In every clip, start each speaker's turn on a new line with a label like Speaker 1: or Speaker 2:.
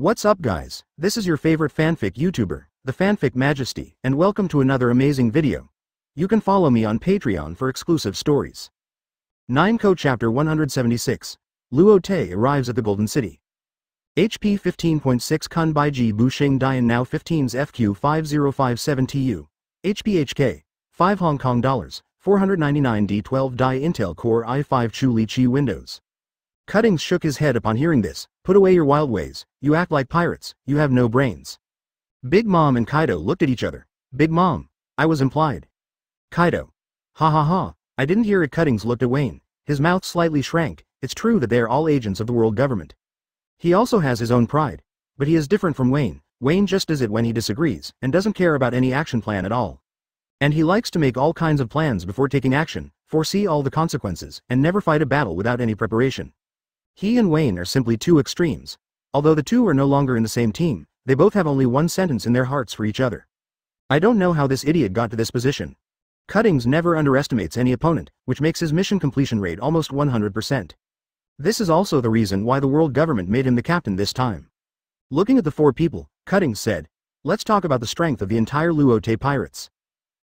Speaker 1: What's up guys, this is your favorite fanfic YouTuber, the Fanfic Majesty, and welcome to another amazing video. You can follow me on Patreon for exclusive stories. 9-ko Chapter 176. Luo Te arrives at the Golden City. HP 15.6 Kun Bai Ji Bushing Dian Now 15's FQ 5057 TU. HPHK. 5 Hong Kong dollars, 499 D12 Dai Intel Core i5 Chu Li Chi Windows. Cuttings shook his head upon hearing this. Put away your wild ways, you act like pirates, you have no brains. Big Mom and Kaido looked at each other. Big Mom. I was implied. Kaido. Ha ha ha, I didn't hear it. Cuttings looked at Wayne. His mouth slightly shrank. It's true that they are all agents of the world government. He also has his own pride. But he is different from Wayne. Wayne just does it when he disagrees, and doesn't care about any action plan at all. And he likes to make all kinds of plans before taking action, foresee all the consequences, and never fight a battle without any preparation. He and Wayne are simply two extremes. Although the two are no longer in the same team, they both have only one sentence in their hearts for each other. I don't know how this idiot got to this position. Cuttings never underestimates any opponent, which makes his mission completion rate almost 100%. This is also the reason why the world government made him the captain this time. Looking at the four people, Cuttings said, "Let's talk about the strength of the entire Luo Te pirates."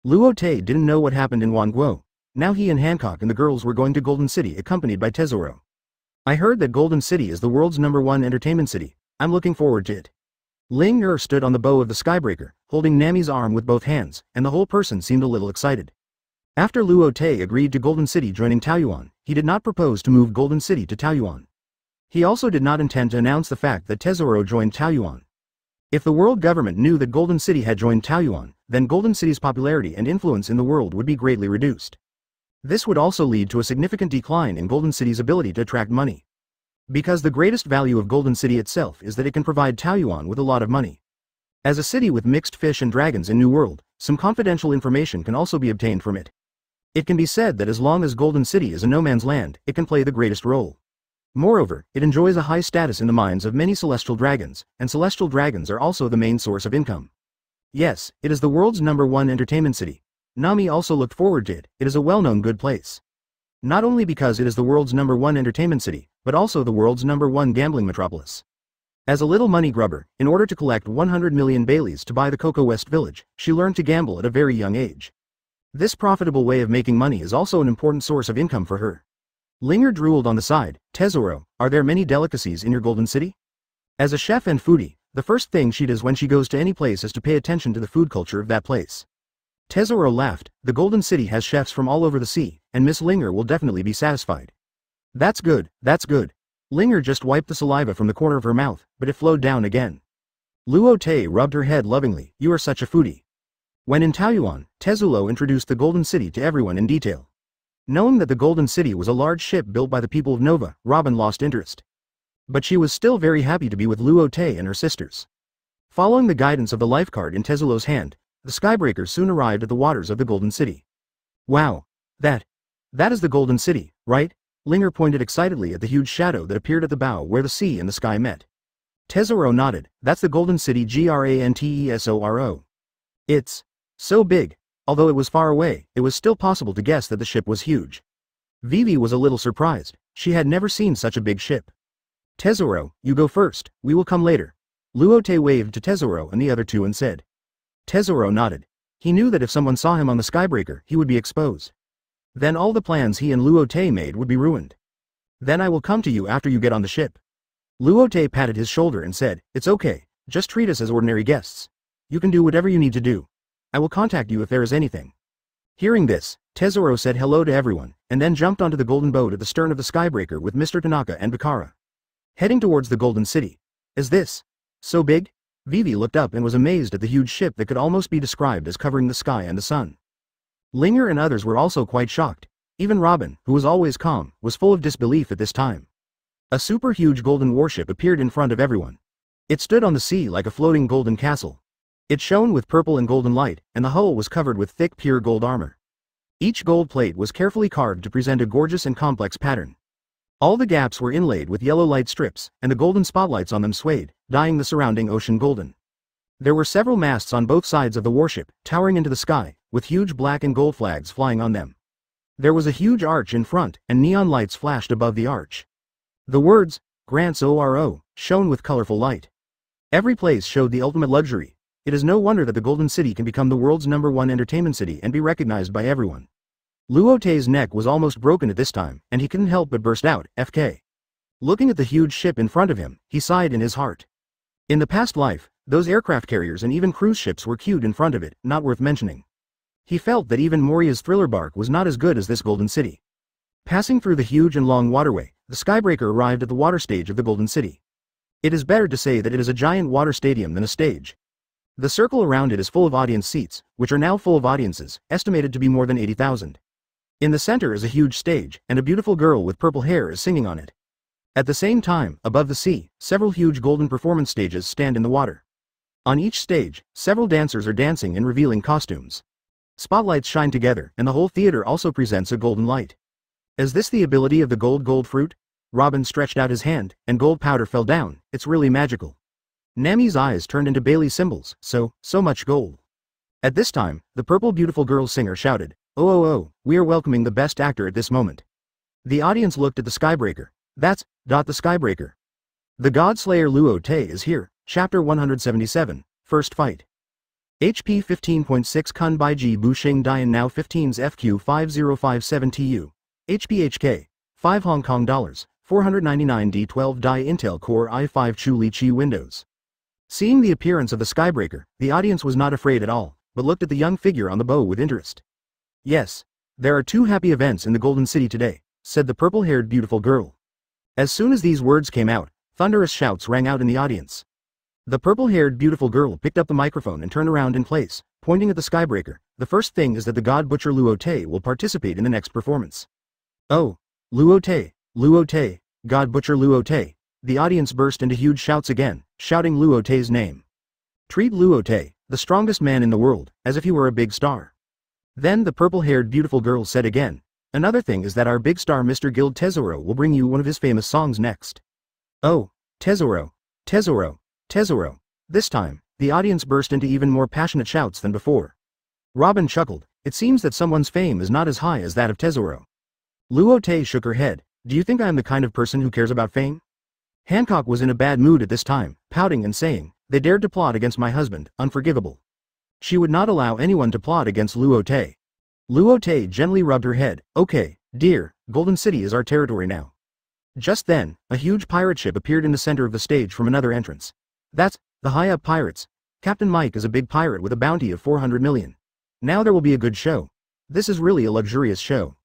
Speaker 1: Luo Te didn't know what happened in Wanguo. Now he and Hancock and the girls were going to Golden City accompanied by Tesoro. I heard that Golden City is the world's #1 entertainment city. I'm looking forward to it. Ling Er stood on the bow of the Skybreaker, holding Nami's arm with both hands, and the whole person seemed a little excited. After Luo Te agreed to Golden City joining Taoyuan, he did not propose to move Golden City to Taoyuan. He also did not intend to announce the fact that Tesoro joined Taoyuan. If the world government knew that Golden City had joined Taoyuan, then Golden City's popularity and influence in the world would be greatly reduced. This would also lead to a significant decline in Golden City's ability to attract money. Because the greatest value of Golden City itself is that it can provide Taoyuan with a lot of money. As a city with mixed fish and dragons in New World, some confidential information can also be obtained from it. It can be said that as long as Golden City is a no man's land, it can play the greatest role. Moreover, it enjoys a high status in the minds of many celestial dragons, and celestial dragons are also the main source of income. Yes, it is the world's #1 entertainment city. Nami also looked forward to it. It is a well-known good place. Not only because it is the world's #1 entertainment city, but also the world's #1 gambling metropolis. As a little money grubber, in order to collect 100 million Baileys to buy the Cocoa West village, she learned to gamble at a very young age. This profitable way of making money is also an important source of income for her. Linger drooled on the side. Tesoro, are there many delicacies in your Golden City? As a chef and foodie, the first thing she does when she goes to any place is to pay attention to the food culture of that place. Tesoro laughed. The Golden City has chefs from all over the sea, and Miss Linger will definitely be satisfied. That's good, that's good. Linger just wiped the saliva from the corner of her mouth, but it flowed down again. Luo Te rubbed her head lovingly. You are such a foodie. When in Taoyuan, Tezulo introduced the Golden City to everyone in detail. Knowing that the Golden City was a large ship built by the people of Nova, Robin lost interest. But she was still very happy to be with Luo Te and her sisters. Following the guidance of the lifecard in Tezulo's hand, the Skybreaker soon arrived at the waters of the Golden City. Wow! That is the Golden City, right? Linger pointed excitedly at the huge shadow that appeared at the bow where the sea and the sky met. Tesoro nodded. That's the Golden City Grantesoro. It's so big. Although it was far away, it was still possible to guess that the ship was huge. Vivi was a little surprised. She had never seen such a big ship. Tesoro, you go first, we will come later. Luo Te waved to Tesoro and the other two and said. Tesoro nodded. He knew that if someone saw him on the Skybreaker, he would be exposed. Then all the plans he and Luo Te made would be ruined. Then I will come to you after you get on the ship. Luo Te patted his shoulder and said, It's okay, just treat us as ordinary guests. You can do whatever you need to do. I will contact you if there is anything. Hearing this, Tesoro said hello to everyone, and then jumped onto the golden boat at the stern of the Skybreaker with Mr. Tanaka and Bakara. Heading towards the Golden City. Is this so big? Vivi looked up and was amazed at the huge ship that could almost be described as covering the sky and the sun. Linger and others were also quite shocked. Even Robin, who was always calm, was full of disbelief at this time. A super huge golden warship appeared in front of everyone. It stood on the sea like a floating golden castle. It shone with purple and golden light, and the hull was covered with thick pure gold armor. Each gold plate was carefully carved to present a gorgeous and complex pattern. All the gaps were inlaid with yellow light strips, and the golden spotlights on them swayed, dyeing the surrounding ocean golden. There were several masts on both sides of the warship, towering into the sky, with huge black and gold flags flying on them. There was a huge arch in front, and neon lights flashed above the arch. The words, Grants ORO, shone with colorful light. Every place showed the ultimate luxury. It is no wonder that the Golden City can become the world's #1 entertainment city and be recognized by everyone. Luo Te's neck was almost broken at this time, and he couldn't help but burst out, FK. Looking at the huge ship in front of him, he sighed in his heart. In the past life, those aircraft carriers and even cruise ships were queued in front of it, not worth mentioning. He felt that even Moria's thriller bark was not as good as this Golden City. Passing through the huge and long waterway, the Skybreaker arrived at the water stage of the Golden City. It is better to say that it is a giant water stadium than a stage. The circle around it is full of audience seats, which are now full of audiences, estimated to be more than 80,000. In the center is a huge stage, and a beautiful girl with purple hair is singing on it. At the same time, above the sea, several huge golden performance stages stand in the water. On each stage, several dancers are dancing in revealing costumes. Spotlights shine together, and the whole theater also presents a golden light. Is this the ability of the gold fruit? Robin stretched out his hand, and gold powder fell down. It's really magical. Nami's eyes turned into Bailey symbols, so much gold. At this time, the purple beautiful girl singer shouted, "Oh, we are welcoming the best actor at this moment." The audience looked at the Skybreaker. That's the Skybreaker. The God Slayer Luo Te is here. Chapter 177, First Fight. HP 15.6 Kun Bai Ji Bu Xing Dian Now 15's FQ 5057 TU. HPHK, 5 Hong Kong dollars, 499 D12 Die Intel Core i5 Chu Li Chi Windows. Seeing the appearance of the Skybreaker, the audience was not afraid at all, but looked at the young figure on the bow with interest. Yes, there are two happy events in the Golden City today, said the purple-haired beautiful girl. As soon as these words came out, thunderous shouts rang out in the audience. The purple-haired beautiful girl picked up the microphone and turned around in place, pointing at the Skybreaker. The first thing is that the God Butcher Luo Te will participate in the next performance. Oh, Luo Te, God Butcher Luo Te. The audience burst into huge shouts again, shouting Luo Te's name. Treat Luo Te, the strongest man in the world, as if he were a big star. Then the purple-haired beautiful girl said again, another thing is that our big star Mr. Guild Tesoro will bring you one of his famous songs next. Oh, Tesoro. This time, the audience burst into even more passionate shouts than before. Robin chuckled. It seems that someone's fame is not as high as that of Tesoro. Luo Te shook her head. Do you think I am the kind of person who cares about fame? Hancock was in a bad mood at this time, pouting and saying, they dared to plot against my husband, unforgivable. She would not allow anyone to plot against Luo Te. Luo Te gently rubbed her head. Okay, dear, Golden City is our territory now. Just then, a huge pirate ship appeared in the center of the stage from another entrance. That's the high-up pirates. Captain Mike is a big pirate with a bounty of 400 million. Now there will be a good show. This is really a luxurious show.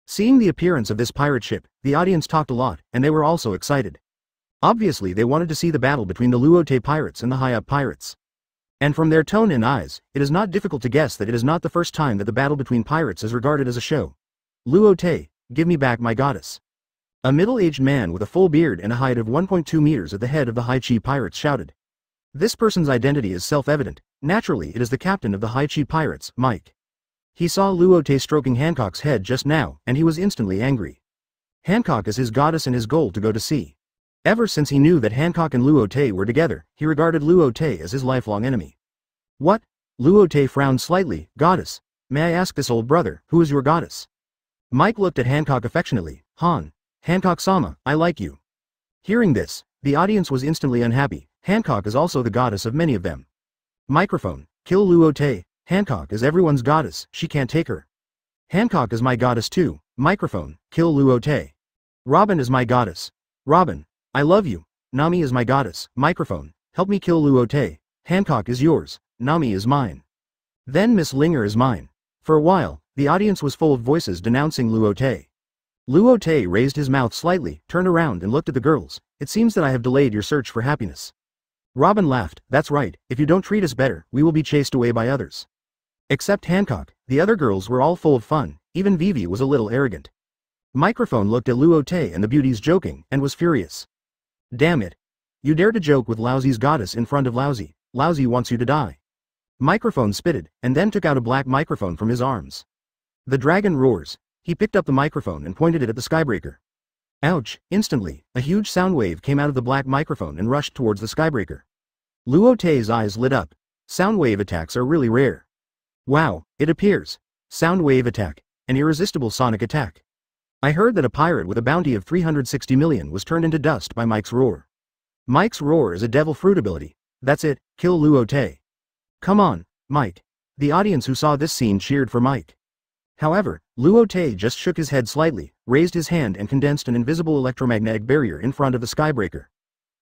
Speaker 1: Seeing the appearance of this pirate ship, the audience talked a lot, and they were also excited. Obviously they wanted to see the battle between the Luo Te pirates and the high-up pirates. And from their tone and eyes, it is not difficult to guess that it is not the first time that the battle between pirates is regarded as a show. Luo Te, give me back my goddess. A middle-aged man with a full beard and a height of 1.2 meters at the head of the High Chi pirates shouted. This person's identity is self-evident. Naturally it is the captain of the High Chi pirates, Mike. He saw Luo Te stroking Hancock's head just now, and he was instantly angry. Hancock is his goddess and his goal to go to sea. Ever since he knew that Hancock and Luo Te were together, he regarded Luo Te as his lifelong enemy. What? Luo Te frowned slightly. Goddess. May I ask this old brother, who is your goddess? Mike looked at Hancock affectionately. Hancock-sama, I like you. Hearing this, the audience was instantly unhappy. Hancock is also the goddess of many of them. Microphone, kill Luo Te. Hancock is everyone's goddess, she can't take her. Hancock is my goddess too. Microphone, kill Luo Te. Robin is my goddess. Robin, I love you. Nami is my goddess. Microphone, help me kill Luo Te. Hancock is yours. Nami is mine. Then Miss Linger is mine. For a while, the audience was full of voices denouncing Luo Te. Luo Te raised his mouth slightly, turned around and looked at the girls. It seems that I have delayed your search for happiness. Robin laughed. That's right, if you don't treat us better, we will be chased away by others. Except Hancock, the other girls were all full of fun, even Vivi was a little arrogant. Microphone looked at Luo Te and the beauties joking, and was furious. Damn it. You dare to joke with Lousy's goddess in front of Lousy. Lousy wants you to die. Microphone spitted, and then took out a black microphone from his arms. The dragon roars. He picked up the microphone and pointed it at the Skybreaker. Ouch! Instantly, a huge sound wave came out of the black microphone and rushed towards the Skybreaker. Luo Te's eyes lit up. Sound wave attacks are really rare. Wow, it appears. Sound wave attack. An irresistible sonic attack. I heard that a pirate with a bounty of 360 million was turned into dust by Mike's roar. Mike's roar is a devil fruit ability. That's it, kill Luo Te. Come on, Mike. The audience who saw this scene cheered for Mike. However, Luo Te just shook his head slightly, raised his hand and condensed an invisible electromagnetic barrier in front of the skybreaker.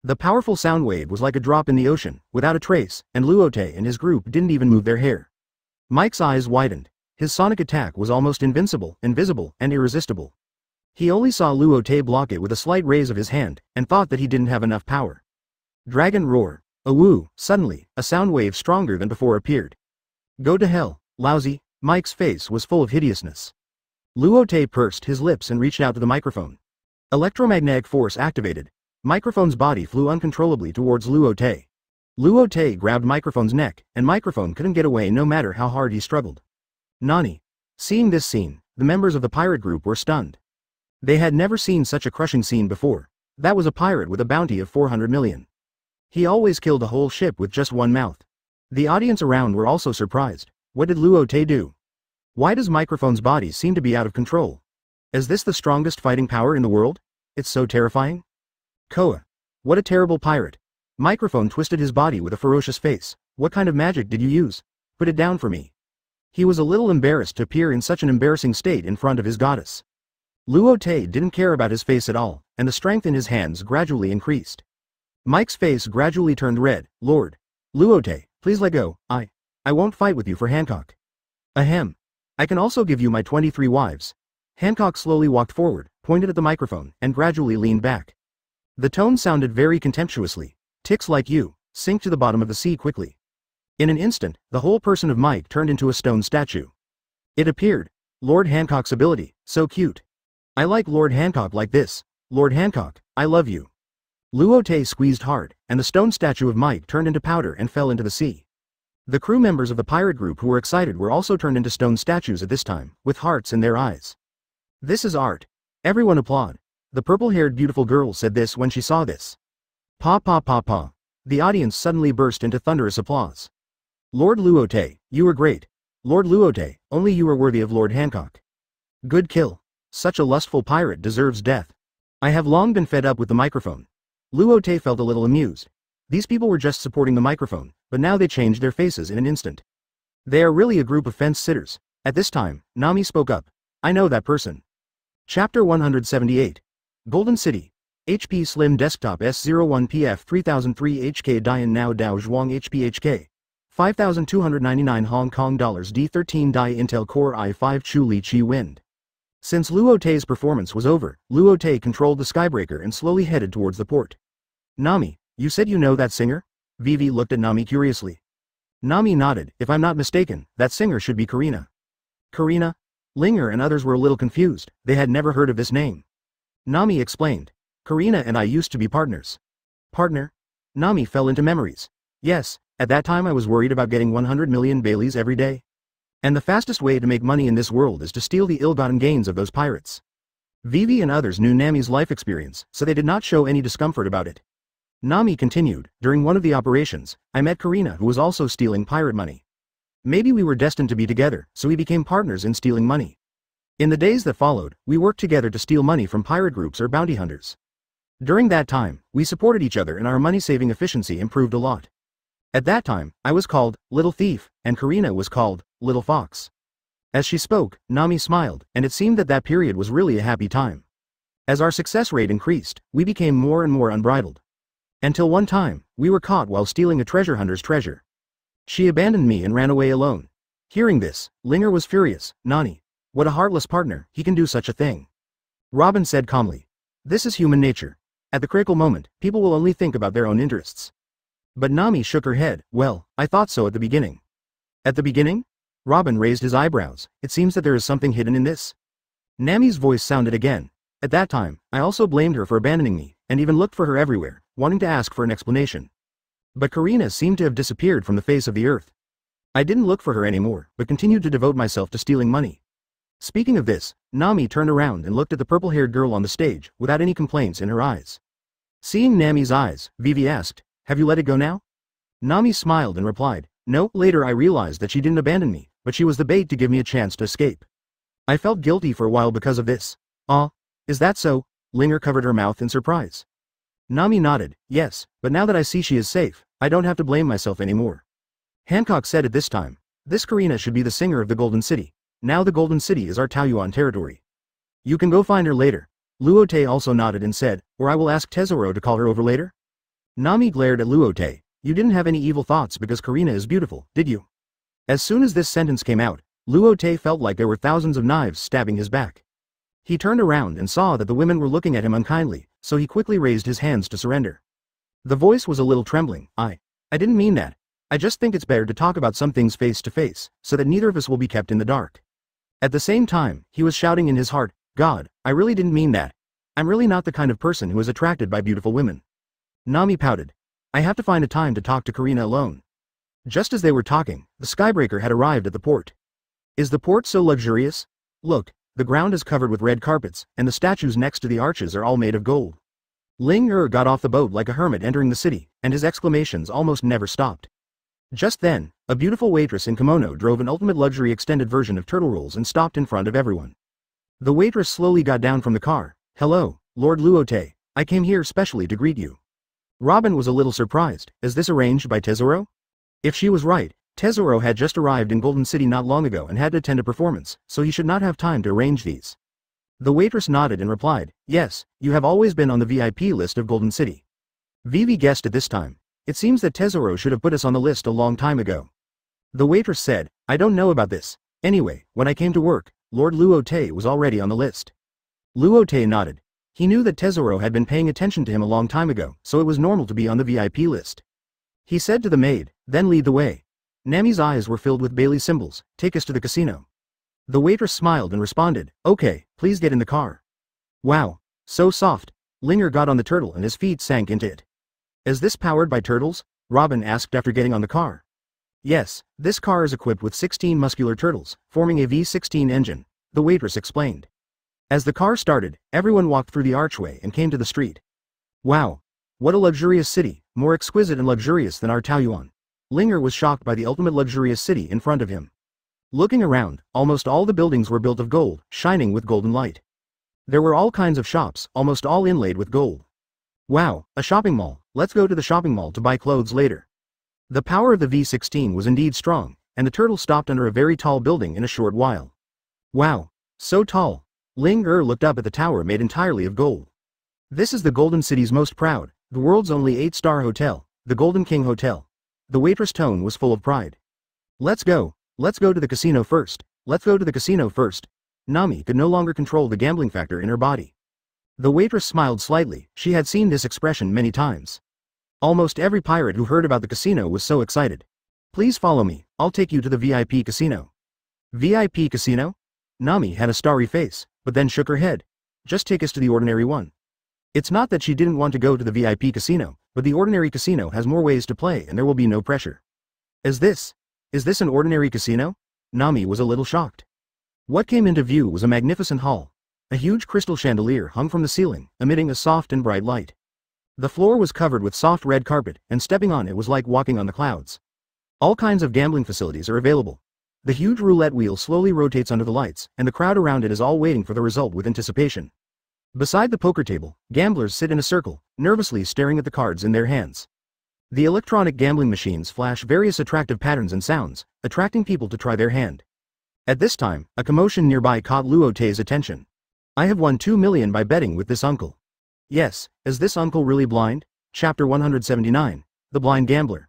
Speaker 1: The powerful sound wave was like a drop in the ocean, without a trace, and Luo Te and his group didn't even move their hair. Mike's eyes widened. His sonic attack was almost invincible, invisible, and irresistible. He only saw Luo Te block it with a slight raise of his hand, and thought that he didn't have enough power. Dragon roar. Awoo! Suddenly, a sound wave stronger than before appeared. Go to hell, lousy. Mike's face was full of hideousness. Luo Te pursed his lips and reached out to the microphone. Electromagnetic force activated. Microphone's body flew uncontrollably towards Luo Te. Luo Te grabbed Microphone's neck, and Microphone couldn't get away no matter how hard he struggled. Nani. Seeing this scene, the members of the pirate group were stunned. They had never seen such a crushing scene before. That was a pirate with a bounty of 400 million. He always killed a whole ship with just one mouth. The audience around were also surprised. What did Luo Te do? Why does Microphone's body seem to be out of control? Is this the strongest fighting power in the world? It's so terrifying. Koa. What a terrible pirate. Microphone twisted his body with a ferocious face. What kind of magic did you use? Put it down for me. He was a little embarrassed to appear in such an embarrassing state in front of his goddess. Luo Te didn't care about his face at all, and the strength in his hands gradually increased. Mike's face gradually turned red. Lord. Luo Te, please let go. I won't fight with you for Hancock. Ahem. I can also give you my 23 wives. Hancock slowly walked forward, pointed at the microphone, and gradually leaned back. The tone sounded very contemptuously. Ticks like you, sink to the bottom of the sea quickly. In an instant, the whole person of Mike turned into a stone statue. It appeared. Lord Hancock's ability, so cute. I like Lord Hancock like this. Lord Hancock, I love you. Luo Te squeezed hard, and the stone statue of Mike turned into powder and fell into the sea. The crew members of the pirate group who were excited were also turned into stone statues at this time, with hearts in their eyes. This is art. Everyone applaud. The purple-haired beautiful girl said this when she saw this. Pa pa pa pa. The audience suddenly burst into thunderous applause. Lord Luo Te, you were great. Lord Luo Te, only you are worthy of Lord Hancock. Good kill. Such a lustful pirate deserves death. I have long been fed up with the microphone. Luo Te felt a little amused. These people were just supporting the microphone, but now they changed their faces in an instant. They are really a group of fence-sitters. At this time, Nami spoke up. I know that person. Chapter 178. Golden City. HP Slim Desktop S01PF 3003 HK Dian Now Dao Zhuang HPHK. 5,299 Hong Kong dollars D13 Dai Intel Core i5 Chu Li Chi Wind. Since Luo Te's performance was over, Luo Te controlled the skybreaker and slowly headed towards the port. Nami, you said you know that singer? Vivi looked at Nami curiously. Nami nodded. If I'm not mistaken, that singer should be Karina. Karina? Linger and others were a little confused. They had never heard of this name. Nami explained. Karina and I used to be partners. Partner? Nami fell into memories. Yes, at that time I was worried about getting 100 million Baileys every day. And the fastest way to make money in this world is to steal the ill-gotten gains of those pirates. Vivi and others knew Nami's life experience, so they did not show any discomfort about it. Nami continued, during one of the operations, I met Karina who was also stealing pirate money. Maybe we were destined to be together, so we became partners in stealing money. In the days that followed, we worked together to steal money from pirate groups or bounty hunters. During that time, we supported each other and our money-saving efficiency improved a lot. At that time, I was called Little Thief, and Karina was called Little Fox. As she spoke, Nami smiled, and it seemed that that period was really a happy time. As our success rate increased, we became more and more unbridled. Until one time, we were caught while stealing a treasure hunter's treasure. She abandoned me and ran away alone. Hearing this, Linger was furious. Nani. What a heartless partner, he can do such a thing. Robin said calmly. This is human nature. At the critical moment, people will only think about their own interests. But Nami shook her head. Well, I thought so at the beginning. At the beginning? Robin raised his eyebrows. It seems that there is something hidden in this. Nami's voice sounded again. At that time, I also blamed her for abandoning me, and even looked for her everywhere, wanting to ask for an explanation. But Karina seemed to have disappeared from the face of the earth. I didn't look for her anymore, but continued to devote myself to stealing money. Speaking of this, Nami turned around and looked at the purple-haired girl on the stage, without any complaints in her eyes. Seeing Nami's eyes, Vivi asked, have you let it go now? Nami smiled and replied, no. Later I realized that she didn't abandon me, but she was the bait to give me a chance to escape. I felt guilty for a while because of this. Ah, is that so? Linger covered her mouth in surprise. Nami nodded, yes, but now that I see she is safe, I don't have to blame myself anymore. Hancock said at this time, this Karina should be the singer of the Golden City. Now the Golden City is our Taoyuan territory. You can go find her later. Luo Te also nodded and said, or I will ask Tesoro to call her over later. Nami glared at Luo Te. You didn't have any evil thoughts because Karina is beautiful, did you? As soon as this sentence came out, Luo Te felt like there were thousands of knives stabbing his back. He turned around and saw that the women were looking at him unkindly, so he quickly raised his hands to surrender. The voice was a little trembling. I didn't mean that. I just think it's better to talk about some things face to face, so that neither of us will be kept in the dark. At the same time, he was shouting in his heart, God, I really didn't mean that. I'm really not the kind of person who is attracted by beautiful women. Nami pouted. I have to find a time to talk to Karina alone. Just as they were talking, the skybreaker had arrived at the port. Is the port so luxurious? Look, the ground is covered with red carpets, and the statues next to the arches are all made of gold. Ling got off the boat like a hermit entering the city, and his exclamations almost never stopped. Just then, a beautiful waitress in kimono drove an ultimate luxury extended version of turtle rolls and stopped in front of everyone. The waitress slowly got down from the car. Hello, Lord Luo Te. I came here specially to greet you. Robin was a little surprised. Is this arranged by Tesoro? If she was right, Tesoro had just arrived in Golden City not long ago and had to attend a performance, so he should not have time to arrange these. The waitress nodded and replied, yes, you have always been on the VIP list of Golden City. Vivi guessed at this time. It seems that Tesoro should have put us on the list a long time ago. The waitress said, I don't know about this. Anyway, when I came to work, Lord Luo Te was already on the list. Luo Te nodded. He knew that Tesoro had been paying attention to him a long time ago, so it was normal to be on the VIP list. He said to the maid, then lead the way. Nami's eyes were filled with Bailey symbols. Take us to the casino. The waitress smiled and responded, okay, please get in the car. Wow, so soft. Linger got on the turtle and his feet sank into it. Is this powered by turtles? Robin asked after getting on the car. Yes, this car is equipped with 16 muscular turtles, forming a V16 engine, the waitress explained. As the car started, everyone walked through the archway and came to the street. Wow, what a luxurious city, more exquisite and luxurious than our Taoyuan. Linger was shocked by the ultimate luxurious city in front of him. Looking around, almost all the buildings were built of gold, shining with golden light. There were all kinds of shops, almost all inlaid with gold. Wow, a shopping mall. Let's go to the shopping mall to buy clothes later. The power of the V16 was indeed strong, and the turtle stopped under a very tall building in a short while. Wow, so tall. Ling looked up at the tower made entirely of gold. This is the Golden City's most proud, the world's only 8-star hotel, the Golden King Hotel. The waitress' tone was full of pride. Let's go to the casino first, let's go to the casino first. Nami could no longer control the gambling factor in her body. The waitress smiled slightly, she had seen this expression many times. Almost every pirate who heard about the casino was so excited. Please follow me, I'll take you to the VIP casino. VIP casino? Nami had a starry face, but then shook her head. Just take us to the ordinary one. It's not that she didn't want to go to the VIP casino, but the ordinary casino has more ways to play and there will be no pressure. Is this an ordinary casino? Nami was a little shocked. What came into view was a magnificent hall. A huge crystal chandelier hung from the ceiling, emitting a soft and bright light. The floor was covered with soft red carpet, and stepping on it was like walking on the clouds. All kinds of gambling facilities are available. The huge roulette wheel slowly rotates under the lights, and the crowd around it is all waiting for the result with anticipation. Beside the poker table, gamblers sit in a circle, nervously staring at the cards in their hands. The electronic gambling machines flash various attractive patterns and sounds, attracting people to try their hand. At this time, a commotion nearby caught Luo Te's attention. I have won 2 million by betting with this uncle. Yes, is this uncle really blind? Chapter 179, The Blind Gambler.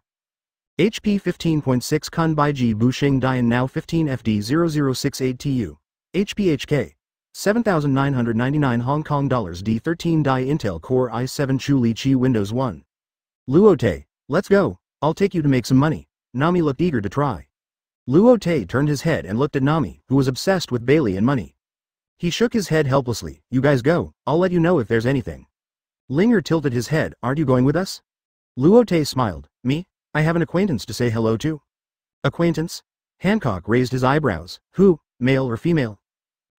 Speaker 1: HP 15.6 Kun Bai Ji Bu Xing Dian Now 15 FD 0068 TU. HPHK. 7,999 Hong Kong dollars D13 Dai Intel Core i7 Chu Li Chi Windows 1. Luo Te, let's go, I'll take you to make some money. Nami looked eager to try. Luo Te turned his head and looked at Nami, who was obsessed with Bailey and money. He shook his head helplessly. You guys go, I'll let you know if there's anything. Linger tilted his head. Aren't you going with us? Luo Te smiled. Me? I have an acquaintance to say hello to. Acquaintance? Hancock raised his eyebrows. Who, male or female?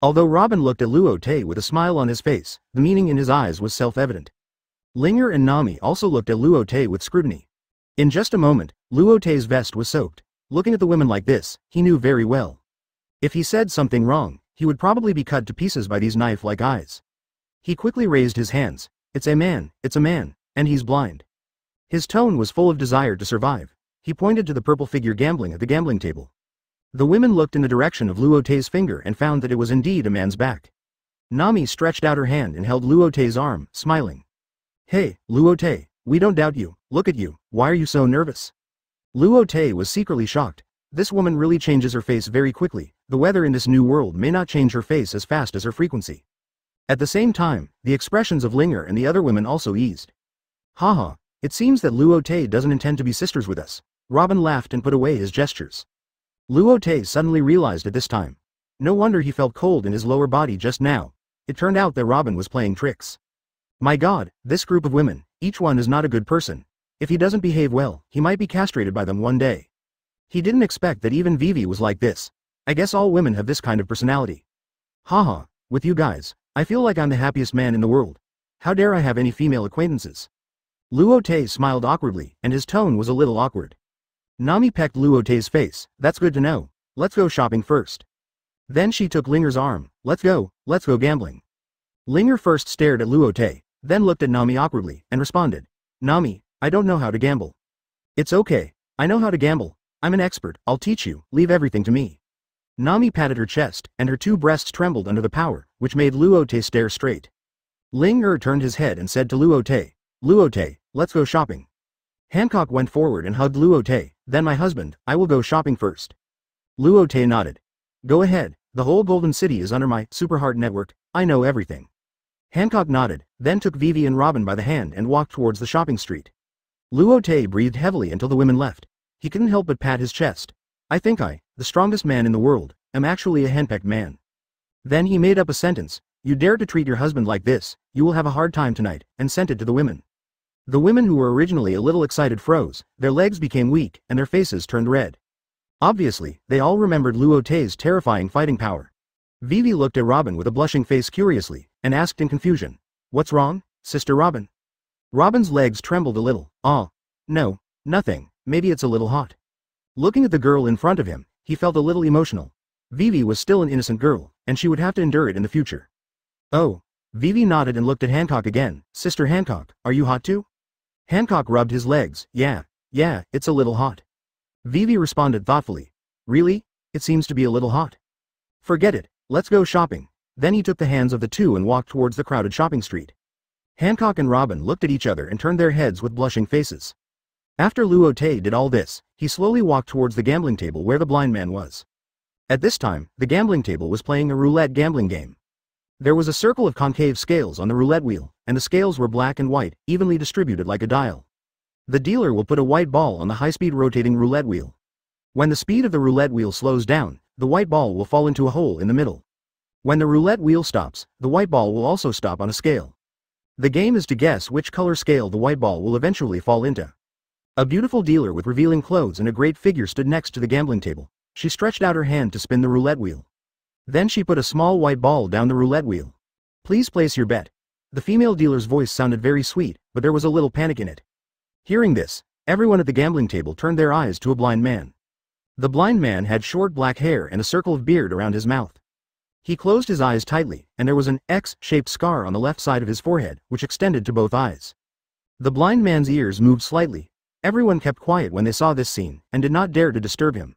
Speaker 1: Although Robin looked at Luo Te with a smile on his face, the meaning in his eyes was self-evident. Linger and Nami also looked at Luo Te with scrutiny. In just a moment, Luo Te's vest was soaked. Looking at the women like this, he knew very well. If he said something wrong, he would probably be cut to pieces by these knife-like eyes. He quickly raised his hands. It's a man, and he's blind. His tone was full of desire to survive. He pointed to the purple figure gambling at the gambling table. The women looked in the direction of Luo Te's finger and found that it was indeed a man's back. Nami stretched out her hand and held Luo Te's arm, smiling. Hey, Luo Te, we don't doubt you, look at you, why are you so nervous? Luo Te was secretly shocked. This woman really changes her face very quickly. The weather in this new world may not change her face as fast as her frequency. At the same time, the expressions of Linger and the other women also eased. Haha, it seems that Luo Te doesn't intend to be sisters with us. Robin laughed and put away his gestures. Luo Te suddenly realized at this time. No wonder he felt cold in his lower body just now. It turned out that Robin was playing tricks. My god, this group of women, each one is not a good person. If he doesn't behave well, he might be castrated by them one day. He didn't expect that even Vivi was like this. I guess all women have this kind of personality. Haha, with you guys, I feel like I'm the happiest man in the world. How dare I have any female acquaintances? Luo Te smiled awkwardly, and his tone was a little awkward. Nami pecked Luo Te's face. That's good to know. Let's go shopping first. Then she took Linger's arm. Let's go gambling. Linger first stared at Luo Te, then looked at Nami awkwardly, and responded. Nami, I don't know how to gamble. It's okay, I know how to gamble. I'm an expert, I'll teach you, leave everything to me. Nami patted her chest, and her two breasts trembled under the power, which made Luo Te stare straight. Linger turned his head and said to Luo Te, let's go shopping. Hancock went forward and hugged Luo Te. Then my husband, I will go shopping first. Luo Te nodded. Go ahead, the whole Golden City is under my super heart network, I know everything. Hancock nodded, then took Vivi and Robin by the hand and walked towards the shopping street. Luo Te breathed heavily until the women left. He couldn't help but pat his chest. I think I, the strongest man in the world, am actually a henpecked man. Then he made up a sentence. You dare to treat your husband like this, you will have a hard time tonight, and sent it to the women. The women who were originally a little excited froze, their legs became weak, and their faces turned red. Obviously, they all remembered Luo Te's terrifying fighting power. Vivi looked at Robin with a blushing face curiously, and asked in confusion. What's wrong, Sister Robin? Robin's legs trembled a little. No, nothing, maybe it's a little hot. Looking at the girl in front of him, he felt a little emotional. Vivi was still an innocent girl, and she would have to endure it in the future. Oh. Vivi nodded and looked at Hancock again. Sister Hancock, are you hot too? Hancock rubbed his legs. Yeah, it's a little hot. Vivi responded thoughtfully. Really? It seems to be a little hot. Forget it, let's go shopping. Then he took the hands of the two and walked towards the crowded shopping street. Hancock and Robin looked at each other and turned their heads with blushing faces. After Luo Te did all this, he slowly walked towards the gambling table where the blind man was. At this time, the gambling table was playing a roulette gambling game. There was a circle of concave scales on the roulette wheel, and the scales were black and white, evenly distributed like a dial. The dealer will put a white ball on the high-speed rotating roulette wheel. When the speed of the roulette wheel slows down, the white ball will fall into a hole in the middle. When the roulette wheel stops, the white ball will also stop on a scale. The game is to guess which color scale the white ball will eventually fall into. A beautiful dealer with revealing clothes and a great figure stood next to the gambling table. She stretched out her hand to spin the roulette wheel. Then she put a small white ball down the roulette wheel. Please place your bet. The female dealer's voice sounded very sweet, but there was a little panic in it. Hearing this, everyone at the gambling table turned their eyes to a blind man. The blind man had short black hair and a circle of beard around his mouth. He closed his eyes tightly, and there was an X-shaped scar on the left side of his forehead, which extended to both eyes. The blind man's ears moved slightly. Everyone kept quiet when they saw this scene, and did not dare to disturb him.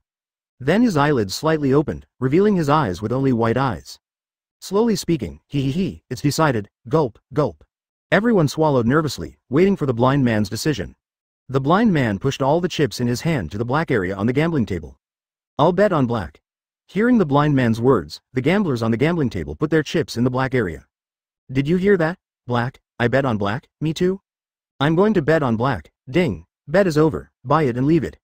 Speaker 1: Then his eyelids slightly opened, revealing his eyes with only white eyes. Slowly speaking, it's decided, gulp, gulp. Everyone swallowed nervously, waiting for the blind man's decision. The blind man pushed all the chips in his hand to the black area on the gambling table. I'll bet on black. Hearing the blind man's words, the gamblers on the gambling table put their chips in the black area. Did you hear that? Black, I bet on black, me too? I'm going to bet on black, ding, bet is over, buy it and leave it.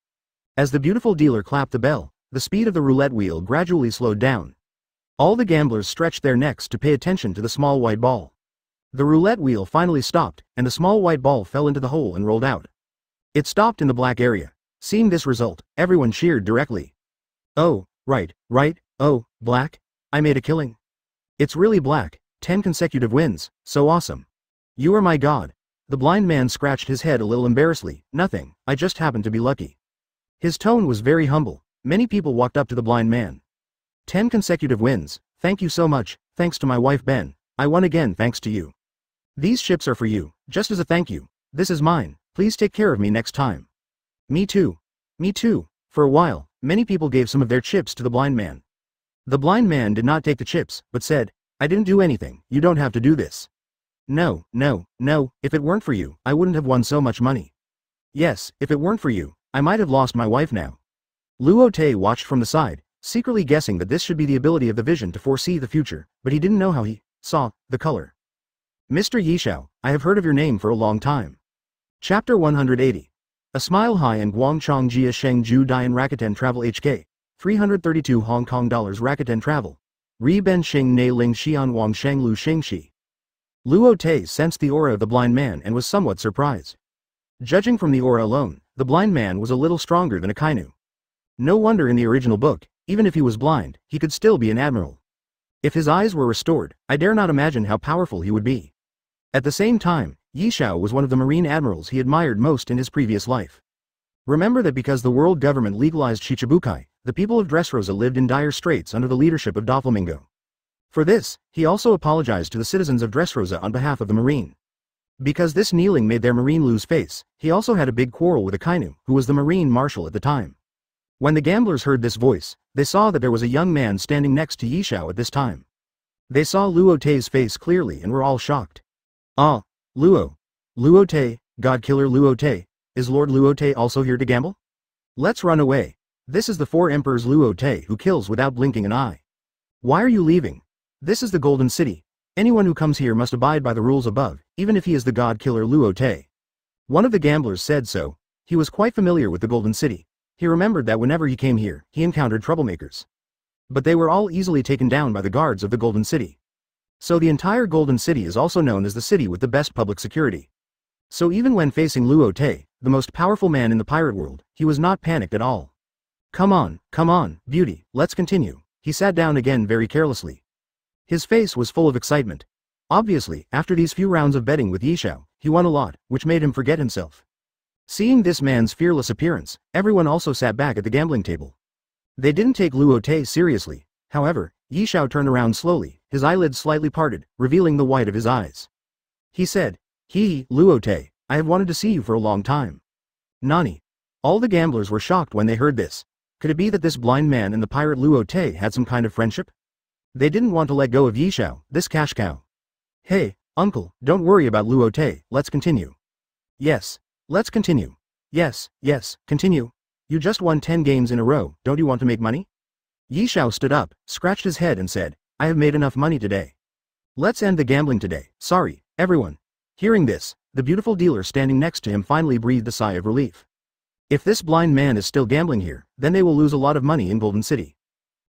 Speaker 1: As the beautiful dealer clapped the bell, the speed of the roulette wheel gradually slowed down. All the gamblers stretched their necks to pay attention to the small white ball. The roulette wheel finally stopped, and the small white ball fell into the hole and rolled out. It stopped in the black area. Seeing this result, everyone cheered directly. Oh, right, oh, black? I made a killing. It's really black, 10 consecutive wins, so awesome. You are my god. The blind man scratched his head a little embarrassedly. Nothing, I just happened to be lucky. His tone was very humble. Many people walked up to the blind man. 10 consecutive wins, thank you so much, thanks to my wife Ben, I won again thanks to you. These chips are for you, just as a thank you, this is mine, Please take care of me next time. Me too. Me too. For a while, many people gave some of their chips to the blind man. The blind man did not take the chips, but said, I didn't do anything, you don't have to do this. No, no, no, if it weren't for you, I wouldn't have won so much money. Yes, if it weren't for you, I might have lost my wife now. Luo Te watched from the side, secretly guessing that this should be the ability of the vision to foresee the future, but he didn't know how he saw the color. Mr. Yishao, I have heard of your name for a long time. Chapter 180. A Smile High and Guangchong Jia Sheng Ju Dian Rakuten Travel HK. 332 Hong Kong dollars Rakuten Travel. Ri Ben Xing Ne Ling Xian Wang Sheng Lu Xing Shi. Luo Te sensed the aura of the blind man and was somewhat surprised. Judging from the aura alone, the blind man was a little stronger than Akainu. No wonder in the original book, even if he was blind, he could still be an admiral. If his eyes were restored, I dare not imagine how powerful he would be. At the same time, Yishao was one of the marine admirals he admired most in his previous life. Remember that because the world government legalized Shichibukai, the people of Dressrosa lived in dire straits under the leadership of Doflamingo. For this, he also apologized to the citizens of Dressrosa on behalf of the marine. Because this kneeling made their marine lose face, he also had a big quarrel with Akainu, who was the marine marshal at the time. When the gamblers heard this voice, they saw that there was a young man standing next to Yishao at this time. They saw Luo Te's face clearly and were all shocked. Ah, Luo Te, God Killer Luo Te, is Lord Luo Te also here to gamble? Let's run away. This is the Four Emperors Luo Te who kills without blinking an eye. Why are you leaving? This is the Golden City. Anyone who comes here must abide by the rules above, even if he is the God Killer Luo Te. One of the gamblers said so. He was quite familiar with the Golden City. He remembered that whenever he came here, he encountered troublemakers. But they were all easily taken down by the guards of the Golden City. So the entire Golden City is also known as the city with the best public security. So even when facing Luo Te, the most powerful man in the pirate world, he was not panicked at all. Come on, beauty, let's continue. He sat down again very carelessly. His face was full of excitement. Obviously, after these few rounds of betting with Yishao, he won a lot, which made him forget himself. Seeing this man's fearless appearance, everyone also sat back at the gambling table. They didn't take Luo Te seriously. However, Yishao turned around slowly, his eyelids slightly parted, revealing the white of his eyes. He said, Luo Te, I have wanted to see you for a long time. Nani? All the gamblers were shocked when they heard this. Could it be that this blind man and the pirate Luo Te had some kind of friendship? They didn't want to let go of Yishao, this cash cow. Hey, uncle, don't worry about Luo Te, let's continue. Yes. Let's continue. Yes, continue. You just won 10 games in a row, don't you want to make money? Yishao stood up, scratched his head and said, I have made enough money today. Let's end the gambling today, sorry, everyone. Hearing this, the beautiful dealer standing next to him finally breathed a sigh of relief. If this blind man is still gambling here, then they will lose a lot of money in Golden City.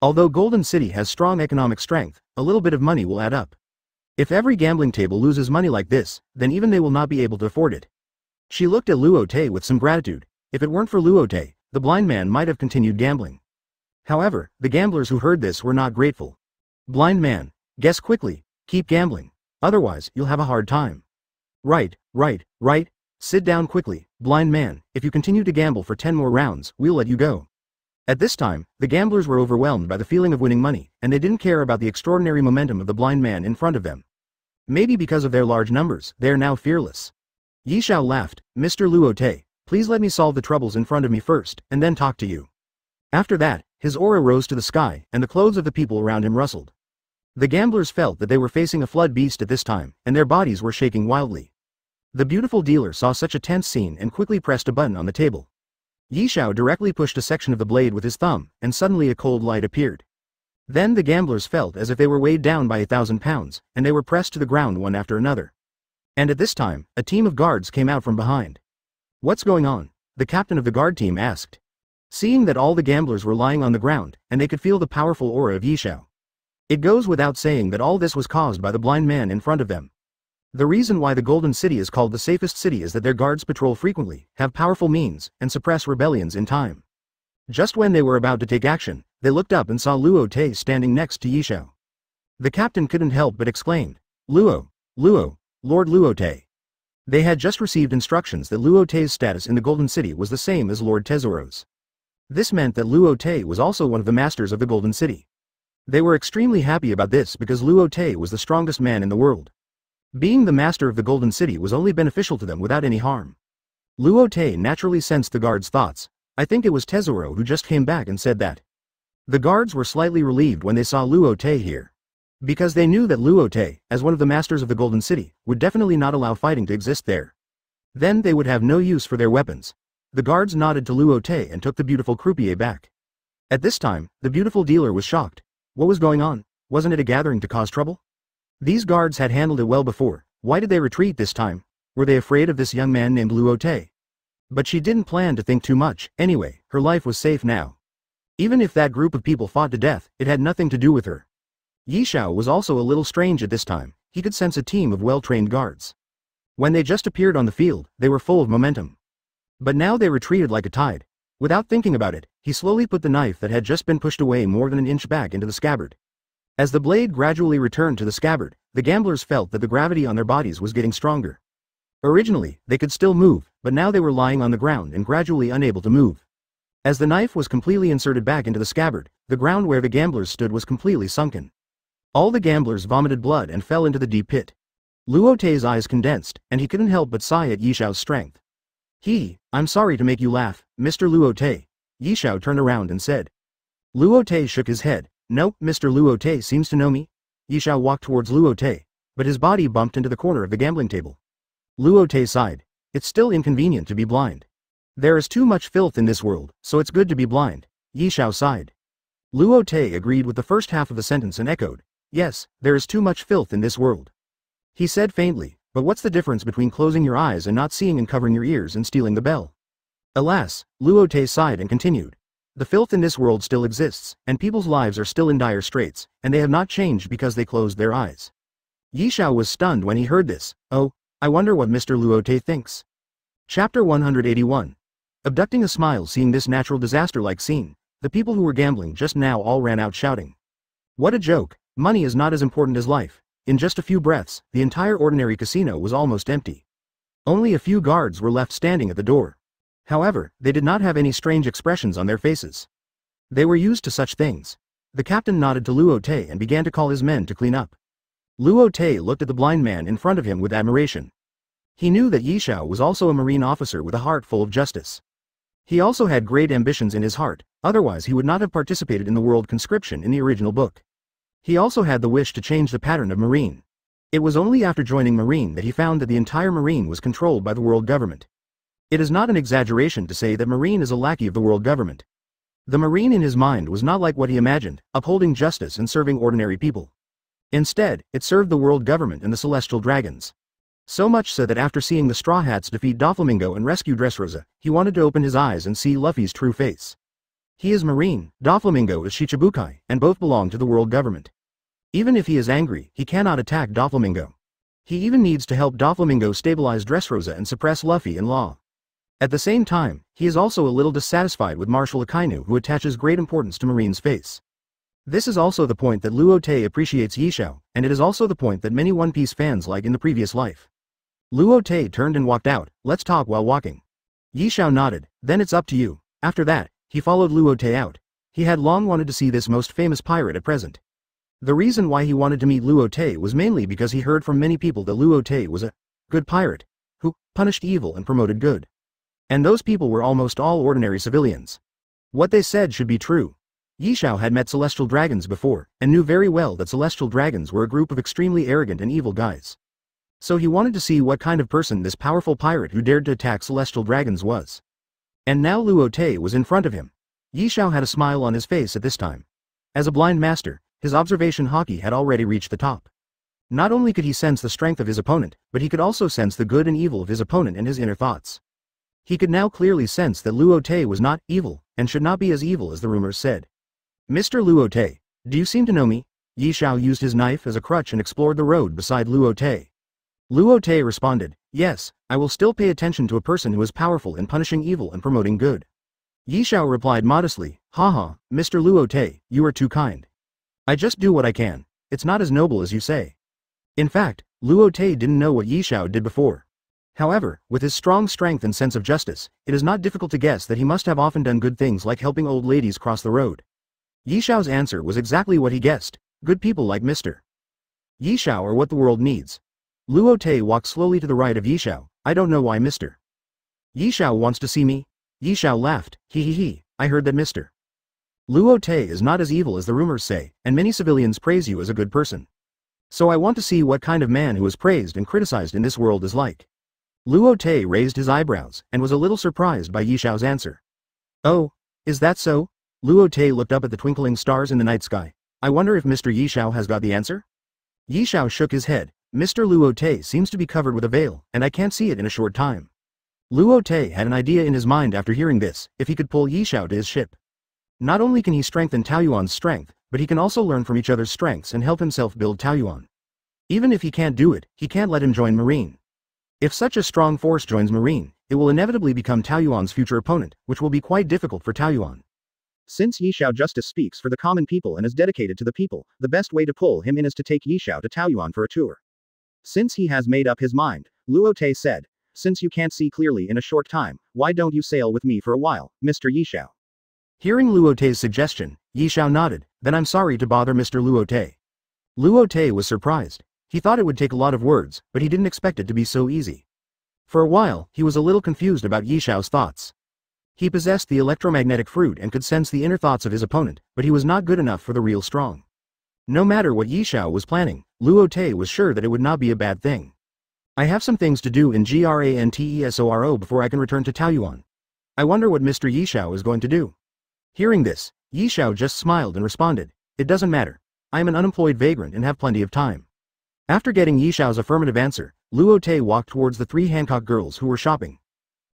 Speaker 1: Although Golden City has strong economic strength, a little bit of money will add up. If every gambling table loses money like this, then even they will not be able to afford it. She looked at Luo Te with some gratitude. If it weren't for Luo Te, the blind man might have continued gambling. However, the gamblers who heard this were not grateful. Blind man, guess quickly, keep gambling. Otherwise, you'll have a hard time. Right. Sit down quickly, blind man, if you continue to gamble for 10 more rounds, we'll let you go. At this time, the gamblers were overwhelmed by the feeling of winning money, and they didn't care about the extraordinary momentum of the blind man in front of them. Maybe because of their large numbers, they are now fearless. Yishao laughed, Mr. Luo Te, please let me solve the troubles in front of me first, and then talk to you. After that, his aura rose to the sky, and the clothes of the people around him rustled. The gamblers felt that they were facing a flood beast at this time, and their bodies were shaking wildly. The beautiful dealer saw such a tense scene and quickly pressed a button on the table. Yishao directly pushed a section of the blade with his thumb, and suddenly a cold light appeared. Then the gamblers felt as if they were weighed down by 1,000 pounds, and they were pressed to the ground one after another. And at this time, a team of guards came out from behind. What's going on? The captain of the guard team asked. Seeing that all the gamblers were lying on the ground, and they could feel the powerful aura of Yishao. It goes without saying that all this was caused by the blind man in front of them. The reason why the Golden City is called the safest city is that their guards patrol frequently, have powerful means, and suppress rebellions in time. Just when they were about to take action, they looked up and saw Luo Te standing next to Yishao. The captain couldn't help but exclaimed, Luo, Lord Luo Te. They had just received instructions that Luo Te's status in the Golden City was the same as Lord Tesoros. This meant that Luo Te was also one of the masters of the Golden City. They were extremely happy about this because Luo Te was the strongest man in the world. Being the master of the Golden City was only beneficial to them without any harm. Luo Te naturally sensed the guard's thoughts. I think it was Tesoro who just came back and said that. The guards were slightly relieved when they saw Luo Te here. Because they knew that Luo Te, as one of the masters of the Golden City, would definitely not allow fighting to exist there. Then they would have no use for their weapons. The guards nodded to Luo Te and took the beautiful croupier back. At this time, the beautiful dealer was shocked. What was going on? Wasn't it a gathering to cause trouble? These guards had handled it well before. Why did they retreat this time? Were they afraid of this young man named Luo Te? But she didn't plan to think too much. Anyway, her life was safe now. Even if that group of people fought to death, it had nothing to do with her. Yi Xiao was also a little strange at this time. He could sense a team of well-trained guards. When they just appeared on the field, they were full of momentum. But now they retreated like a tide. Without thinking about it, he slowly put the knife that had just been pushed away more than an inch back into the scabbard. As the blade gradually returned to the scabbard, the gamblers felt that the gravity on their bodies was getting stronger. Originally, they could still move, but now they were lying on the ground and gradually unable to move. As the knife was completely inserted back into the scabbard, the ground where the gamblers stood was completely sunken. All the gamblers vomited blood and fell into the deep pit. Luo Te's eyes condensed, and he couldn't help but sigh at Yi Xiao's strength. I'm sorry to make you laugh, Mr. Luo Te. Yi Xiao turned around and said. Luo Te shook his head. No, Mr. Luo Te seems to know me. Yi Xiao walked towards Luo Te, but his body bumped into the corner of the gambling table. Luo Te sighed. It's still inconvenient to be blind. There is too much filth in this world, so it's good to be blind. Yi Xiao sighed. Luo Te agreed with the first half of the sentence and echoed. Yes, there is too much filth in this world. He said faintly, but what's the difference between closing your eyes and not seeing and covering your ears and stealing the bell? Alas, Luo Te sighed and continued. The filth in this world still exists, and people's lives are still in dire straits, and they have not changed because they closed their eyes. Yi Xiao was stunned when he heard this. Oh, I wonder what Mr. Luo Te thinks. Chapter 181. Abducting a smile. Seeing this natural disaster-like scene, the people who were gambling just now all ran out shouting. What a joke, money is not as important as life. In just a few breaths, the entire ordinary casino was almost empty. Only a few guards were left standing at the door. However, they did not have any strange expressions on their faces. They were used to such things. The captain nodded to Luo Te and began to call his men to clean up. Luo Te looked at the blind man in front of him with admiration. He knew that Yi Xiao was also a marine officer with a heart full of justice. He also had great ambitions in his heart, otherwise he would not have participated in the world conscription in the original book. He also had the wish to change the pattern of Marine. It was only after joining Marine that he found that the entire Marine was controlled by the world government. It is not an exaggeration to say that Marine is a lackey of the world government. The Marine in his mind was not like what he imagined, upholding justice and serving ordinary people. Instead, it served the world government and the celestial dragons. So much so that after seeing the Straw Hats defeat Doflamingo and rescue Dressrosa, he wanted to open his eyes and see Luffy's true face. He is Marine, Doflamingo is Shichibukai, and both belong to the world government. Even if he is angry, he cannot attack Doflamingo. He even needs to help Doflamingo stabilize Dressrosa and suppress Luffy and Law. At the same time, he is also a little dissatisfied with Marshal Akainu, who attaches great importance to Marine's face. This is also the point that Luo Te appreciates Yi Xiao, and it is also the point that many One Piece fans like in the previous life. Luo Te turned and walked out. Let's talk while walking. Yi Xiao nodded. Then it's up to you. After that, he followed Luo Te out. He had long wanted to see this most famous pirate at present. The reason why he wanted to meet Luo Te was mainly because he heard from many people that Luo Te was a good pirate, who punished evil and promoted good. And those people were almost all ordinary civilians. What they said should be true. Yi Xiao had met celestial dragons before, and knew very well that celestial dragons were a group of extremely arrogant and evil guys. So he wanted to see what kind of person this powerful pirate who dared to attack celestial dragons was. And now Luo Te was in front of him. Yi Xiao had a smile on his face at this time. As a blind master, his observation haki had already reached the top. Not only could he sense the strength of his opponent, but he could also sense the good and evil of his opponent and his inner thoughts. He could now clearly sense that Luo Te was not evil, and should not be as evil as the rumors said. Mr. Luo Te, do you seem to know me? Yi Xiao used his knife as a crutch and explored the road beside Luo Te. Luo Te responded, yes, I will still pay attention to a person who is powerful in punishing evil and promoting good. Yi Xiao replied modestly, haha, Mr. Luo Te, you are too kind. I just do what I can. It's not as noble as you say. In fact, Luo Te didn't know what Yi Xiao did before. However, with his strong strength and sense of justice, it is not difficult to guess that he must have often done good things like helping old ladies cross the road. Yi Xiao's answer was exactly what he guessed. Good people like Mr. Yi Xiao are what the world needs. Luo Te walked slowly to the right of Yi Xiao. I don't know why Mr. Yi Xiao wants to see me? Yi Xiao laughed, he, I heard that Mr. Luo Te is not as evil as the rumors say, and many civilians praise you as a good person. So I want to see what kind of man who is praised and criticized in this world is like. Luo Te raised his eyebrows, and was a little surprised by Yi Xiao's answer. Oh, is that so? Luo Te looked up at the twinkling stars in the night sky. I wonder if Mr. Yi Xiao has got the answer? Yi Xiao shook his head. Mr. Luo Te seems to be covered with a veil, and I can't see it in a short time. Luo Te had an idea in his mind after hearing this, if he could pull Yi Xiao to his ship. Not only can he strengthen Taoyuan's strength, but he can also learn from each other's strengths and help himself build Taoyuan. Even if he can't do it, he can't let him join Marine. If such a strong force joins Marine, it will inevitably become Taoyuan's future opponent, which will be quite difficult for Taoyuan. Since Yi Xiao justice speaks for the common people and is dedicated to the people, the best way to pull him in is to take Yi Xiao to Taoyuan for a tour. Since he has made up his mind, Luo Te said, since you can't see clearly in a short time, why don't you sail with me for a while, Mr. Yi Xiao? Hearing Luo Te's suggestion, Yi Xiao nodded, then I'm sorry to bother Mr. Luo Te. Luo Te was surprised. He thought it would take a lot of words, but he didn't expect it to be so easy. For a while, he was a little confused about Yi Xiao's thoughts. He possessed the electromagnetic fruit and could sense the inner thoughts of his opponent, but he was not good enough for the real strong. No matter what Yi Xiao was planning, Luo Te was sure that it would not be a bad thing. I have some things to do in Grantesoro before I can return to Taoyuan. I wonder what Mr. Yi Xiao is going to do. Hearing this, Yi Xiao just smiled and responded, it doesn't matter. I am an unemployed vagrant and have plenty of time. After getting Yi Xiao's affirmative answer, Luo Te walked towards the 3 Hancock girls who were shopping.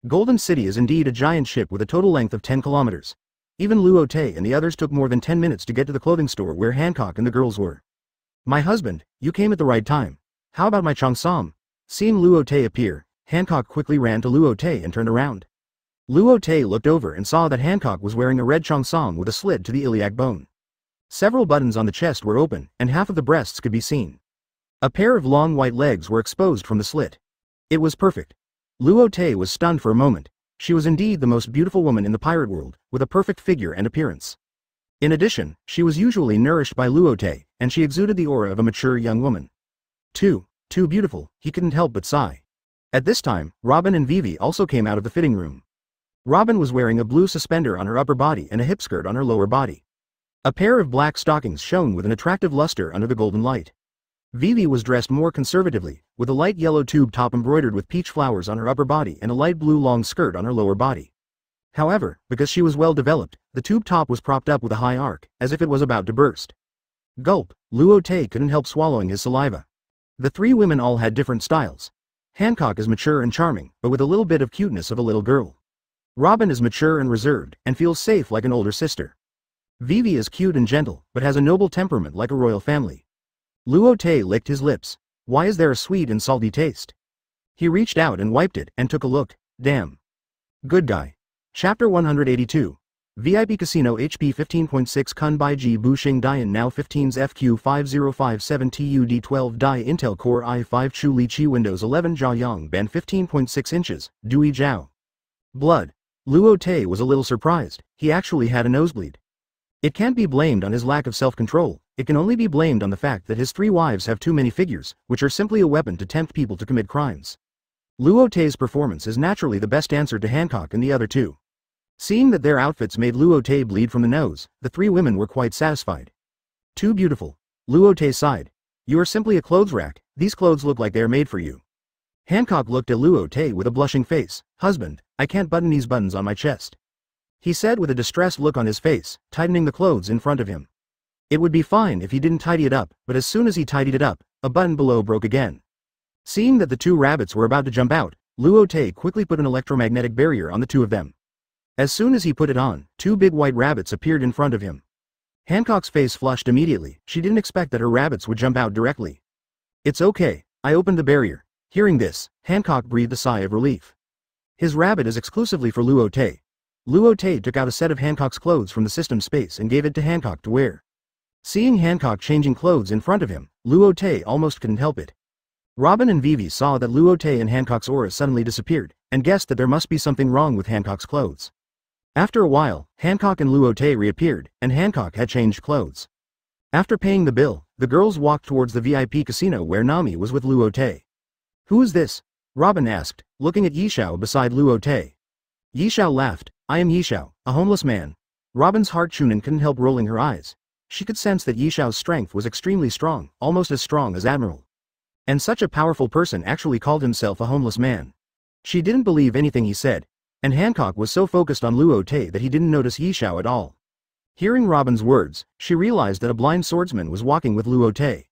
Speaker 1: Golden City is indeed a giant ship with a total length of 10 kilometers. Even Luo Te and the others took more than 10 minutes to get to the clothing store where Hancock and the girls were. My husband, you came at the right time. How about my Cheongsam? Seeing Luo Te appear, Hancock quickly ran to Luo Te and turned around. Luo Te looked over and saw that Hancock was wearing a red Cheongsam with a slit to the iliac bone. Several buttons on the chest were open, and half of the breasts could be seen. A pair of long white legs were exposed from the slit. It was perfect. Luo Te was stunned for a moment. She was indeed the most beautiful woman in the pirate world, with a perfect figure and appearance. In addition, she was usually nourished by Luo Te, and she exuded the aura of a mature young woman. Too beautiful, he couldn't help but sigh. At this time, Robin and Vivi also came out of the fitting room. Robin was wearing a blue suspender on her upper body and a hip skirt on her lower body. A pair of black stockings shone with an attractive luster under the golden light. Vivi was dressed more conservatively, with a light yellow tube top embroidered with peach flowers on her upper body and a light blue long skirt on her lower body. However, because she was well developed, the tube top was propped up with a high arc, as if it was about to burst. Gulp, Luo Te couldn't help swallowing his saliva. The 3 women all had different styles. Hancock is mature and charming, but with a little bit of cuteness of a little girl. Robin is mature and reserved, and feels safe like an older sister. Vivi is cute and gentle, but has a noble temperament like a royal family. Luo Te licked his lips. Why is there a sweet and salty taste? He reached out and wiped it and took a look. Damn. Good guy. Chapter 182. VIP Casino HP 15.6 Kun Bai Ji Bushing Dian Now 15's FQ5057 TUD12 Die Intel Core i5 Chu Li Chi Windows 11 Jia Yang Ban 15.6 inches, Dui Zhao. Blood. Luo Te was a little surprised. He actually had a nosebleed. It can't be blamed on his lack of self-control, it can only be blamed on the fact that his 3 wives have too many figures, which are simply a weapon to tempt people to commit crimes. Luo Te's performance is naturally the best answer to Hancock and the other 2. Seeing that their outfits made Luo Te bleed from the nose, the 3 women were quite satisfied. Too beautiful. Luo Te sighed. You are simply a clothes rack, these clothes look like they are made for you. Hancock looked at Luo Te with a blushing face. Husband, I can't button these buttons on my chest. He said with a distressed look on his face, tightening the clothes in front of him. It would be fine if he didn't tidy it up, but as soon as he tidied it up, a button below broke again. Seeing that the 2 rabbits were about to jump out, Luo Te quickly put an electromagnetic barrier on the 2 of them. As soon as he put it on, 2 big white rabbits appeared in front of him. Hancock's face flushed immediately. She didn't expect that her rabbits would jump out directly. It's okay, I opened the barrier. Hearing this, Hancock breathed a sigh of relief. His rabbit is exclusively for Luo Te. Luo Te took out a set of Hancock's clothes from the system space and gave it to Hancock to wear. Seeing Hancock changing clothes in front of him, Luo Te almost couldn't help it. Robin and Vivi saw that Luo Te and Hancock's aura suddenly disappeared, and guessed that there must be something wrong with Hancock's clothes. After a while, Hancock and Luo Te reappeared, and Hancock had changed clothes. After paying the bill, the girls walked towards the VIP casino where Nami was with Luo Te. Who is this? Robin asked, looking at Yishao beside Luo Te. Yishao laughed. I am Yishao, a homeless man. Robin's heart Chunin couldn't help rolling her eyes. She could sense that Yishao's strength was extremely strong, almost as strong as Admiral. And such a powerful person actually called himself a homeless man. She didn't believe anything he said, and Hancock was so focused on Luo Te that he didn't notice Yishao at all. Hearing Robin's words, she realized that a blind swordsman was walking with Luo Te.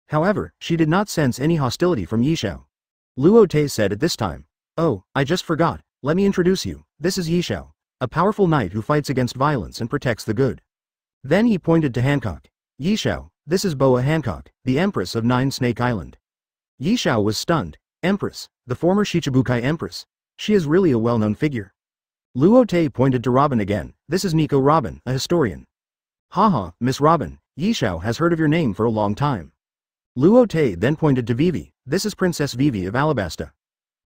Speaker 1: However, she did not sense any hostility from Yishao. Luo Te said at this time, "Oh, I just forgot, let me introduce you, this is Yishao, a powerful knight who fights against violence and protects the good." Then he pointed to Hancock. "Yishao, this is Boa Hancock, the Empress of Nine Snake Island." Yishao was stunned. Empress, the former Shichibukai Empress. She is really a well-known figure. Luo Te pointed to Robin again. "This is Nico Robin, a historian." "Haha, Miss Robin, Yishao has heard of your name for a long time." Luo Te then pointed to Vivi. "This is Princess Vivi of Alabasta."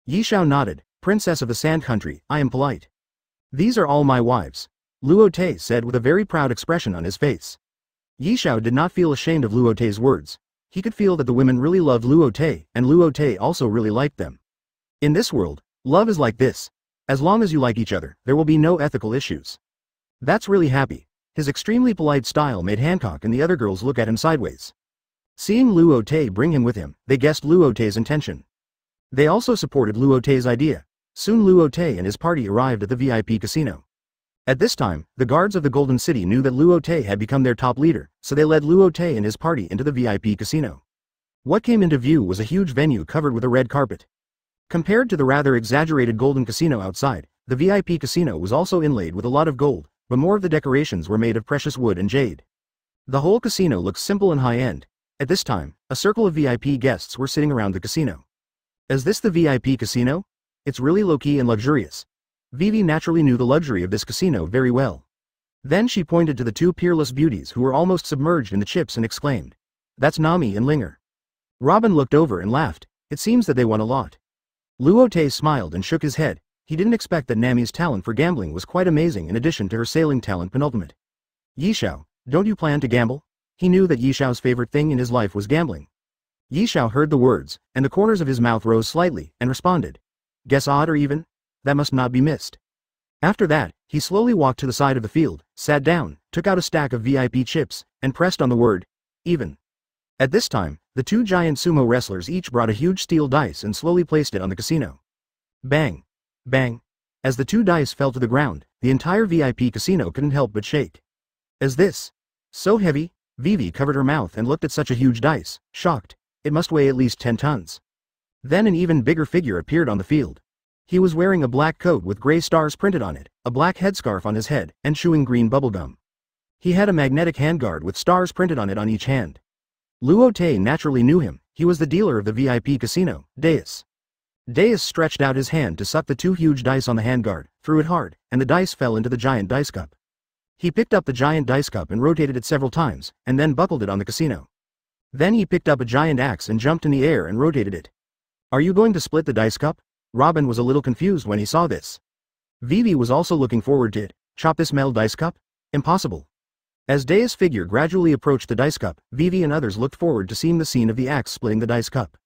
Speaker 1: Yishao nodded. "Princess of the Sand Country, I am polite." "These are all my wives," Luo Te said with a very proud expression on his face. Yishao did not feel ashamed of Luo Te's words. He could feel that the women really loved Luo Te, and Luo Te also really liked them. In this world, love is like this. As long as you like each other, there will be no ethical issues. That's really happy. His extremely polite style made Hancock and the other girls look at him sideways. Seeing Luo Te bring him with him, they guessed Luo Te's intention. They also supported Luo Te's idea. Soon Luo Te and his party arrived at the VIP casino. At this time, the guards of the Golden City knew that Luo Te had become their top leader, so they led Luo Te and his party into the VIP casino. What came into view was a huge venue covered with a red carpet. Compared to the rather exaggerated golden casino outside, the VIP casino was also inlaid with a lot of gold, but more of the decorations were made of precious wood and jade. The whole casino looked simple and high-end. At this time, a circle of VIP guests were sitting around the casino. Is this the VIP casino? It's really low-key and luxurious. Vivi naturally knew the luxury of this casino very well. Then she pointed to the two peerless beauties who were almost submerged in the chips and exclaimed, "That's Nami and Linger." Robin looked over and laughed. It seems that they won a lot. Luo Te smiled and shook his head. He didn't expect that Nami's talent for gambling was quite amazing in addition to her sailing talent penultimate. "Yishao, don't you plan to gamble?" He knew that Yishao's favorite thing in his life was gambling. Yishao heard the words, and the corners of his mouth rose slightly, and responded, "Guess odd or even? That must not be missed." After that, he slowly walked to the side of the field, sat down, took out a stack of VIP chips, and pressed on the word, "even." At this time, the two giant sumo wrestlers each brought a huge steel dice and slowly placed it on the casino. Bang! Bang! As the two dice fell to the ground, the entire VIP casino couldn't help but shake. "Is this so heavy?" Vivi covered her mouth and looked at such a huge dice, shocked. It must weigh at least 10 tons. Then an even bigger figure appeared on the field. He was wearing a black coat with gray stars printed on it, a black headscarf on his head, and chewing green bubblegum. He had a magnetic handguard with stars printed on it on each hand. Luo Te naturally knew him. He was the dealer of the VIP casino, Deus. Deus stretched out his hand to suck the two huge dice on the handguard, threw it hard, and the dice fell into the giant dice cup. He picked up the giant dice cup and rotated it several times, and then buckled it on the casino. Then he picked up a giant axe and jumped in the air and rotated it. "Are you going to split the dice cup?" Robin was a little confused when he saw this. Vivi was also looking forward to it. "Chop this metal dice cup? Impossible." As Deus' figure gradually approached the dice cup, Vivi and others looked forward to seeing the scene of the axe splitting the dice cup.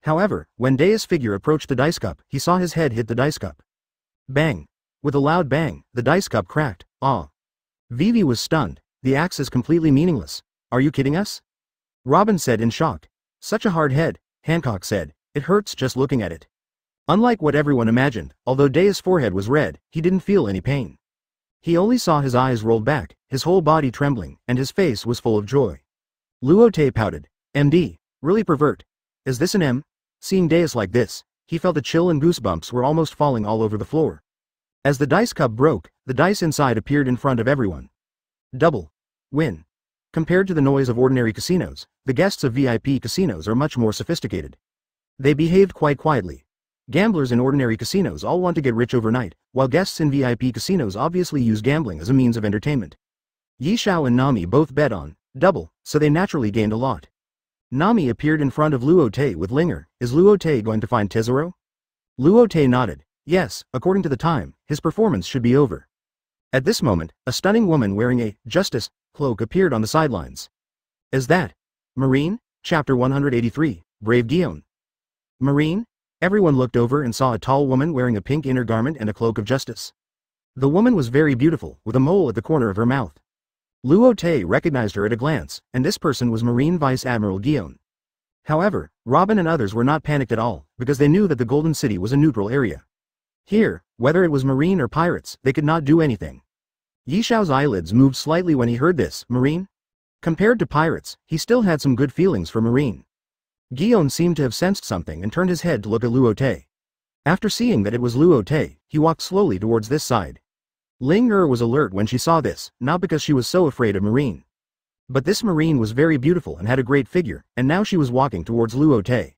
Speaker 1: However, when Deus' figure approached the dice cup, he saw his head hit the dice cup. Bang! With a loud bang, the dice cup cracked. Ah! Vivi was stunned. "The axe is completely meaningless. Are you kidding us?" Robin said in shock. "Such a hard head," Hancock said. "It hurts just looking at it." Unlike what everyone imagined, although Deus' forehead was red, he didn't feel any pain. He only saw his eyes rolled back, his whole body trembling, and his face was full of joy. Luo Te pouted. "MD, really pervert. Is this an M?" Seeing Deus like this, he felt a chill and goosebumps were almost falling all over the floor. As the dice cup broke, the dice inside appeared in front of everyone. Double. Win. Compared to the noise of ordinary casinos, the guests of VIP casinos are much more sophisticated. They behaved quite quietly. Gamblers in ordinary casinos all want to get rich overnight, while guests in VIP casinos obviously use gambling as a means of entertainment. Yishao and Nami both bet on double, so they naturally gained a lot. Nami appeared in front of Luo Te with Linger. "Is Luo Te going to find Tesoro?" Luo Te nodded. "Yes, according to the time, his performance should be over." At this moment, a stunning woman wearing a justice cloak appeared on the sidelines. "Is that Marine?" Chapter 183, Brave Gion. "Marine? Everyone looked over and saw a tall woman wearing a pink inner garment and a cloak of justice. The woman was very beautiful, with a mole at the corner of her mouth. Luo Te recognized her at a glance, and this person was Marine Vice Admiral Gion. However, Robin and others were not panicked at all, because they knew that the Golden City was a neutral area. Here, whether it was Marine or pirates, they could not do anything. Yi Xiao's eyelids moved slightly when he heard this. Marine? Compared to pirates, he still had some good feelings for Marine. Gion seemed to have sensed something and turned his head to look at Luo Te. After seeing that it was Luo Te, he walked slowly towards this side. Ling Er was alert when she saw this, not because she was so afraid of Marine. But this Marine was very beautiful and had a great figure, and now she was walking towards Luo Te.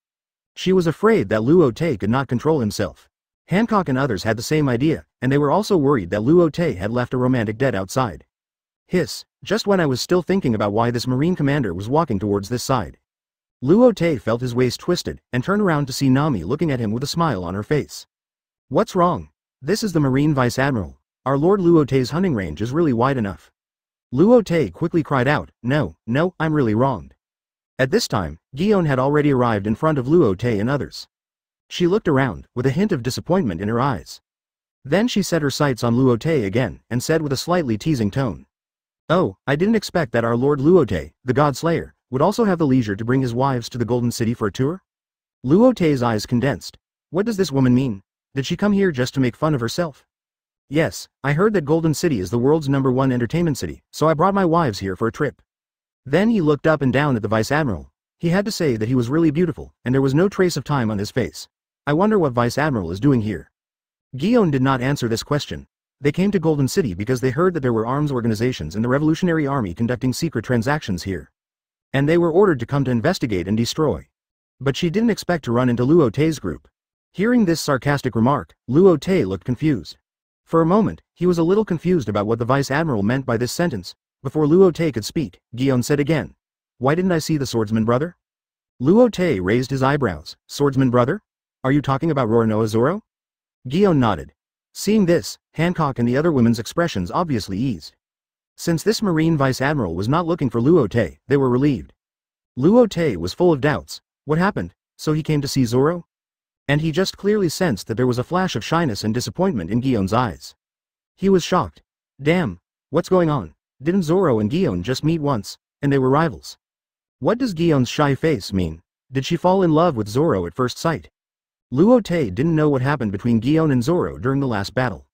Speaker 1: She was afraid that Luo Te could not control himself. Hancock and others had the same idea, and they were also worried that Luo Te had left a romantic debt outside. Hiss, just when I was still thinking about why this Marine commander was walking towards this side. Luo Te felt his waist twisted, and turned around to see Nami looking at him with a smile on her face. What's wrong? This is the Marine Vice Admiral. Our Lord Luo Te's hunting range is really wide enough. Luo Te quickly cried out, no, I'm really wronged. At this time, Gion had already arrived in front of Luo Te and others. She looked around, with a hint of disappointment in her eyes. Then she set her sights on Luo Te again, and said with a slightly teasing tone. Oh, I didn't expect that our Lord Luo Te, the God Slayer, would also have the leisure to bring his wives to the Golden City for a tour? Luo Te's eyes condensed. What does this woman mean? Did she come here just to make fun of herself? Yes, I heard that Golden City is the world's #1 entertainment city, so I brought my wives here for a trip. Then he looked up and down at the Vice Admiral. He had to say that he was really beautiful, and there was no trace of time on his face. I wonder what Vice Admiral is doing here. Gion did not answer this question. They came to Golden City because they heard that there were arms organizations in the Revolutionary Army conducting secret transactions here. And they were ordered to come to investigate and destroy. But she didn't expect to run into Luo Te's group. Hearing this sarcastic remark, Luo Te looked confused. For a moment, he was a little confused about what the Vice Admiral meant by this sentence. Before Luo Te could speak, Gion said again. Why didn't I see the swordsman brother? Luo Te raised his eyebrows. Swordsman brother? Are you talking about Roronoa Zoro? Gion nodded. Seeing this, Hancock and the other women's expressions obviously eased. Since this Marine Vice Admiral was not looking for Luo Te, they were relieved. Luo Te was full of doubts. What happened? So he came to see Zoro? And he just clearly sensed that there was a flash of shyness and disappointment in Gion's eyes. He was shocked. Damn, what's going on? Didn't Zoro and Gion just meet once, and they were rivals? What does Gion's shy face mean? Did she fall in love with Zoro at first sight? Luo Te didn't know what happened between Gion and Zoro during the last battle.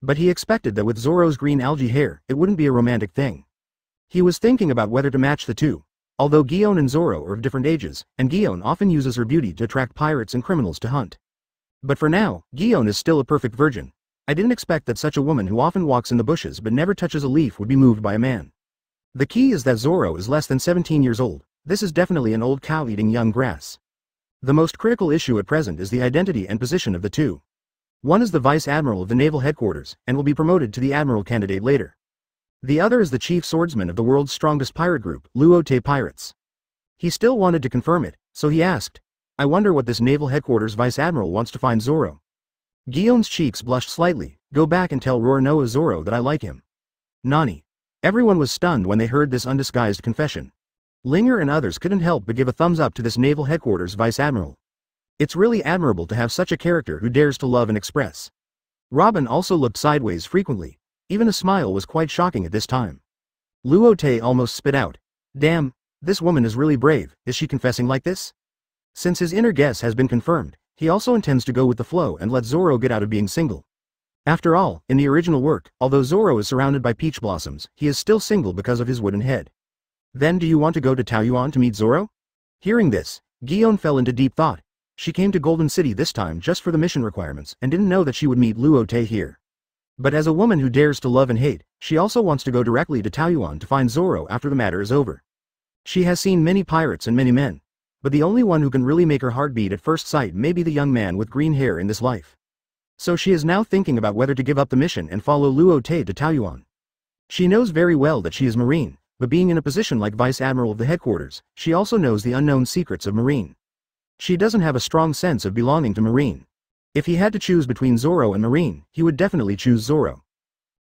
Speaker 1: But he expected that with Zoro's green algae hair, it wouldn't be a romantic thing. He was thinking about whether to match the two. Although Gion and Zoro are of different ages, and Gion often uses her beauty to attract pirates and criminals to hunt. But for now, Gion is still a perfect virgin. I didn't expect that such a woman who often walks in the bushes but never touches a leaf would be moved by a man. The key is that Zoro is less than 17 years old. This is definitely an old cow eating young grass. The most critical issue at present is the identity and position of the two. One is the Vice Admiral of the Naval Headquarters, and will be promoted to the Admiral candidate later. The other is the Chief Swordsman of the world's strongest pirate group, Luo Te Pirates. He still wanted to confirm it, so he asked, I wonder what this Naval Headquarters Vice Admiral wants to find Zoro. Gion's cheeks blushed slightly. Go back and tell Roronoa Zoro that I like him. Nani. Everyone was stunned when they heard this undisguised confession. Linger and others couldn't help but give a thumbs up to this Naval Headquarters Vice Admiral. It's really admirable to have such a character who dares to love and express. Robin also looked sideways frequently. Even a smile was quite shocking at this time. Luo Te almost spit out. Damn, this woman is really brave. Is she confessing like this? Since his inner guess has been confirmed, he also intends to go with the flow and let Zoro get out of being single. After all, in the original work, although Zoro is surrounded by peach blossoms, he is still single because of his wooden head. Then do you want to go to Taoyuan to meet Zoro? Hearing this, Gion fell into deep thought. She came to Golden City this time just for the mission requirements and didn't know that she would meet Luo Te here. But as a woman who dares to love and hate, she also wants to go directly to Taoyuan to find Zoro after the matter is over. She has seen many pirates and many men, but the only one who can really make her heart beat at first sight may be the young man with green hair in this life. So she is now thinking about whether to give up the mission and follow Luo Te to Taoyuan. She knows very well that she is Marine, but being in a position like Vice Admiral of the Headquarters, she also knows the unknown secrets of Marine. She doesn't have a strong sense of belonging to Marine. If he had to choose between Zoro and Marine, he would definitely choose Zoro.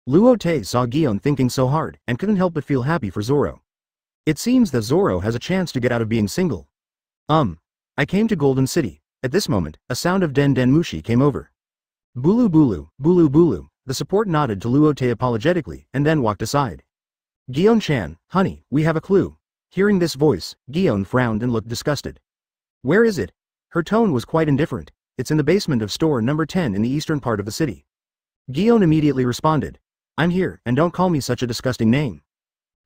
Speaker 1: Luo Te saw Gion thinking so hard, and couldn't help but feel happy for Zoro. It seems that Zoro has a chance to get out of being single. I came to Golden City. At this moment, a sound of Den Den Mushi came over. Bulu Bulu, Bulu Bulu, the support nodded to Luo Te apologetically and then walked aside. Gion-chan, honey, we have a clue. Hearing this voice, Gion frowned and looked disgusted. Where is it? Her tone was quite indifferent. It's in the basement of store number 10 in the eastern part of the city. Gion immediately responded. I'm here, and don't call me such a disgusting name.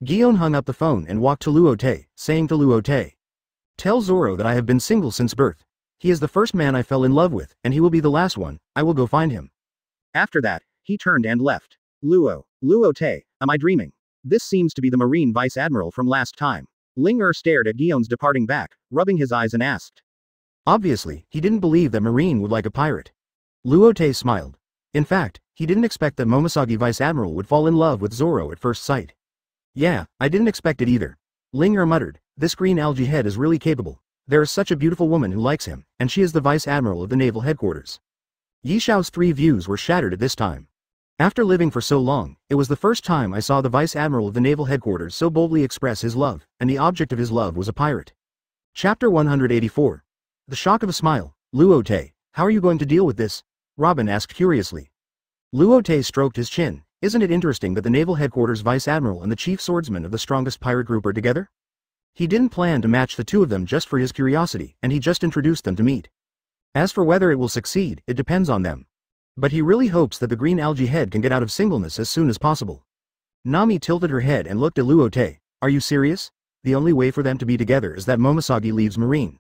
Speaker 1: Gion hung up the phone and walked to Luo Te, saying to Luo Te. Tell Zoro that I have been single since birth. He is the first man I fell in love with, and he will be the last one. I will go find him. After that, he turned and left. Luo Te, am I dreaming? This seems to be the Marine Vice Admiral from last time. Ling stared at Gion's departing back, rubbing his eyes and asked. Obviously, he didn't believe that Marine would like a pirate. Luo Te smiled. In fact, he didn't expect that Momoshage Vice Admiral would fall in love with Zoro at first sight. Yeah, I didn't expect it either. Ling muttered, this green algae head is really capable. There is such a beautiful woman who likes him, and she is the Vice Admiral of the Naval Headquarters. Yishao's 3 views were shattered at this time. After living for so long, it was the first time I saw the Vice Admiral of the Naval Headquarters so boldly express his love, and the object of his love was a pirate. Chapter 184. The shock of a smile. Luo Te, how are you going to deal with this? Robin asked curiously. Luo Te stroked his chin. Isn't it interesting that the Naval Headquarters Vice Admiral and the Chief Swordsman of the strongest pirate group are together? He didn't plan to match the two of them just for his curiosity, and he just introduced them to meet. As for whether it will succeed, it depends on them. But he really hopes that the green algae head can get out of singleness as soon as possible. Nami tilted her head and looked at Luo Te. Are you serious? The only way for them to be together is that Momoshage leaves Marine.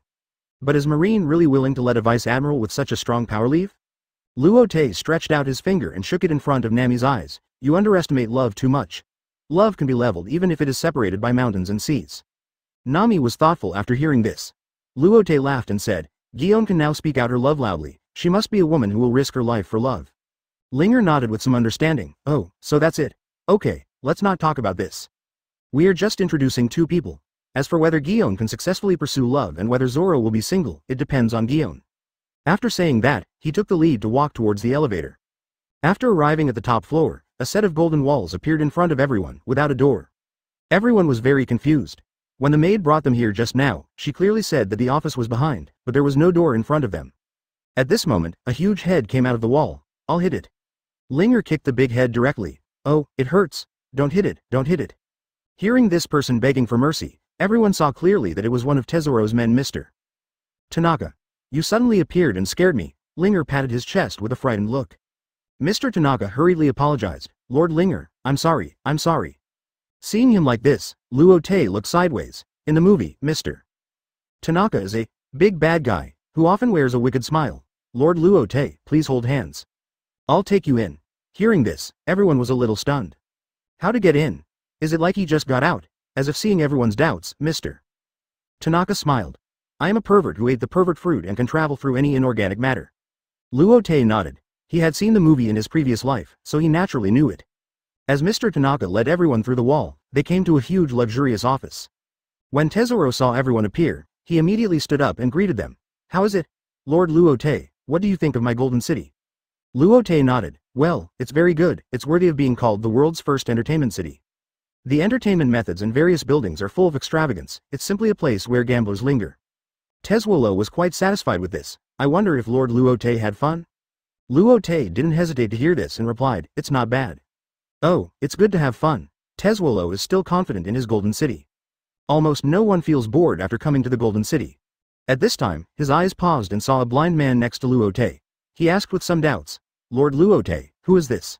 Speaker 1: But is Marine really willing to let a Vice Admiral with such a strong power leave? Luo Te stretched out his finger and shook it in front of Nami's eyes. You underestimate love too much. Love can be leveled even if it is separated by mountains and seas. Nami was thoughtful after hearing this. Luo Te laughed and said, Gion can now speak out her love loudly. She must be a woman who will risk her life for love. Linger nodded with some understanding. Oh, so that's it. Okay, let's not talk about this. We are just introducing 2 people. As for whether Gion can successfully pursue love and whether Zoro will be single, it depends on Gion. After saying that, he took the lead to walk towards the elevator. After arriving at the top floor, a set of golden walls appeared in front of everyone, without a door. Everyone was very confused. When the maid brought them here just now, she clearly said that the office was behind, but there was no door in front of them. At this moment, a huge head came out of the wall. I'll hit it. Linger kicked the big head directly. Oh, it hurts. Don't hit it, don't hit it. Hearing this person begging for mercy, everyone saw clearly that it was one of Tesoro's men, Mr. Tanaka. You suddenly appeared and scared me. Linger patted his chest with a frightened look. Mr. Tanaka hurriedly apologized. Lord Linger, I'm sorry, I'm sorry. Seeing him like this, Luo Te looked sideways. In the movie, Mr. Tanaka is a big bad guy who often wears a wicked smile. Lord Luo Te, please hold hands. I'll take you in. Hearing this, everyone was a little stunned. How to get in? Is it like he just got out? As if seeing everyone's doubts, Mr. Tanaka smiled. I am a pervert who ate the pervert fruit and can travel through any inorganic matter. Luo Te nodded. He had seen the movie in his previous life, so he naturally knew it. As Mr. Tanaka led everyone through the wall, they came to a huge luxurious office. When Tesoro saw everyone appear, he immediately stood up and greeted them. How is it? Lord Luo Te, what do you think of my golden city? Luo Te nodded. Well, it's very good, it's worthy of being called the world's first entertainment city. The entertainment methods and various buildings are full of extravagance, it's simply a place where gamblers linger. Teswolo was quite satisfied with this. I wonder if Lord Luo Te had fun? Luo Te didn't hesitate to hear this and replied, it's not bad. Oh, it's good to have fun. Teswolo is still confident in his golden city. Almost no one feels bored after coming to the golden city. At this time, his eyes paused and saw a blind man next to Luo Te. He asked with some doubts, Lord Luo Te, who is this?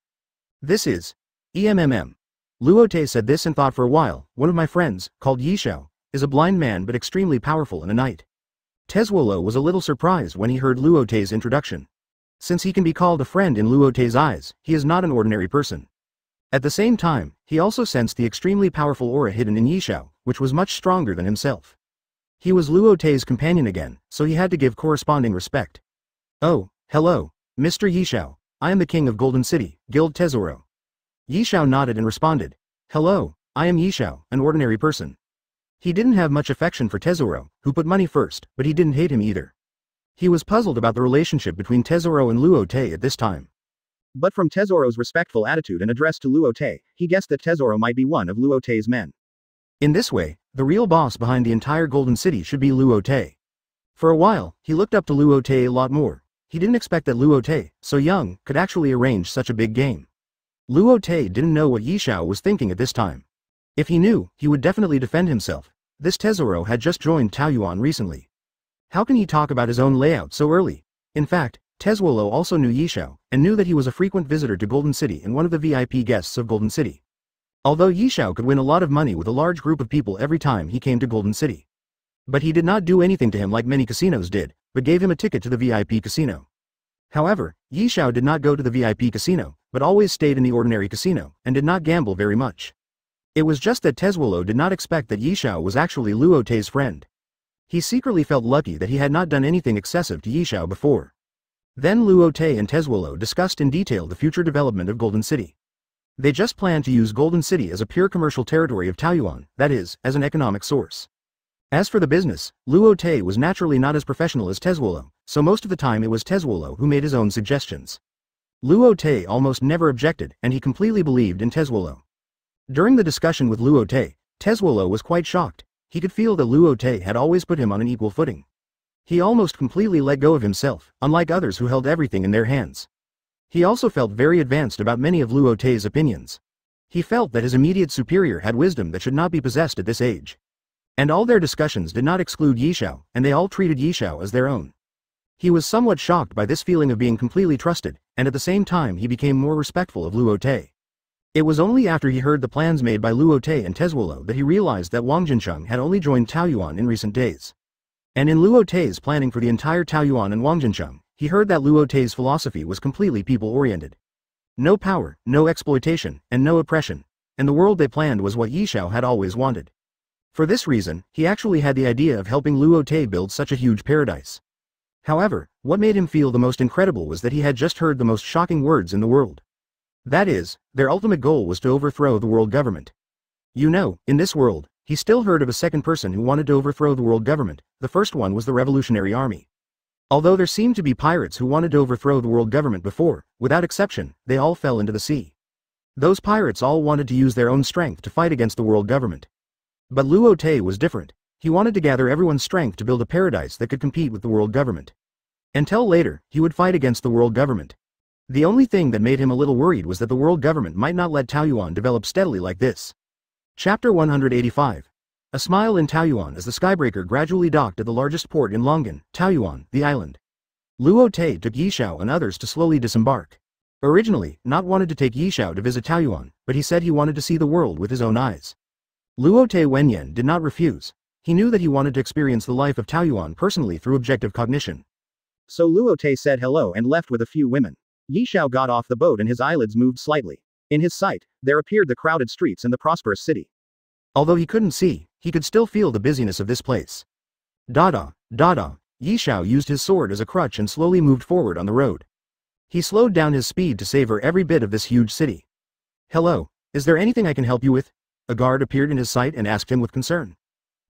Speaker 1: This is Luo Te said this and thought for a while. One of my friends, called Yishao, is a blind man but extremely powerful and a knight. Teswolo was a little surprised when he heard Luo Te's introduction. Since he can be called a friend in Luo Te's eyes, he is not an ordinary person. At the same time, he also sensed the extremely powerful aura hidden in Yishao, which was much stronger than himself. He was Luo Te's companion again, so he had to give corresponding respect. Oh, hello, Mr. Yishao. I am the king of Golden City, Guild Tesoro. Yishao nodded and responded. Hello, I am Yishao, an ordinary person. He didn't have much affection for Tesoro, who put money first, but he didn't hate him either. He was puzzled about the relationship between Tesoro and Luo Te at this time. But from Tesoro's respectful attitude and address to Luo Te, he guessed that Tesoro might be one of Luo Te's men. In this way, the real boss behind the entire Golden City should be Luo Te. For a while, he looked up to Luo Te a lot more. He didn't expect that Luo Te, so young, could actually arrange such a big game. Luo Te didn't know what Yi Xiao was thinking at this time. If he knew, he would definitely defend himself. This Tesoro had just joined Taoyuan recently. How can he talk about his own layout so early? In fact, Tezuolo also knew Yi Xiao, and knew that he was a frequent visitor to Golden City and one of the VIP guests of Golden City. Although Yi Xiao could win a lot of money with a large group of people every time he came to Golden City. But he did not do anything to him like many casinos did, but gave him a ticket to the VIP casino. However, Yi Xiao did not go to the VIP casino, but always stayed in the ordinary casino, and did not gamble very much. It was just that Tezuolo did not expect that Yi Xiao was actually Luo Te's friend. He secretly felt lucky that he had not done anything excessive to Yi Xiao before. Then Luo Te and Tezuolo discussed in detail the future development of Golden City. They just planned to use Golden City as a pure commercial territory of Taoyuan, that is, as an economic source. As for the business, Luo Te was naturally not as professional as Tezuolo, so most of the time it was Tezuolo who made his own suggestions. Luo Te almost never objected, and he completely believed in Tezuolo. During the discussion with Luo Te, Tezuolo was quite shocked. He could feel that Luo Te had always put him on an equal footing. He almost completely let go of himself, unlike others who held everything in their hands. He also felt very advanced about many of Luo Te's opinions. He felt that his immediate superior had wisdom that should not be possessed at this age. And all their discussions did not exclude Yi Xiao, and they all treated Yi Xiao as their own. He was somewhat shocked by this feeling of being completely trusted, and at the same time he became more respectful of Luo Te. It was only after he heard the plans made by Luo Te and Tezuolo that he realized that Wang Jincheng had only joined Taoyuan in recent days. And in Luo Te's planning for the entire Taoyuan and Wang Jincheng, he heard that Luo Te's philosophy was completely people-oriented. No power, no exploitation, and no oppression, and the world they planned was what Yi Xiao had always wanted. For this reason, he actually had the idea of helping Luo Te build such a huge paradise. However, what made him feel the most incredible was that he had just heard the most shocking words in the world. That is, their ultimate goal was to overthrow the world government. You know, in this world, he still heard of a second person who wanted to overthrow the world government. The first one was the Revolutionary Army. Although there seemed to be pirates who wanted to overthrow the world government before, without exception, they all fell into the sea. Those pirates all wanted to use their own strength to fight against the world government. But Luo Te was different. He wanted to gather everyone's strength to build a paradise that could compete with the world government. Until later, he would fight against the world government. The only thing that made him a little worried was that the world government might not let Taoyuan develop steadily like this. Chapter 185. A smile in Taoyuan as the Skybreaker gradually docked at the largest port in Longan, Taoyuan, the island. Luo Te took Yi Xiao and others to slowly disembark. Originally, not wanted to take Yi Xiao to visit Taoyuan, but he said he wanted to see the world with his own eyes. Luo Te Wenyan did not refuse. He knew that he wanted to experience the life of Taoyuan personally through objective cognition. So Luo Te said hello and left with a few women. Yi Xiao got off the boat and his eyelids moved slightly. In his sight, there appeared the crowded streets and the prosperous city. Although he couldn't see, he could still feel the busyness of this place. Dada, Dada, Yi Xiao used his sword as a crutch and slowly moved forward on the road. He slowed down his speed to savor every bit of this huge city. Hello, is there anything I can help you with? A guard appeared in his sight and asked him with concern.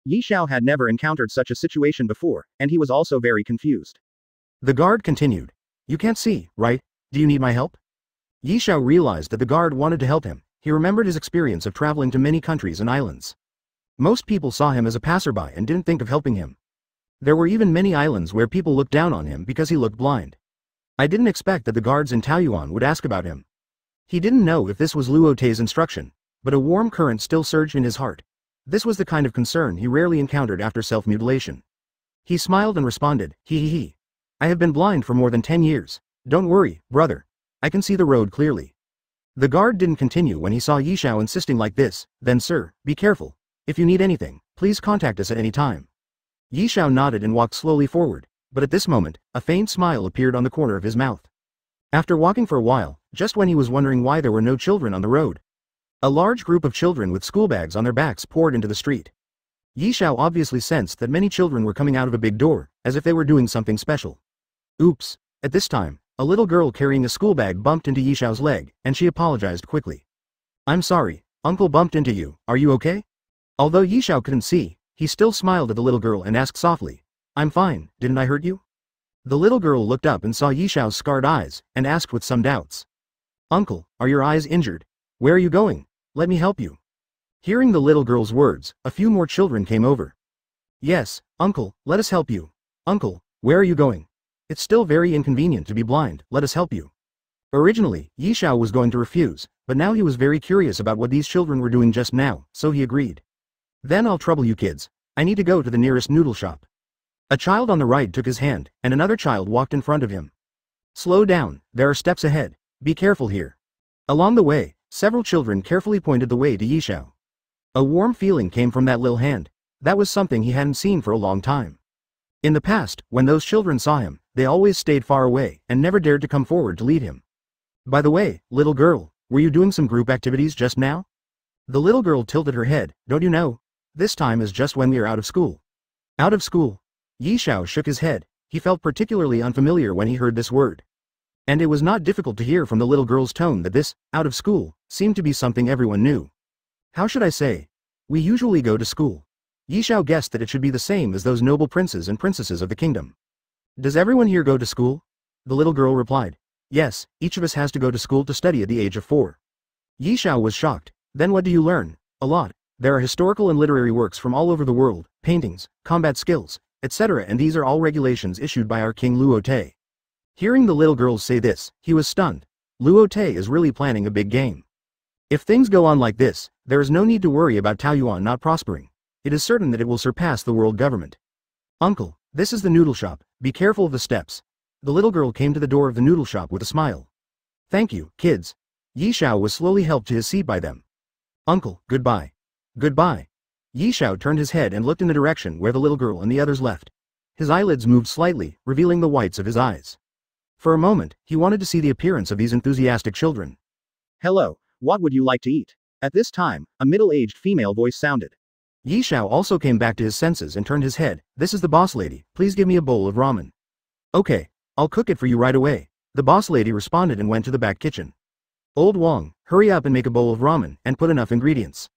Speaker 1: Yi Xiao had never encountered such a situation before, and he was also very confused. The guard continued. You can't see, right? Do you need my help? Yi Xiao realized that the guard wanted to help him. He remembered his experience of traveling to many countries and islands. Most people saw him as a passerby and didn't think of helping him. There were even many islands where people looked down on him because he looked blind. I didn't expect that the guards in Taoyuan would ask about him. He didn't know if this was Luo Te's instruction, but a warm current still surged in his heart. This was the kind of concern he rarely encountered after self-mutilation. He smiled and responded, he. I have been blind for more than 10 years. Don't worry, brother. I can see the road clearly. The guard didn't continue when he saw Yi Xiao insisting like this. Then sir, be careful. If you need anything, please contact us at any time. Yi Xiao nodded and walked slowly forward, but at this moment, a faint smile appeared on the corner of his mouth. After walking for a while, just when he was wondering why there were no children on the road, a large group of children with school bags on their backs poured into the street. Yi Xiao obviously sensed that many children were coming out of a big door, as if they were doing something special. Oops. At this time, a little girl carrying a school bag bumped into Yi Xiao's leg, and she apologized quickly. I'm sorry, uncle bumped into you, are you okay? Although Yi Xiao couldn't see, he still smiled at the little girl and asked softly, I'm fine, didn't I hurt you? The little girl looked up and saw Yi Xiao's scarred eyes, and asked with some doubts. Uncle, are your eyes injured? Where are you going? Let me help you. Hearing the little girl's words, a few more children came over. Yes, uncle, let us help you. Uncle, where are you going? It's still very inconvenient to be blind, let us help you. Originally, Yi Xiao was going to refuse, but now he was very curious about what these children were doing just now, so he agreed. Then I'll trouble you kids. I need to go to the nearest noodle shop. A child on the right took his hand, and another child walked in front of him. Slow down, there are steps ahead. Be careful here. Along the way, several children carefully pointed the way to Yi Xiao. A warm feeling came from that little hand. That was something he hadn't seen for a long time. In the past, when those children saw him, they always stayed far away and never dared to come forward to lead him. By the way, little girl, were you doing some group activities just now? The little girl tilted her head. Don't you know? This time is just when we are out of school. Out of school? Yi Xiao shook his head. He felt particularly unfamiliar when he heard this word. And it was not difficult to hear from the little girl's tone that this, out of school, seemed to be something everyone knew. How should I say? We usually go to school. Yi Xiao guessed that it should be the same as those noble princes and princesses of the kingdom. Does everyone here go to school? The little girl replied. Yes, each of us has to go to school to study at the age of 4. Yi Xiao was shocked. Then what do you learn? A lot. There are historical and literary works from all over the world, paintings, combat skills, etc., and these are all regulations issued by our king Luo Te. Hearing the little girls say this, he was stunned. Luo Te is really planning a big game. If things go on like this, there is no need to worry about Taoyuan not prospering. It is certain that it will surpass the world government. Uncle, this is the noodle shop, be careful of the steps. The little girl came to the door of the noodle shop with a smile. Thank you, kids. Yi Xiao was slowly helped to his seat by them. Uncle, goodbye. Goodbye. Yi Xiao turned his head and looked in the direction where the little girl and the others left. His eyelids moved slightly, revealing the whites of his eyes. For a moment, he wanted to see the appearance of these enthusiastic children. Hello, what would you like to eat? At this time, a middle-aged female voice sounded. Yi Xiao also came back to his senses and turned his head. This is the boss lady, please give me a bowl of ramen. Okay, I'll cook it for you right away. The boss lady responded and went to the back kitchen. Old Wong, hurry up and make a bowl of ramen, and put enough ingredients.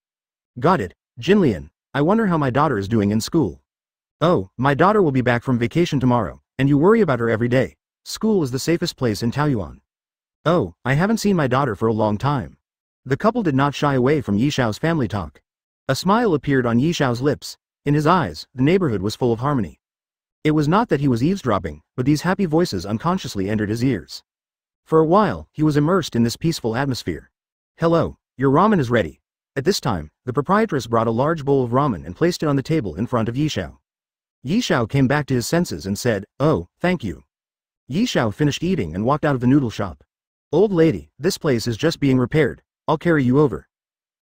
Speaker 1: Got it, Jinlian. I wonder how my daughter is doing in school. Oh, my daughter will be back from vacation tomorrow, and you worry about her every day. School is the safest place in Taoyuan. Oh, I haven't seen my daughter for a long time. The couple did not shy away from Yi Xiao's family talk. A smile appeared on Yi Xiao's lips. In his eyes, the neighborhood was full of harmony. It was not that he was eavesdropping, but these happy voices unconsciously entered his ears. For a while, he was immersed in this peaceful atmosphere. Hello, your ramen is ready. At this time, the proprietress brought a large bowl of ramen and placed it on the table in front of Yi Xiao. Yi Xiao came back to his senses and said, "Oh, thank you." Yi Xiao finished eating and walked out of the noodle shop. Old lady, this place is just being repaired. I'll carry you over.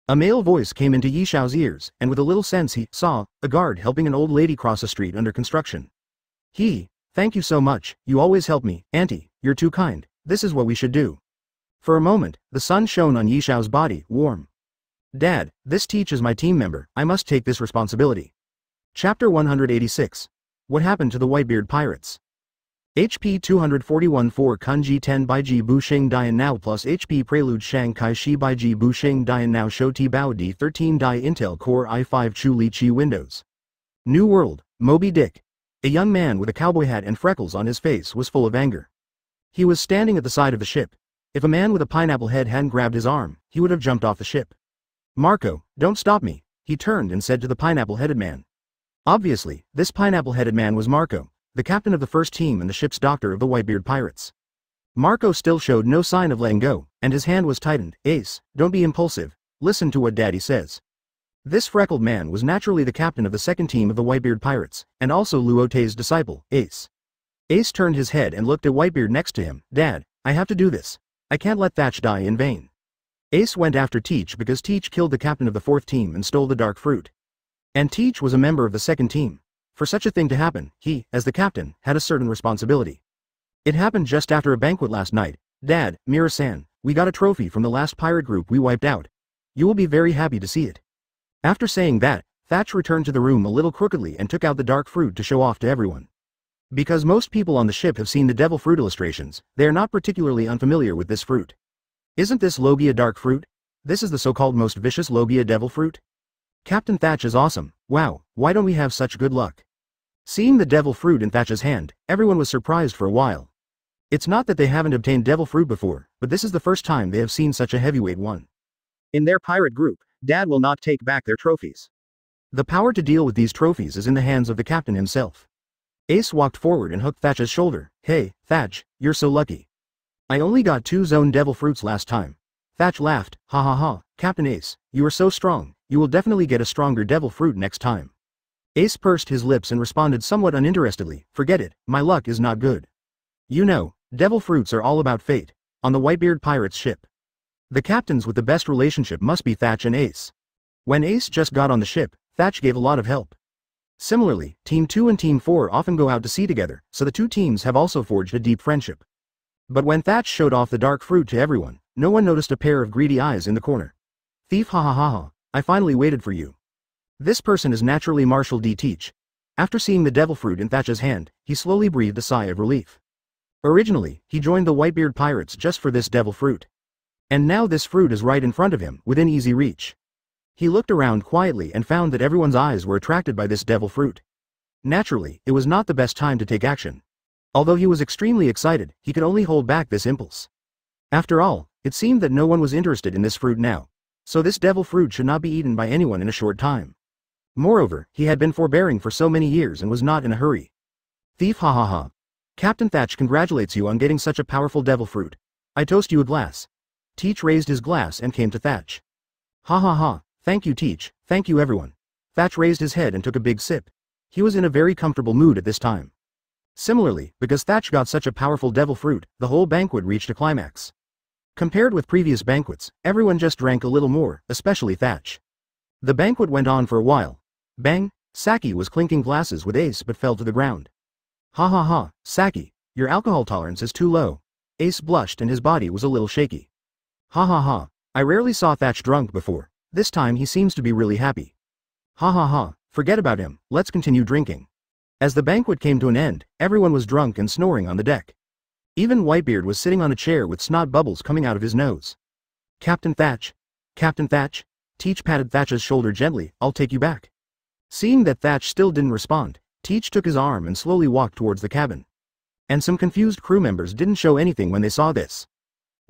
Speaker 1: A male voice came into Yi Xiao's ears, and with a little sense he saw a guard helping an old lady cross a street under construction. Thank you so much, you always help me, auntie, you're too kind, this is what we should do. For a moment, the sun shone on Yi Xiao's body, warm. Dad, this Teach is my team member, I must take this responsibility. Chapter 186. What happened to the Whitebeard pirates? HP 241 4 Kunji 10 Bai Ji Bu Xing Dian Now plus HP Prelude Shang Kai Shi Bai Ji Bu Xing Dian Now Show T Bao D 13 Die Intel Core i5 Chu Li Chi Windows. New World, Moby Dick. A young man with a cowboy hat and freckles on his face was full of anger. He was standing at the side of the ship. If a man with a pineapple head hadn't grabbed his arm, he would have jumped off the ship. Marco, don't stop me, he turned and said to the pineapple-headed man. Obviously, this pineapple-headed man was Marco, the captain of the first team and the ship's doctor of the Whitebeard pirates. Marco still showed no sign of letting go, and his hand was tightened. Ace, don't be impulsive, listen to what Daddy says. This freckled man was naturally the captain of the second team of the Whitebeard pirates, and also Luo Te's disciple, Ace. Ace turned his head and looked at Whitebeard next to him. Dad, I have to do this. I can't let Thatch die in vain. Ace went after Teach because Teach killed the captain of the fourth team and stole the dark fruit. And Teach was a member of the second team. For such a thing to happen, he, as the captain, had a certain responsibility. It happened just after a banquet last night. Dad, Mira-san, we got a trophy from the last pirate group we wiped out. You will be very happy to see it. After saying that, Thatch returned to the room a little crookedly and took out the dark fruit to show off to everyone. Because most people on the ship have seen the devil fruit illustrations, they are not particularly unfamiliar with this fruit. Isn't this Logia dark fruit? This is the so-called most vicious Logia devil fruit? Captain Thatch is awesome. Wow, why don't we have such good luck? Seeing the devil fruit in Thatch's hand, everyone was surprised for a while. It's not that they haven't obtained devil fruit before, but this is the first time they have seen such a heavyweight one. In their pirate group, Dad will not take back their trophies. The power to deal with these trophies is in the hands of the captain himself. Ace walked forward and hooked Thatch's shoulder. Hey, Thatch, you're so lucky. I only got 2 zone devil fruits last time. Thatch laughed. Ha ha ha, Captain Ace, you are so strong, you will definitely get a stronger devil fruit next time. Ace pursed his lips and responded somewhat uninterestedly, forget it, my luck is not good. You know, devil fruits are all about fate. On the Whitebeard pirate's ship, the captains with the best relationship must be Thatch and Ace. When Ace just got on the ship, Thatch gave a lot of help. Similarly, Team 2 and Team 4 often go out to sea together, so the two teams have also forged a deep friendship. But when Thatch showed off the dark fruit to everyone, no one noticed a pair of greedy eyes in the corner. Thief, ha ha ha ha, I finally waited for you. This person is naturally Marshal D. Teach. After seeing the devil fruit in Thatch's hand, he slowly breathed a sigh of relief. Originally, he joined the Whitebeard pirates just for this devil fruit. And now this fruit is right in front of him, within easy reach. He looked around quietly and found that everyone's eyes were attracted by this devil fruit. Naturally, it was not the best time to take action. Although he was extremely excited, he could only hold back this impulse. After all, it seemed that no one was interested in this fruit now. So this devil fruit should not be eaten by anyone in a short time. Moreover, he had been forbearing for so many years and was not in a hurry. Thief, ha ha ha. Captain Thatch congratulates you on getting such a powerful devil fruit. I toast you a glass. Teach raised his glass and came to Thatch. Ha ha ha. Thank you, Teach, thank you everyone. Thatch raised his head and took a big sip. He was in a very comfortable mood at this time. Similarly, because Thatch got such a powerful devil fruit, the whole banquet reached a climax. Compared with previous banquets, everyone just drank a little more, especially Thatch. The banquet went on for a while. Bang, Saki was clinking glasses with Ace but fell to the ground. Ha ha ha, Saki, your alcohol tolerance is too low. Ace blushed and his body was a little shaky. Ha ha ha, I rarely saw Thatch drunk before. This time he seems to be really happy. Ha ha ha, forget about him, let's continue drinking. As the banquet came to an end, everyone was drunk and snoring on the deck. Even Whitebeard was sitting on a chair with snot bubbles coming out of his nose. Captain Thatch. Captain Thatch. Teach patted Thatch's shoulder gently, I'll take you back. Seeing that Thatch still didn't respond, Teach took his arm and slowly walked towards the cabin. And some confused crew members didn't show anything when they saw this.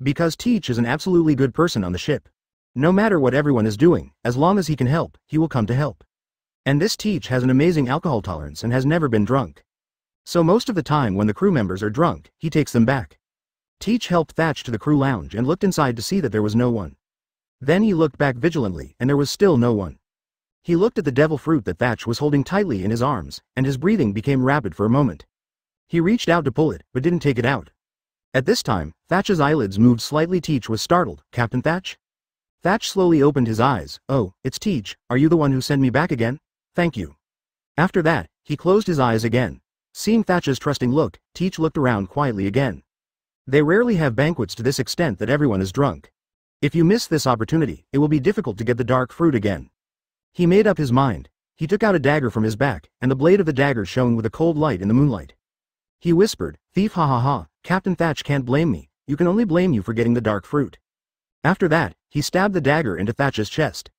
Speaker 1: Because Teach is an absolutely good person on the ship. No matter what everyone is doing, as long as he can help, he will come to help. And this Teach has an amazing alcohol tolerance and has never been drunk. So most of the time when the crew members are drunk, he takes them back. Teach helped Thatch to the crew lounge and looked inside to see that there was no one. Then he looked back vigilantly and there was still no one. He looked at the devil fruit that Thatch was holding tightly in his arms, and his breathing became rapid for a moment. He reached out to pull it, but didn't take it out. At this time, Thatch's eyelids moved slightly. Teach was startled. Captain Thatch? Thatch slowly opened his eyes. Oh, it's Teach, are you the one who sent me back again? Thank you. After that, he closed his eyes again. Seeing Thatch's trusting look, Teach looked around quietly again. They rarely have banquets to this extent that everyone is drunk. If you miss this opportunity, it will be difficult to get the dark fruit again. He made up his mind. He took out a dagger from his back, and the blade of the dagger shone with a cold light in the moonlight. He whispered, Thief, ha ha ha, Captain Thatch can't blame me, you can only blame you for getting the dark fruit. After that, he stabbed the dagger into Thatch's chest.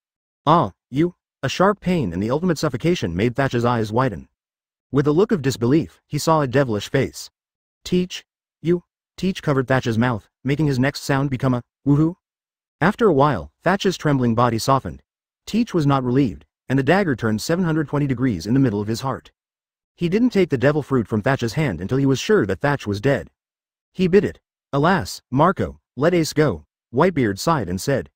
Speaker 1: Ah, you? A sharp pain and the ultimate suffocation made Thatch's eyes widen. With a look of disbelief, he saw a devilish face. Teach? You? Teach covered Thatch's mouth, making his next sound become a woohoo. After a while, Thatch's trembling body softened. Teach was not relieved, and the dagger turned 720 degrees in the middle of his heart. He didn't take the devil fruit from Thatch's hand until he was sure that Thatch was dead. He bit it. Alas, Marco, let Ace go. Whitebeard sighed and said.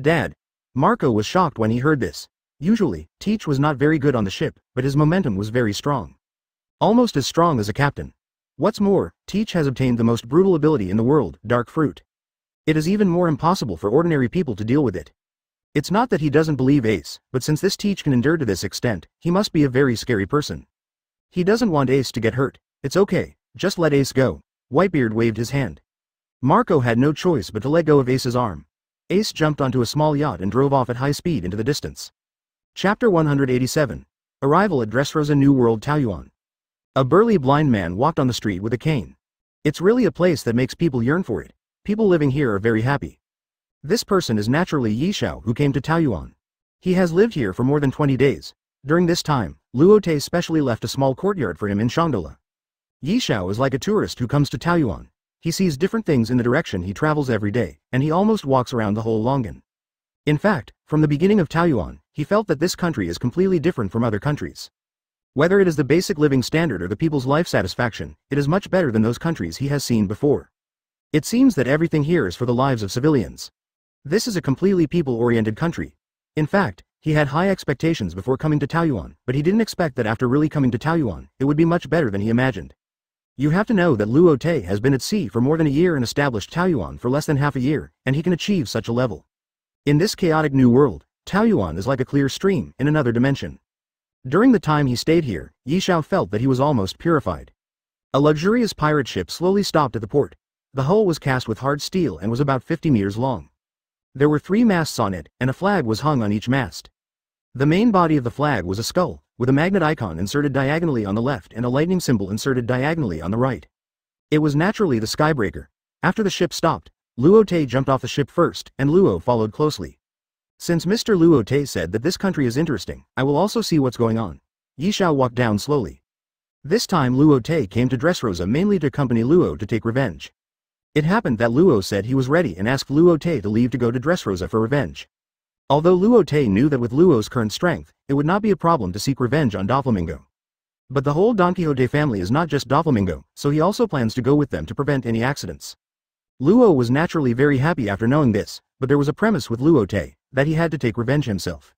Speaker 1: Dad. Marco was shocked when he heard this. Usually, Teach was not very good on the ship, but his momentum was very strong. Almost as strong as a captain. What's more, Teach has obtained the most brutal ability in the world, dark fruit. It is even more impossible for ordinary people to deal with it. It's not that he doesn't believe Ace, but since this Teach can endure to this extent, he must be a very scary person. He doesn't want Ace to get hurt. It's okay, just let Ace go. Whitebeard waved his hand. Marco had no choice but to let go of Ace's arm. Ace jumped onto a small yacht and drove off at high speed into the distance. Chapter 187. Arrival at Dressrosa New World Taoyuan. A burly blind man walked on the street with a cane. It's really a place that makes people yearn for it. People living here are very happy. This person is naturally Yishao, who came to Taoyuan. He has lived here for more than 20 days. During this time, Luo Te specially left a small courtyard for him in Shangdola. Yishao is like a tourist who comes to Taoyuan. He sees different things in the direction he travels every day, and he almost walks around the whole Longan. In fact, from the beginning of Taoyuan, he felt that this country is completely different from other countries. Whether it is the basic living standard or the people's life satisfaction, it is much better than those countries he has seen before. It seems that everything here is for the lives of civilians. This is a completely people-oriented country. In fact, he had high expectations before coming to Taoyuan, but he didn't expect that after really coming to Taoyuan, it would be much better than he imagined. You have to know that Luo Te has been at sea for more than a year and established Taoyuan for less than half a year, and he can achieve such a level. In this chaotic new world, Taoyuan is like a clear stream in another dimension. During the time he stayed here, Yi Xiao felt that he was almost purified. A luxurious pirate ship slowly stopped at the port. The hull was cast with hard steel and was about 50 meters long. There were 3 masts on it, and a flag was hung on each mast. The main body of the flag was a skull, with a magnet icon inserted diagonally on the left and a lightning symbol inserted diagonally on the right. It was naturally the Skybreaker. After the ship stopped, Luo Te jumped off the ship first, and Luo followed closely. Since Mr. Luo Te said that this country is interesting, I will also see what's going on. Yi Xiao walked down slowly. This time Luo Te came to Dressrosa mainly to accompany Luo to take revenge. It happened that Luo said he was ready and asked Luo Te to leave to go to Dressrosa for revenge. Although Luo Te knew that with Luo's current strength, it would not be a problem to seek revenge on Doflamingo. But the whole Don Quixote family is not just Doflamingo, so he also plans to go with them to prevent any accidents. Luo was naturally very happy after knowing this, but there was a premise with Luo Te, that he had to take revenge himself.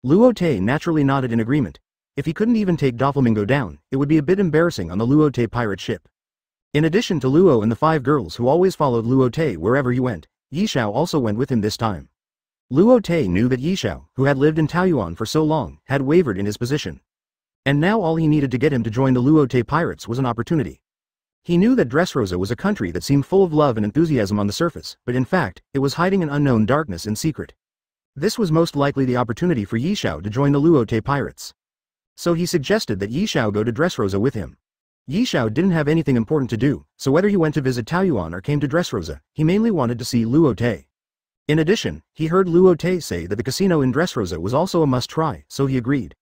Speaker 1: Luo Te naturally nodded in agreement. If he couldn't even take Doflamingo down, it would be a bit embarrassing on the Luo Te pirate ship. In addition to Luo and the 5 girls who always followed Luo Te wherever he went, Yi Xiao also went with him this time. Luo Te knew that Yi Xiao, who had lived in Taoyuan for so long, had wavered in his position. And now all he needed to get him to join the Luo Te pirates was an opportunity. He knew that Dressrosa was a country that seemed full of love and enthusiasm on the surface, but in fact, it was hiding an unknown darkness in secret. This was most likely the opportunity for Yi Xiao to join the Luo Te pirates. So he suggested that Yi Xiao go to Dressrosa with him. Yi Xiao didn't have anything important to do, so whether he went to visit Taoyuan or came to Dressrosa, he mainly wanted to see Luo Te. In addition, he heard Luo Te say that the casino in Dressrosa was also a must-try, so he agreed.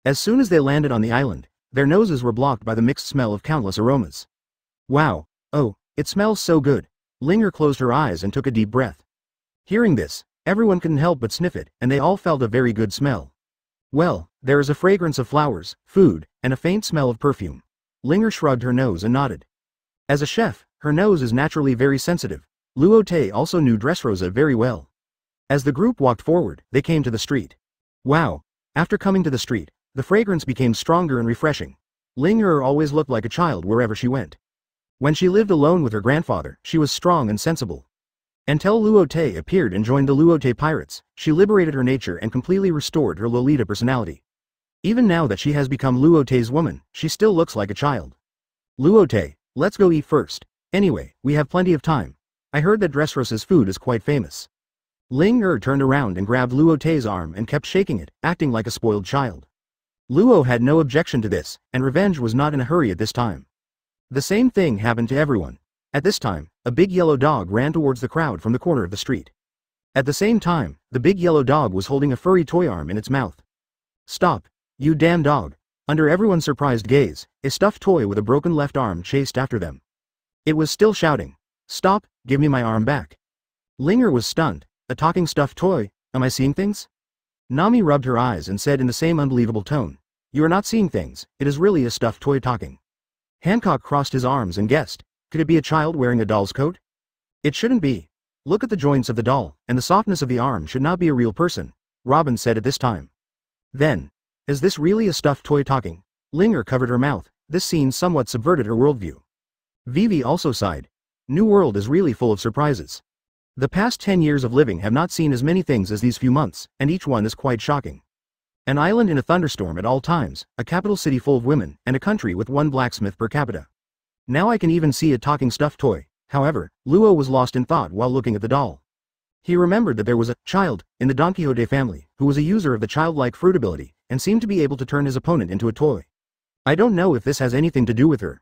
Speaker 1: As soon as they landed on the island, their noses were blocked by the mixed smell of countless aromas. Wow, oh, it smells so good. Linger closed her eyes and took a deep breath. Hearing this, everyone couldn't help but sniff it, and they all felt a very good smell. Well, there is a fragrance of flowers, food, and a faint smell of perfume. Linger shrugged her nose and nodded. As a chef, her nose is naturally very sensitive. Luo Te also knew Dressrosa very well. As the group walked forward, they came to the street. Wow! After coming to the street, the fragrance became stronger and refreshing. Linger always looked like a child wherever she went. When she lived alone with her grandfather, she was strong and sensible. Until Luo Te appeared and joined the Luo Te pirates, she liberated her nature and completely restored her Lolita personality. Even now that she has become Luo Te's woman, she still looks like a child. Luo Te, let's go eat first. Anyway, we have plenty of time. I heard that Dressrosa's food is quite famous. Ling turned around and grabbed Luo Te's arm and kept shaking it, acting like a spoiled child. Luo had no objection to this, and revenge was not in a hurry at this time. The same thing happened to everyone. At this time, a big yellow dog ran towards the crowd from the corner of the street. At the same time, the big yellow dog was holding a furry toy arm in its mouth. Stop, you damn dog! Under everyone's surprised gaze, a stuffed toy with a broken left arm chased after them. It was still shouting, "Stop, give me my arm back." Linger was stunned. A talking stuffed toy? Am I seeing things? Nami rubbed her eyes and said in the same unbelievable tone, "You are not seeing things, it is really a stuffed toy talking." Hancock crossed his arms and guessed, could it be a child wearing a doll's coat? It shouldn't be. Look at the joints of the doll, and the softness of the arm should not be a real person, Robin said at this time. Then, is this really a stuffed toy talking? Linger covered her mouth. This scene somewhat subverted her worldview. Vivi also sighed. New World is really full of surprises. The past 10 years of living have not seen as many things as these few months, and each one is quite shocking. An island in a thunderstorm at all times, a capital city full of women, and a country with 1 blacksmith per capita. Now I can even see a talking stuffed toy. However, Luo was lost in thought while looking at the doll. He remembered that there was a child in the Don Quixote family who was a user of the childlike fruit ability and seemed to be able to turn his opponent into a toy. I don't know if this has anything to do with her.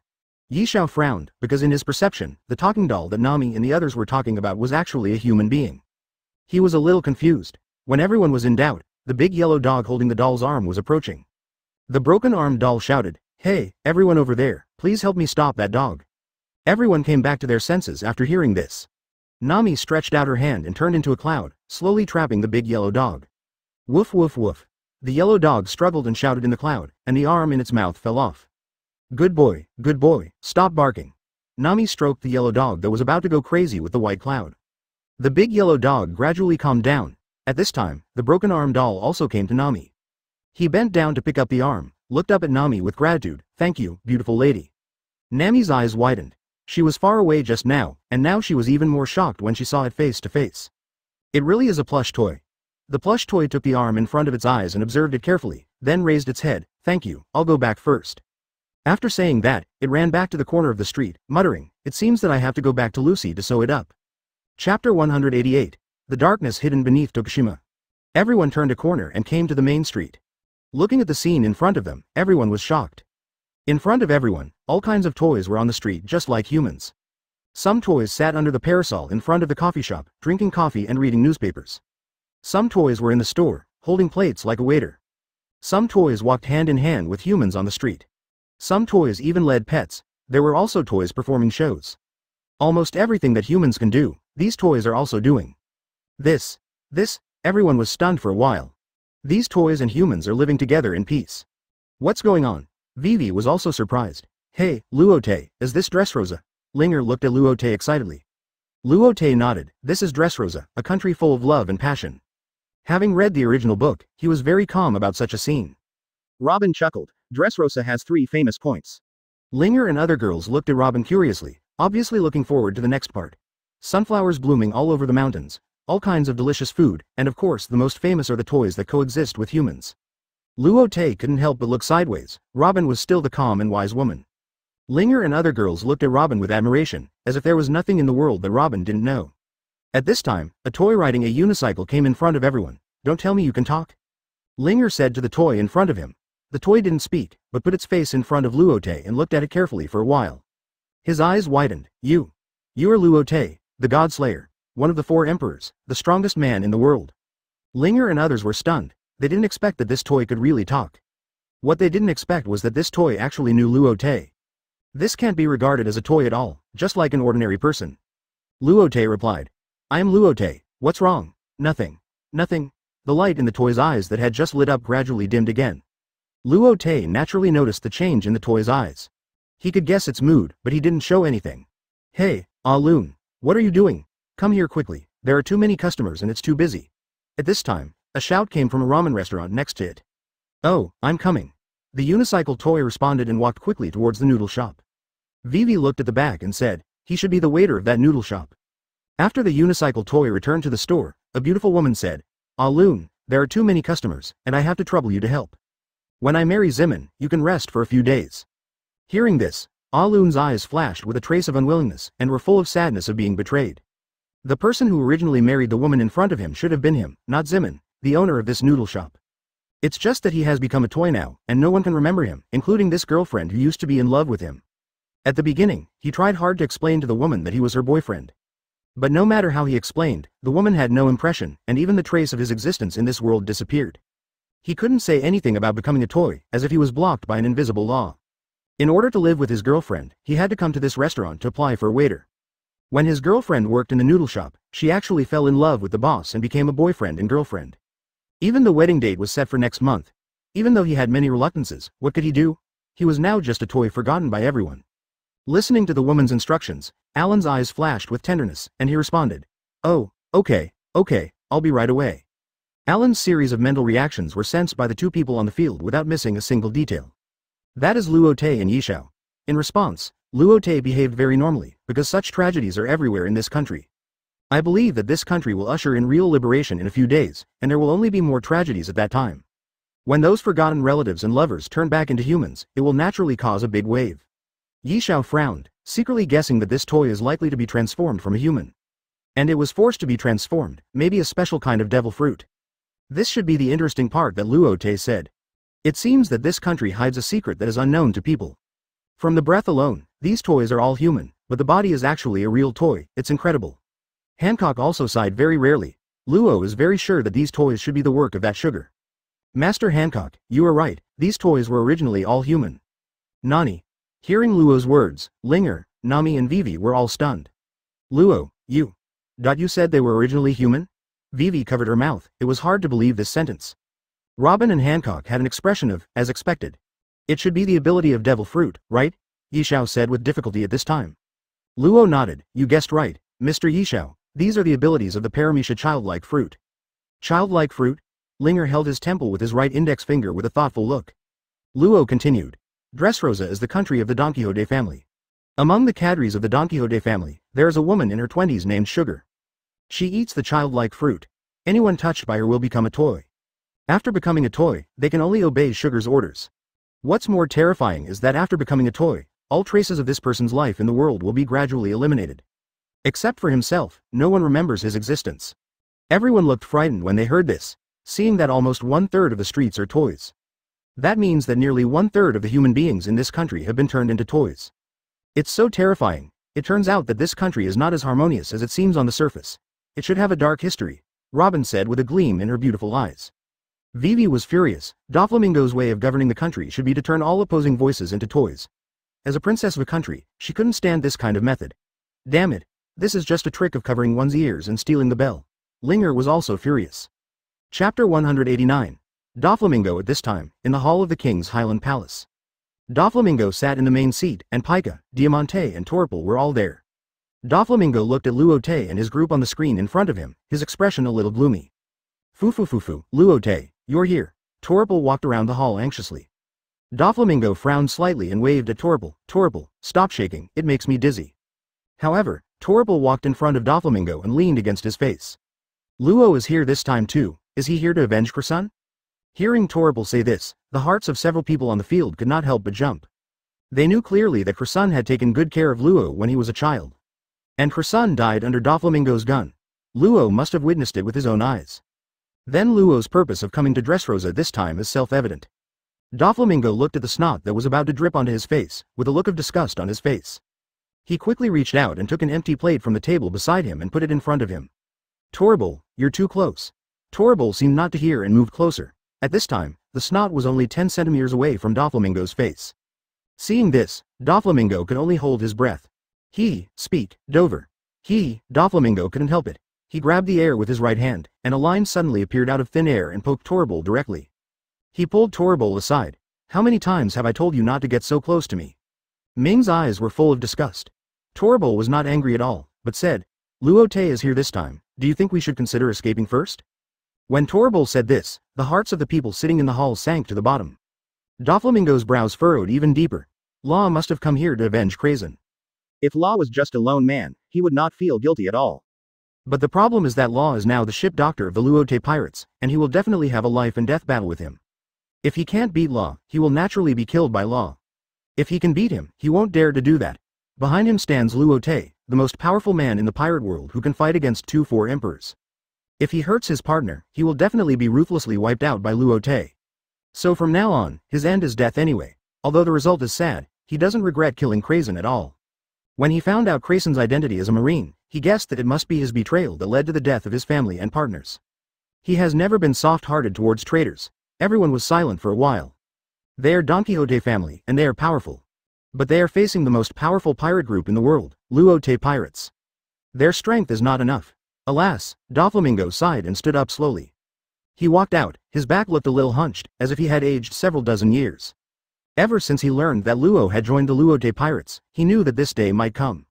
Speaker 1: Yi Xiao frowned, because in his perception, the talking doll that Nami and the others were talking about was actually a human being. He was a little confused. When everyone was in doubt, the big yellow dog holding the doll's arm was approaching. The broken-armed doll shouted, "Hey, everyone over there, please help me stop that dog." Everyone came back to their senses after hearing this. Nami stretched out her hand and turned into a cloud, slowly trapping the big yellow dog. Woof woof woof. The yellow dog struggled and shouted in the cloud, and the arm in its mouth fell off. Good boy, stop barking. Nami stroked the yellow dog that was about to go crazy with the white cloud. The big yellow dog gradually calmed down. At this time, the broken arm doll also came to Nami. He bent down to pick up the arm, looked up at Nami with gratitude. Thank you, beautiful lady. Nami's eyes widened. She was far away just now, and now she was even more shocked when she saw it face to face. It really is a plush toy. The plush toy took the arm in front of its eyes and observed it carefully, then raised its head. Thank you, I'll go back first. After saying that, it ran back to the corner of the street, muttering, it seems that I have to go back to Lucy to sew it up. Chapter 188. The darkness hidden beneath Tokushima. Everyone turned a corner and came to the main street. Looking at the scene in front of them, everyone was shocked. In front of everyone, all kinds of toys were on the street just like humans. Some toys sat under the parasol in front of the coffee shop, drinking coffee and reading newspapers. Some toys were in the store, holding plates like a waiter. Some toys walked hand in hand with humans on the street. Some toys even led pets. There were also toys performing shows. Almost everything that humans can do, these toys are also doing. Everyone was stunned for a while. These toys and humans are living together in peace. What's going on? Vivi was also surprised. Hey, Luo Te, is this Dressrosa? Linger looked at Luo Te excitedly. Luo Te nodded. This is Dressrosa, a country full of love and passion. Having read the original book, he was very calm about such a scene. Robin chuckled. Dressrosa has 3 famous points. Linger and other girls looked at Robin curiously, obviously looking forward to the next part. Sunflowers blooming all over the mountains, all kinds of delicious food, and of course the most famous are the toys that coexist with humans. Luo Te couldn't help but look sideways. Robin was still the calm and wise woman. Linger and other girls looked at Robin with admiration, as if there was nothing in the world that Robin didn't know. At this time, a toy riding a unicycle came in front of everyone. Don't tell me you can talk? Linger said to the toy in front of him. The toy didn't speak, but put its face in front of Luo Te and looked at it carefully for a while. His eyes widened. You are Luo Te, the God Slayer, one of the 4 emperors, the strongest man in the world. Linger and others were stunned. They didn't expect that this toy could really talk. What they didn't expect was that this toy actually knew Luo Te. This can't be regarded as a toy at all, just like an ordinary person. Luo Te replied. I am Luo Te, what's wrong? Nothing. The light in the toy's eyes that had just lit up gradually dimmed again. Luo Te naturally noticed the change in the toy's eyes. He could guess its mood, but he didn't show anything. Hey, Ah Loon, what are you doing? Come here quickly, there are too many customers and it's too busy. At this time, a shout came from a ramen restaurant next to it. Oh, I'm coming. The unicycle toy responded and walked quickly towards the noodle shop. Vivi looked at the back and said, he should be the waiter of that noodle shop. After the unicycle toy returned to the store, a beautiful woman said, Ah Loon, there are too many customers, and I have to trouble you to help. When I marry Zimin, you can rest for a few days. Hearing this, Ah Loon's eyes flashed with a trace of unwillingness and were full of sadness of being betrayed. The person who originally married the woman in front of him should have been him, not Zimin, the owner of this noodle shop. It's just that he has become a toy now, and no one can remember him, including this girlfriend who used to be in love with him. At the beginning, he tried hard to explain to the woman that he was her boyfriend. But no matter how he explained, the woman had no impression, and even the trace of his existence in this world disappeared. He couldn't say anything about becoming a toy, as if he was blocked by an invisible law. In order to live with his girlfriend, he had to come to this restaurant to apply for a waiter. When his girlfriend worked in the noodle shop, she actually fell in love with the boss and became a boyfriend and girlfriend. Even the wedding date was set for next month. Even though he had many reluctances, what could he do? He was now just a toy forgotten by everyone. Listening to the woman's instructions, Alan's eyes flashed with tenderness, and he responded, Oh, okay, I'll be right away. Alan's series of mental reactions were sensed by the 2 people on the field without missing a single detail. That is Luo Te and Yishao. In response, Luo Te behaved very normally, because such tragedies are everywhere in this country. I believe that this country will usher in real liberation in a few days, and there will only be more tragedies at that time. When those forgotten relatives and lovers turn back into humans, it will naturally cause a big wave. Yishao frowned, secretly guessing that this toy is likely to be transformed from a human. And it was forced to be transformed, maybe a special kind of devil fruit. This should be the interesting part that Luo Te said. It seems that this country hides a secret that is unknown to people. From the breath alone, these toys are all human, but the body is actually a real toy, it's incredible. Hancock also sighed very rarely. Luo is very sure that these toys should be the work of that sugar. Master Hancock, you are right, these toys were originally all human. Nani. Hearing Luo's words, Linger, Nami and Vivi were all stunned. Luo, you said they were originally human? Vivi covered her mouth, it was hard to believe this sentence. Robin and Hancock had an expression of, as expected. It should be the ability of devil fruit, right? Yishao said with difficulty at this time. Luo nodded. You guessed right, Mr. Yishao. These are the abilities of the Paramecia childlike fruit. Childlike fruit? Linger held his temple with his right index finger with a thoughtful look. Luo continued. Dressrosa is the country of the Don Quixote family. Among the cadres of the Don Quixote family, there is a woman in her 20s named Sugar. She eats the childlike fruit. Anyone touched by her will become a toy. After becoming a toy, they can only obey Sugar's orders. What's more terrifying is that after becoming a toy, all traces of this person's life in the world will be gradually eliminated. Except for himself, no one remembers his existence. Everyone looked frightened when they heard this, seeing that almost 1/3 of the streets are toys. That means that nearly 1/3 of the human beings in this country have been turned into toys. It's so terrifying. It turns out that this country is not as harmonious as it seems on the surface. It should have a dark history, Robin said with a gleam in her beautiful eyes. Vivi was furious. Doflamingo's way of governing the country should be to turn all opposing voices into toys. As a princess of a country, she couldn't stand this kind of method. Damn it, this is just a trick of covering one's ears and stealing the bell. Linger was also furious. Chapter 189. Doflamingo at this time, in the hall of the king's Highland Palace. Doflamingo sat in the main seat, and Pika, Diamante and Torpal were all there. Doflamingo looked at Luo Te and his group on the screen in front of him, his expression a little gloomy. Fufu, Luo Te, you're here. Torpal walked around the hall anxiously. Doflamingo frowned slightly and waved at Torpal. Torpal, stop shaking, it makes me dizzy. However, Torpal walked in front of Doflamingo and leaned against his face. Luo is here this time too. Is he here to avenge Krasun? Hearing Torpal say this, the hearts of several people on the field could not help but jump. They knew clearly that Krasun had taken good care of Luo when he was a child. And Krasun died under Doflamingo's gun. Luo must have witnessed it with his own eyes. Then Luo's purpose of coming to Dressrosa this time is self-evident. Doflamingo looked at the snot that was about to drip onto his face, with a look of disgust on his face. He quickly reached out and took an empty plate from the table beside him and put it in front of him. Torpal, you're too close. Torpal seemed not to hear and moved closer. At this time, the snot was only 10 centimeters away from Doflamingo's face. Seeing this, Doflamingo could only hold his breath. Speak, Dover. Doflamingo couldn't help it. He grabbed the air with his right hand, and a line suddenly appeared out of thin air and poked Torpal directly. He pulled Torpal aside. How many times have I told you not to get so close to me? Ming's eyes were full of disgust. Torpal was not angry at all, but said, Luo Te is here this time, do you think we should consider escaping first? When Torpal said this, the hearts of the people sitting in the hall sank to the bottom. Doflamingo's brows furrowed even deeper. Law must have come here to avenge Krasun. If Law was just a lone man, he would not feel guilty at all. But the problem is that Law is now the ship doctor of the Luo Te pirates, and he will definitely have a life and death battle with him. If he can't beat Law, he will naturally be killed by Law. If he can beat him, he won't dare to do that. Behind him stands Luo Te, the most powerful man in the pirate world who can fight against 2 emperors. If he hurts his partner, he will definitely be ruthlessly wiped out by Luo Te. So from now on, his end is death anyway. Although the result is sad, he doesn't regret killing Krasun at all. When he found out Krasun's identity as a marine, he guessed that it must be his betrayal that led to the death of his family and partners. He has never been soft-hearted towards traitors. Everyone was silent for a while. They are Don Quixote family, and they are powerful. But they are facing the most powerful pirate group in the world, Luo Te pirates. Their strength is not enough. Alas, Doflamingo sighed and stood up slowly. He walked out, his back looked a little hunched, as if he had aged several dozen years. Ever since he learned that Luo had joined the Luo Te pirates, he knew that this day might come.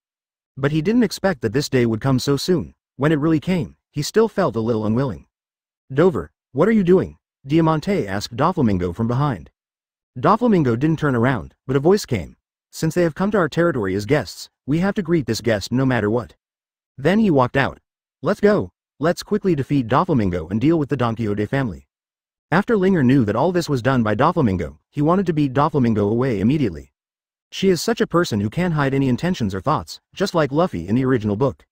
Speaker 1: But he didn't expect that this day would come so soon. When it really came, he still felt a little unwilling. Dover, what are you doing? Diamante asked Doflamingo from behind. Doflamingo didn't turn around, but a voice came. Since they have come to our territory as guests, we have to greet this guest no matter what. Then he walked out. Let's go. Let's quickly defeat Doflamingo and deal with the Don Quixote family. After Linger knew that all this was done by Doflamingo, he wanted to beat Doflamingo away immediately. She is such a person who can't hide any intentions or thoughts, just like Luffy in the original book.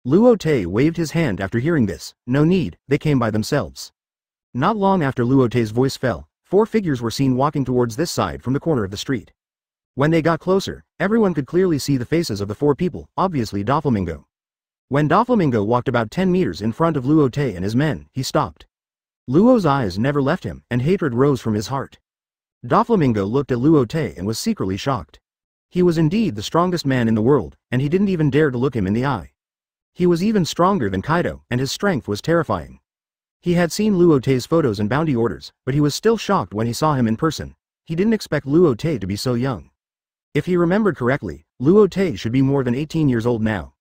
Speaker 1: Luo Te waved his hand after hearing this. No need, they came by themselves. Not long after Luo Te's voice fell, 4 figures were seen walking towards this side from the corner of the street. When they got closer, everyone could clearly see the faces of the 4 people, obviously Doflamingo. When Doflamingo walked about 10 meters in front of Luo Te and his men, he stopped. Luo's eyes never left him, and hatred rose from his heart. Doflamingo looked at Luo Te and was secretly shocked. He was indeed the strongest man in the world, and he didn't even dare to look him in the eye. He was even stronger than Kaido, and his strength was terrifying. He had seen Luo Te's photos and bounty orders, but he was still shocked when he saw him in person. He didn't expect Luo Te to be so young. If he remembered correctly, Luo Te should be more than 18 years old now.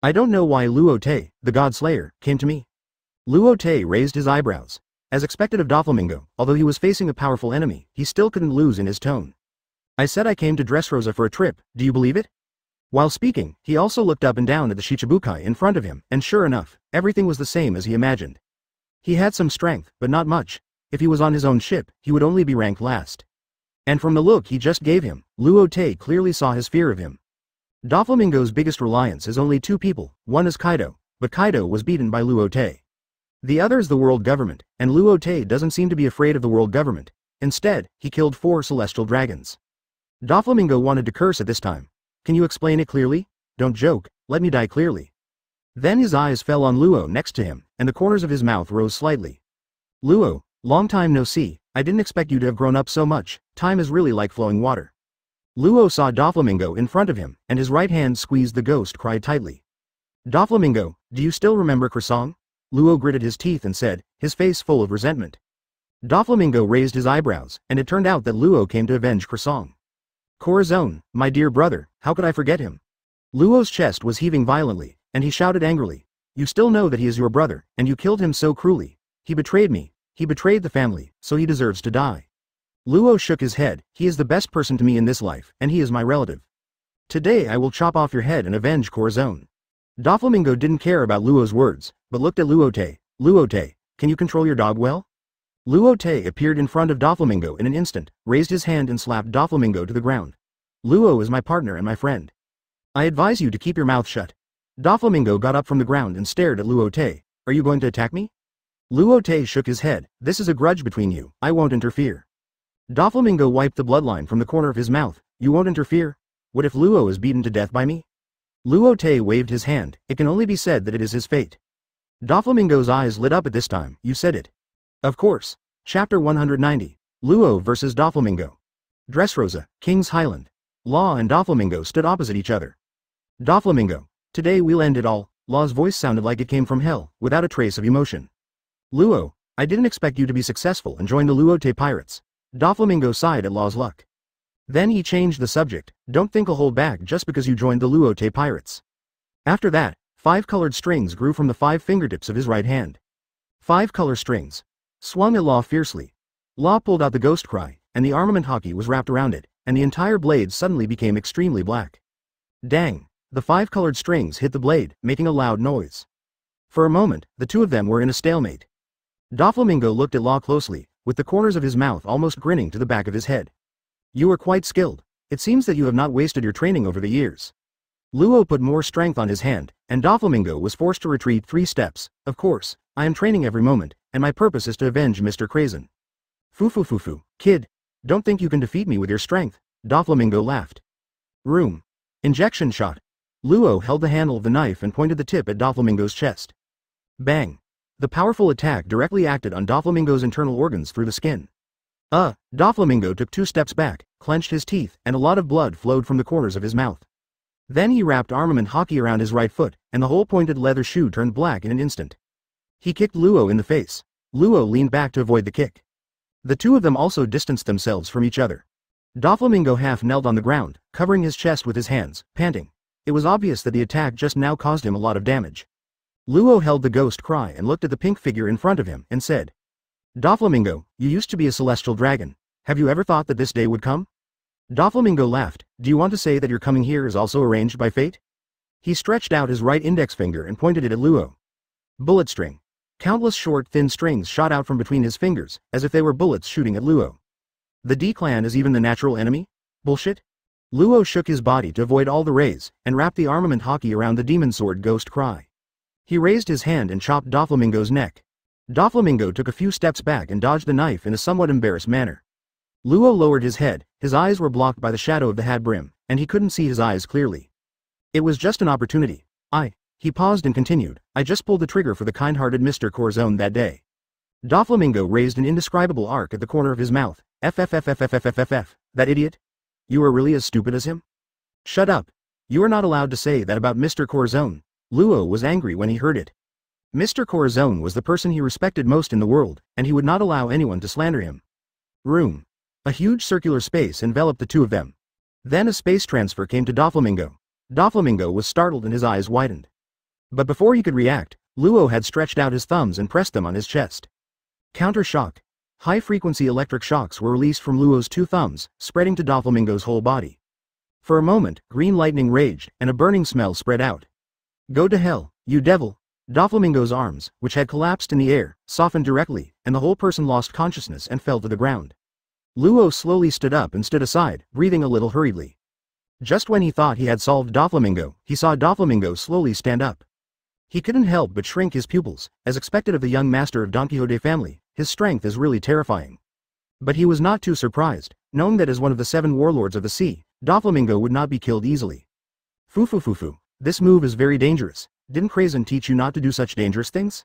Speaker 1: I don't know why Luo Te, the God Slayer, came to me. Luo Te raised his eyebrows. As expected of Doflamingo, although he was facing a powerful enemy, he still couldn't lose in his tone. I said I came to Dressrosa for a trip, do you believe it? While speaking, he also looked up and down at the Shichibukai in front of him, and sure enough, everything was the same as he imagined. He had some strength, but not much. If he was on his own ship, he would only be ranked last. And from the look he just gave him, Luo Te clearly saw his fear of him. Doflamingo's biggest reliance is only two people, one is Kaido, but Kaido was beaten by Luo Te. The other is the world government, and Luo Te doesn't seem to be afraid of the world government. Instead, he killed 4 celestial dragons. Doflamingo wanted to curse at this time. Can you explain it clearly? Don't joke, let me die clearly. Then his eyes fell on Luo next to him, and the corners of his mouth rose slightly. Luo, long time no see, I didn't expect you to have grown up so much, time is really like flowing water. Luo saw Doflamingo in front of him, and his right hand squeezed the ghost cry tightly. Doflamingo, do you still remember Croissant? Luo gritted his teeth and said, his face full of resentment. Doflamingo raised his eyebrows, and it turned out that Luo came to avenge Croissant. Corazon, my dear brother, how could I forget him? Luo's chest was heaving violently, and he shouted angrily, you still know that he is your brother, and you killed him so cruelly. He betrayed me, he betrayed the family, so he deserves to die. Luo shook his head, he is the best person to me in this life, and he is my relative. Today I will chop off your head and avenge Corazon. Doflamingo didn't care about Luo's words, but looked at Luo Te. Luo Te, can you control your dog well? Luo Te appeared in front of Doflamingo in an instant, raised his hand and slapped Doflamingo to the ground. Luo is my partner and my friend. I advise you to keep your mouth shut. Doflamingo got up from the ground and stared at Luo Te. Are you going to attack me? Luo Te shook his head, this is a grudge between you, I won't interfere. Doflamingo wiped the bloodline from the corner of his mouth, you won't interfere? What if Luo is beaten to death by me? Luo Te waved his hand, it can only be said that it is his fate. Doflamingo's eyes lit up at this time, you said it. Of course. Chapter 190. Luo vs. Doflamingo. Dressrosa, King's Highland. Law and Doflamingo stood opposite each other. Doflamingo, today we'll end it all. Law's voice sounded like it came from hell, without a trace of emotion. Luo, I didn't expect you to be successful and join the Luo Te pirates. Doflamingo sighed at Law's luck. Then he changed the subject, don't think I'll hold back just because you joined the Luo Te pirates. After that, 5 colored strings grew from the 5 fingertips of his right hand. 5 color strings. Swung at Law fiercely. Law pulled out the ghost cry, and the armament hockey was wrapped around it, and the entire blade suddenly became extremely black. Dang! The 5 colored strings hit the blade, making a loud noise. For a moment, the two of them were in a stalemate. Doflamingo looked at Law closely, with the corners of his mouth almost grinning to the back of his head. You are quite skilled. It seems that you have not wasted your training over the years. Luo put more strength on his hand, and Doflamingo was forced to retreat 3 steps. Of course, I am training every moment, and my purpose is to avenge Mr. Crazon. Fufu, kid. Don't think you can defeat me with your strength. Doflamingo laughed. Room. Injection shot. Luo held the handle of the knife and pointed the tip at Doflamingo's chest. Bang. The powerful attack directly acted on Doflamingo's internal organs through the skin. Doflamingo took 2 steps back, clenched his teeth, and a lot of blood flowed from the corners of his mouth. Then he wrapped armament hockey around his right foot, and the whole pointed leather shoe turned black in an instant. He kicked Luo in the face. Luo leaned back to avoid the kick. The two of them also distanced themselves from each other. Doflamingo half knelt on the ground, covering his chest with his hands, panting. It was obvious that the attack just now caused him a lot of damage. Luo held the ghost cry and looked at the pink figure in front of him and said, Doflamingo, you used to be a celestial dragon. Have you ever thought that this day would come? Doflamingo laughed. Do you want to say that your coming here is also arranged by fate? He stretched out his right index finger and pointed it at Luo. Bullet string. Countless short, thin strings shot out from between his fingers, as if they were bullets shooting at Luo. The D-clan is even the natural enemy? Bullshit? Luo shook his body to avoid all the rays, and wrapped the armament hockey around the demon sword ghost cry. He raised his hand and chopped Doflamingo's neck. Doflamingo took a few steps back and dodged the knife in a somewhat embarrassed manner. Luo lowered his head, his eyes were blocked by the shadow of the hat brim, and he couldn't see his eyes clearly. It was just an opportunity. He paused and continued, I just pulled the trigger for the kind-hearted Mr. Corazon that day. Doflamingo raised an indescribable arc at the corner of his mouth. That idiot? You are really as stupid as him? Shut up. You are not allowed to say that about Mr. Corazon. Luo was angry when he heard it. Mr. Corazon was the person he respected most in the world, and he would not allow anyone to slander him. Room. A huge circular space enveloped the two of them. Then a space transfer came to Doflamingo. Doflamingo was startled and his eyes widened. But before he could react, Luo had stretched out his thumbs and pressed them on his chest. Counter shock. High-frequency electric shocks were released from Luo's two thumbs, spreading to Doflamingo's whole body. For a moment, green lightning raged, and a burning smell spread out. Go to hell, you devil! Doflamingo's arms, which had collapsed in the air, softened directly, and the whole person lost consciousness and fell to the ground. Luo slowly stood up and stood aside, breathing a little hurriedly. Just when he thought he had solved Doflamingo, he saw Doflamingo slowly stand up. He couldn't help but shrink his pupils, as expected of the young master of Don Quixote family. His strength is really terrifying. But he was not too surprised, knowing that as one of the 7 warlords of the sea, Doflamingo would not be killed easily. Fufu, this move is very dangerous. Didn't Krazen teach you not to do such dangerous things?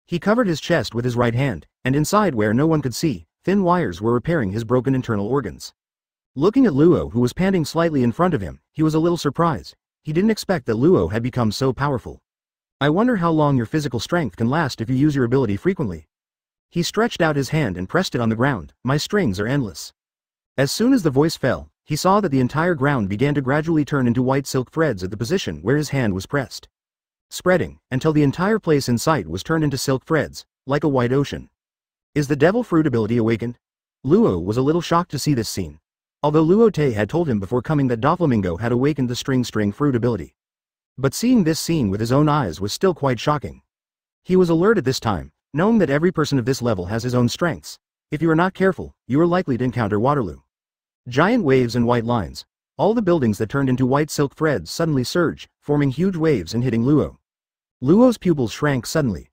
Speaker 1: He covered his chest with his right hand, and inside where no one could see, thin wires were repairing his broken internal organs. Looking at Luo, who was panting slightly in front of him, he was a little surprised. He didn't expect that Luo had become so powerful. I wonder how long your physical strength can last if you use your ability frequently. He stretched out his hand and pressed it on the ground. My strings are endless. As soon as the voice fell, he saw that the entire ground began to gradually turn into white silk threads at the position where his hand was pressed. Spreading, until the entire place in sight was turned into silk threads, like a white ocean. Is the devil fruit ability awakened? Luo was a little shocked to see this scene. Although Luo Te had told him before coming that Doflamingo had awakened the string fruit ability. But seeing this scene with his own eyes was still quite shocking. He was alert at this time, knowing that every person of this level has his own strengths. If you are not careful, you are likely to encounter Waterloo. Giant waves and white lines. All the buildings that turned into white silk threads suddenly surged, forming huge waves and hitting Luo. Luo's pupils shrank suddenly.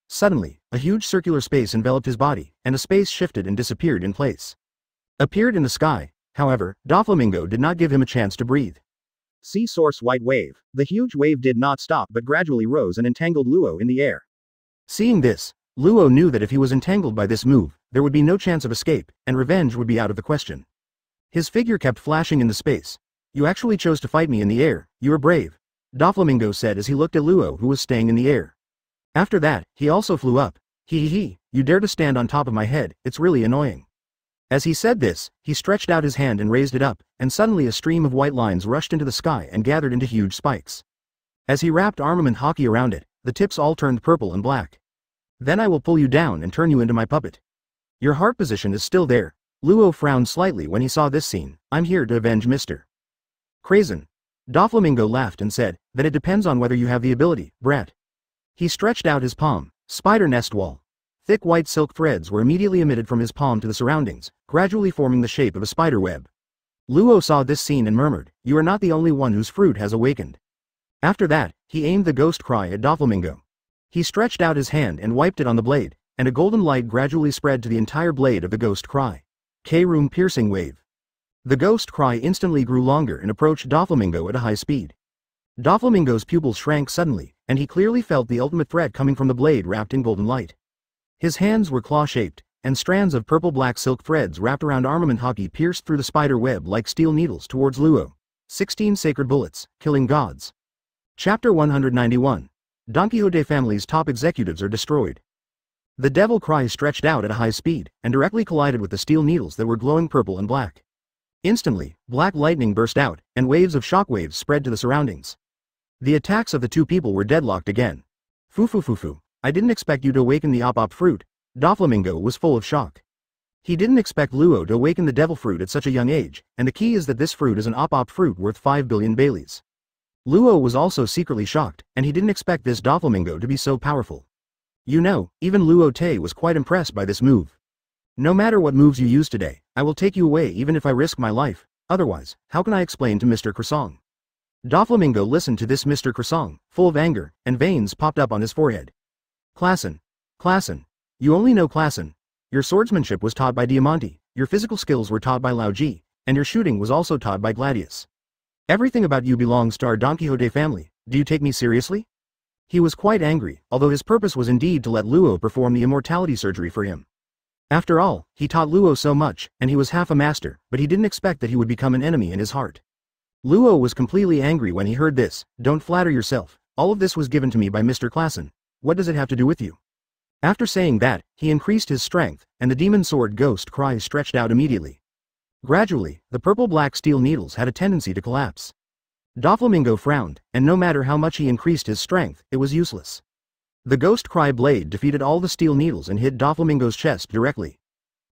Speaker 1: Suddenly, a huge circular space enveloped his body, and a space shifted and disappeared in place. Appeared in the sky, however, Doflamingo did not give him a chance to breathe. Sea source white wave. The huge wave did not stop but gradually rose and entangled Luo in the air. Seeing this, Luo knew that if he was entangled by this move, there would be no chance of escape, and revenge would be out of the question. His figure kept flashing in the space. You actually chose to fight me in the air, you are brave, Doflamingo said as he looked at Luo, who was staying in the air. After that, he also flew up. You dare to stand on top of my head, it's really annoying. As he said this, he stretched out his hand and raised it up, and suddenly a stream of white lines rushed into the sky and gathered into huge spikes. As he wrapped armament hockey around it, the tips all turned purple and black. Then I will pull you down and turn you into my puppet. Your heart position is still there. Luo frowned slightly when he saw this scene. I'm here to avenge Mr. Krazen. Doflamingo laughed and said, that it depends on whether you have the ability, brat. He stretched out his palm. Spider nest wall. Thick white silk threads were immediately emitted from his palm to the surroundings, gradually forming the shape of a spider web. Luo saw this scene and murmured, you are not the only one whose fruit has awakened. After that, he aimed the ghost cry at Doflamingo. He stretched out his hand and wiped it on the blade, and a golden light gradually spread to the entire blade of the ghost cry. K-room piercing wave. The ghost cry instantly grew longer and approached Doflamingo at a high speed. Doflamingo's pupils shrank suddenly, and he clearly felt the ultimate threat coming from the blade wrapped in golden light. His hands were claw-shaped, and strands of purple-black silk threads wrapped around armament hockey pierced through the spider web like steel needles towards Luo. 16 sacred bullets, killing gods. Chapter 191. Don Quixote family's top executives are destroyed. The devil cry stretched out at a high speed, and directly collided with the steel needles that were glowing purple and black. Instantly, black lightning burst out, and waves of shockwaves spread to the surroundings. The attacks of the two people were deadlocked again. Fufu, I didn't expect you to awaken the op fruit. Doflamingo was full of shock. He didn't expect Luo to awaken the devil fruit at such a young age, and the key is that this fruit is an op fruit worth 5 billion Baileys. Luo was also secretly shocked, and he didn't expect this Doflamingo to be so powerful. You know, even Luo Te was quite impressed by this move. No matter what moves you use today, I will take you away even if I risk my life, otherwise, how can I explain to Mr. Croissant? Doflamingo listened to this Mr. Croissant, full of anger, and veins popped up on his forehead. Klassen. You only know Klassen. Your swordsmanship was taught by Diamante, your physical skills were taught by Lao Ji, and your shooting was also taught by Gladius. Everything about you belongs to our Don Quixote family, do you take me seriously? He was quite angry, although his purpose was indeed to let Luo perform the immortality surgery for him. After all, he taught Luo so much, and he was half a master, but he didn't expect that he would become an enemy in his heart. Luo was completely angry when he heard this. Don't flatter yourself, all of this was given to me by Mr. Klassen. What does it have to do with you? After saying that, he increased his strength, and the demon sword ghost cry stretched out immediately. Gradually, the purple-black steel needles had a tendency to collapse. Doflamingo frowned, and no matter how much he increased his strength, it was useless. The ghost cry blade defeated all the steel needles and hit Doflamingo's chest directly.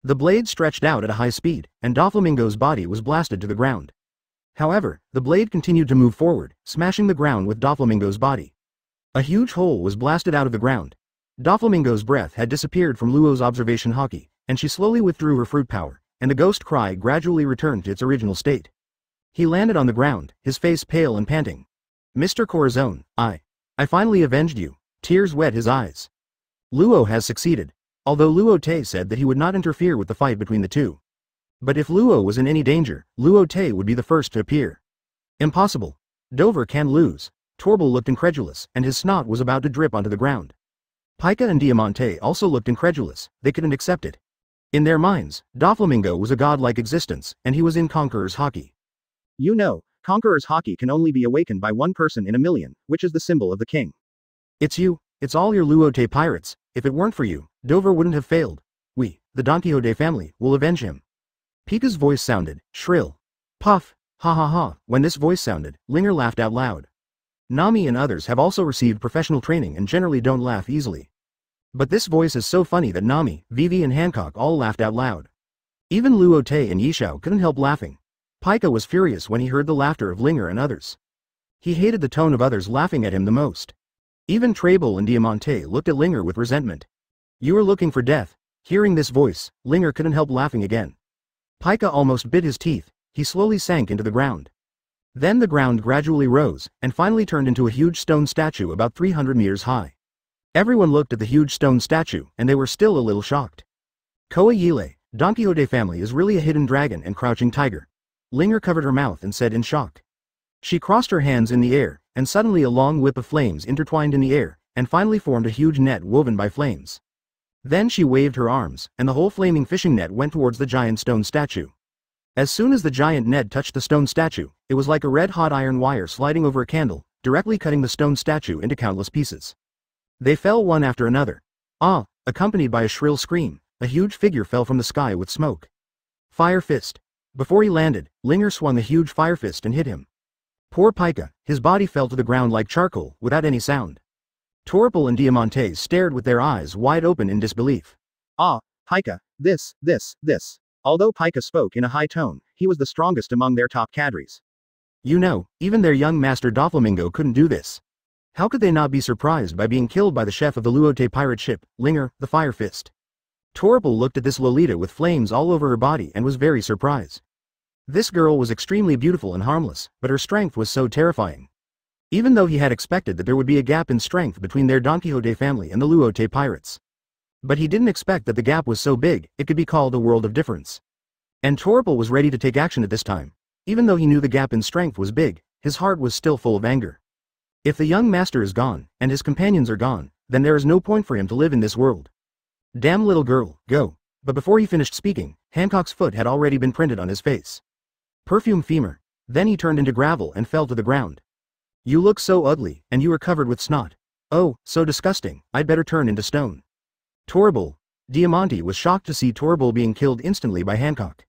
Speaker 1: The blade stretched out at a high speed, and Doflamingo's body was blasted to the ground. However, the blade continued to move forward, smashing the ground with Doflamingo's body. A huge hole was blasted out of the ground. Doflamingo's breath had disappeared from Luo's observation haki, and she slowly withdrew her fruit power, and the ghost cry gradually returned to its original state. He landed on the ground, his face pale and panting. Mr. Corazon, I finally avenged you. Tears wet his eyes. Luo has succeeded. Although Luo Te said that he would not interfere with the fight between the two. But if Luo was in any danger, Luo Te would be the first to appear. Impossible. Dover can lose. Torble looked incredulous, and his snot was about to drip onto the ground. Pika and Diamante also looked incredulous, they couldn't accept it. In their minds, Doflamingo was a godlike existence, and he was in Conqueror's haki. You know, Conqueror's haki can only be awakened by one person in a million, which is the symbol of the king. It's you, it's all your Luo Te pirates. If it weren't for you, Dover wouldn't have failed. We, the Don Quixote family, will avenge him. Pika's voice sounded shrill. Puff, ha ha ha. When this voice sounded, Linger laughed out loud. Nami and others have also received professional training and generally don't laugh easily. But this voice is so funny that Nami, Vivi and Hancock all laughed out loud. Even Luo Te and Yishao couldn't help laughing. Pika was furious when he heard the laughter of Linger and others. He hated the tone of others laughing at him the most. Even Trable and Diamante looked at Linger with resentment. You are looking for death. Hearing this voice, Linger couldn't help laughing again. Pika almost bit his teeth. He slowly sank into the ground. Then the ground gradually rose, and finally turned into a huge stone statue about 300 meters high. Everyone looked at the huge stone statue, and they were still a little shocked. Koa Yile, Don Quixote family is really a hidden dragon and crouching tiger. Linger covered her mouth and said in shock. She crossed her hands in the air, and suddenly a long whip of flames intertwined in the air, and finally formed a huge net woven by flames. Then she waved her arms, and the whole flaming fishing net went towards the giant stone statue. As soon as the giant net touched the stone statue, it was like a red-hot iron wire sliding over a candle, directly cutting the stone statue into countless pieces. They fell one after another. Ah! Accompanied by a shrill scream, a huge figure fell from the sky with smoke. Fire Fist. Before he landed, Linger swung a huge fire fist and hit him. Poor Pika, his body fell to the ground like charcoal, without any sound. Torpal and Diamante stared with their eyes wide open in disbelief. Ah, Pika, this. Although Pika spoke in a high tone, he was the strongest among their top cadres. You know, even their young master Doflamingo couldn't do this. How could they not be surprised by being killed by the chef of the Luo Te pirate ship, Linger, the Fire Fist? Torpal looked at this Lolita with flames all over her body and was very surprised. This girl was extremely beautiful and harmless, but her strength was so terrifying. Even though he had expected that there would be a gap in strength between their Don Quixote family and the Luo Te pirates. But he didn't expect that the gap was so big, it could be called a world of difference. And Torpal was ready to take action at this time. Even though he knew the gap in strength was big, his heart was still full of anger. If the young master is gone, and his companions are gone, then there is no point for him to live in this world. Damn little girl, go. But before he finished speaking, Hancock's foot had already been printed on his face. Perfume femur. Then he turned into gravel and fell to the ground. You look so ugly, and you are covered with snot. Oh, so disgusting, I'd better turn into stone. Torble. Diamante was shocked to see Torble being killed instantly by Hancock.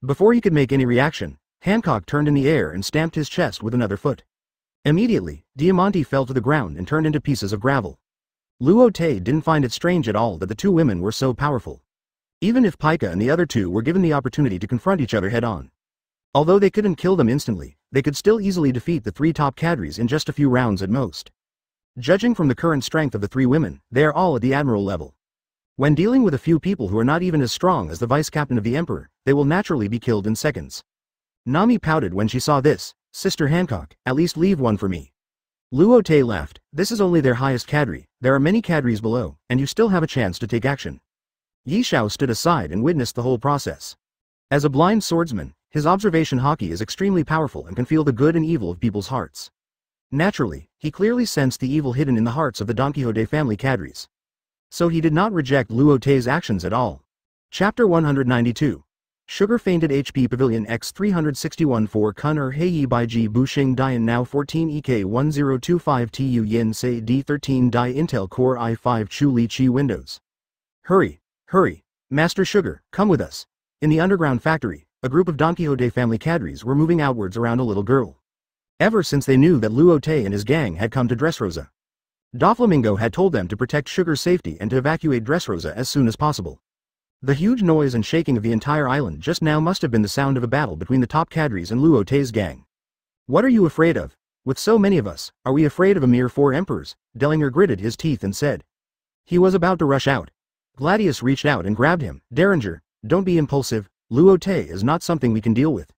Speaker 1: Before he could make any reaction, Hancock turned in the air and stamped his chest with another foot. Immediately, Diamante fell to the ground and turned into pieces of gravel. Luo Te didn't find it strange at all that the two women were so powerful. Even if Pika and the other two were given the opportunity to confront each other head-on. Although they couldn't kill them instantly, they could still easily defeat the three top cadres in just a few rounds at most. Judging from the current strength of the three women, they are all at the admiral level. When dealing with a few people who are not even as strong as the vice-captain of the Emperor, they will naturally be killed in seconds. Nami pouted when she saw this. Sister Hancock, at least leave one for me. Luo Te laughed. This is only their highest cadre, there are many cadres below, and you still have a chance to take action. Yishao stood aside and witnessed the whole process. As a blind swordsman, his observation haki is extremely powerful and can feel the good and evil of people's hearts. Naturally, he clearly sensed the evil hidden in the hearts of the Don Quixote family cadres. So he did not reject Luo Te's actions at all. Chapter 192. Sugar fainted HP Pavilion X 361 4 Kun Heiyi Bai Ji Bushing Dian Now 14 EK 1025 TU Yin Sei D13 Dai Intel Core i5 Chu Li Chi Windows. Hurry, hurry, Master Sugar, come with us. In the underground factory, a group of Don Quixote family cadres were moving outwards around a little girl. Ever since they knew that Luo Te and his gang had come to Dressrosa, Doflamingo had told them to protect Sugar's safety and to evacuate Dressrosa as soon as possible. The huge noise and shaking of the entire island just now must have been the sound of a battle between the top cadres and Luo Te's gang. What are you afraid of? With so many of us, are we afraid of a mere 4 emperors? Dellinger gritted his teeth and said. He was about to rush out. Gladius reached out and grabbed him. Derringer, don't be impulsive, Luo Te is not something we can deal with.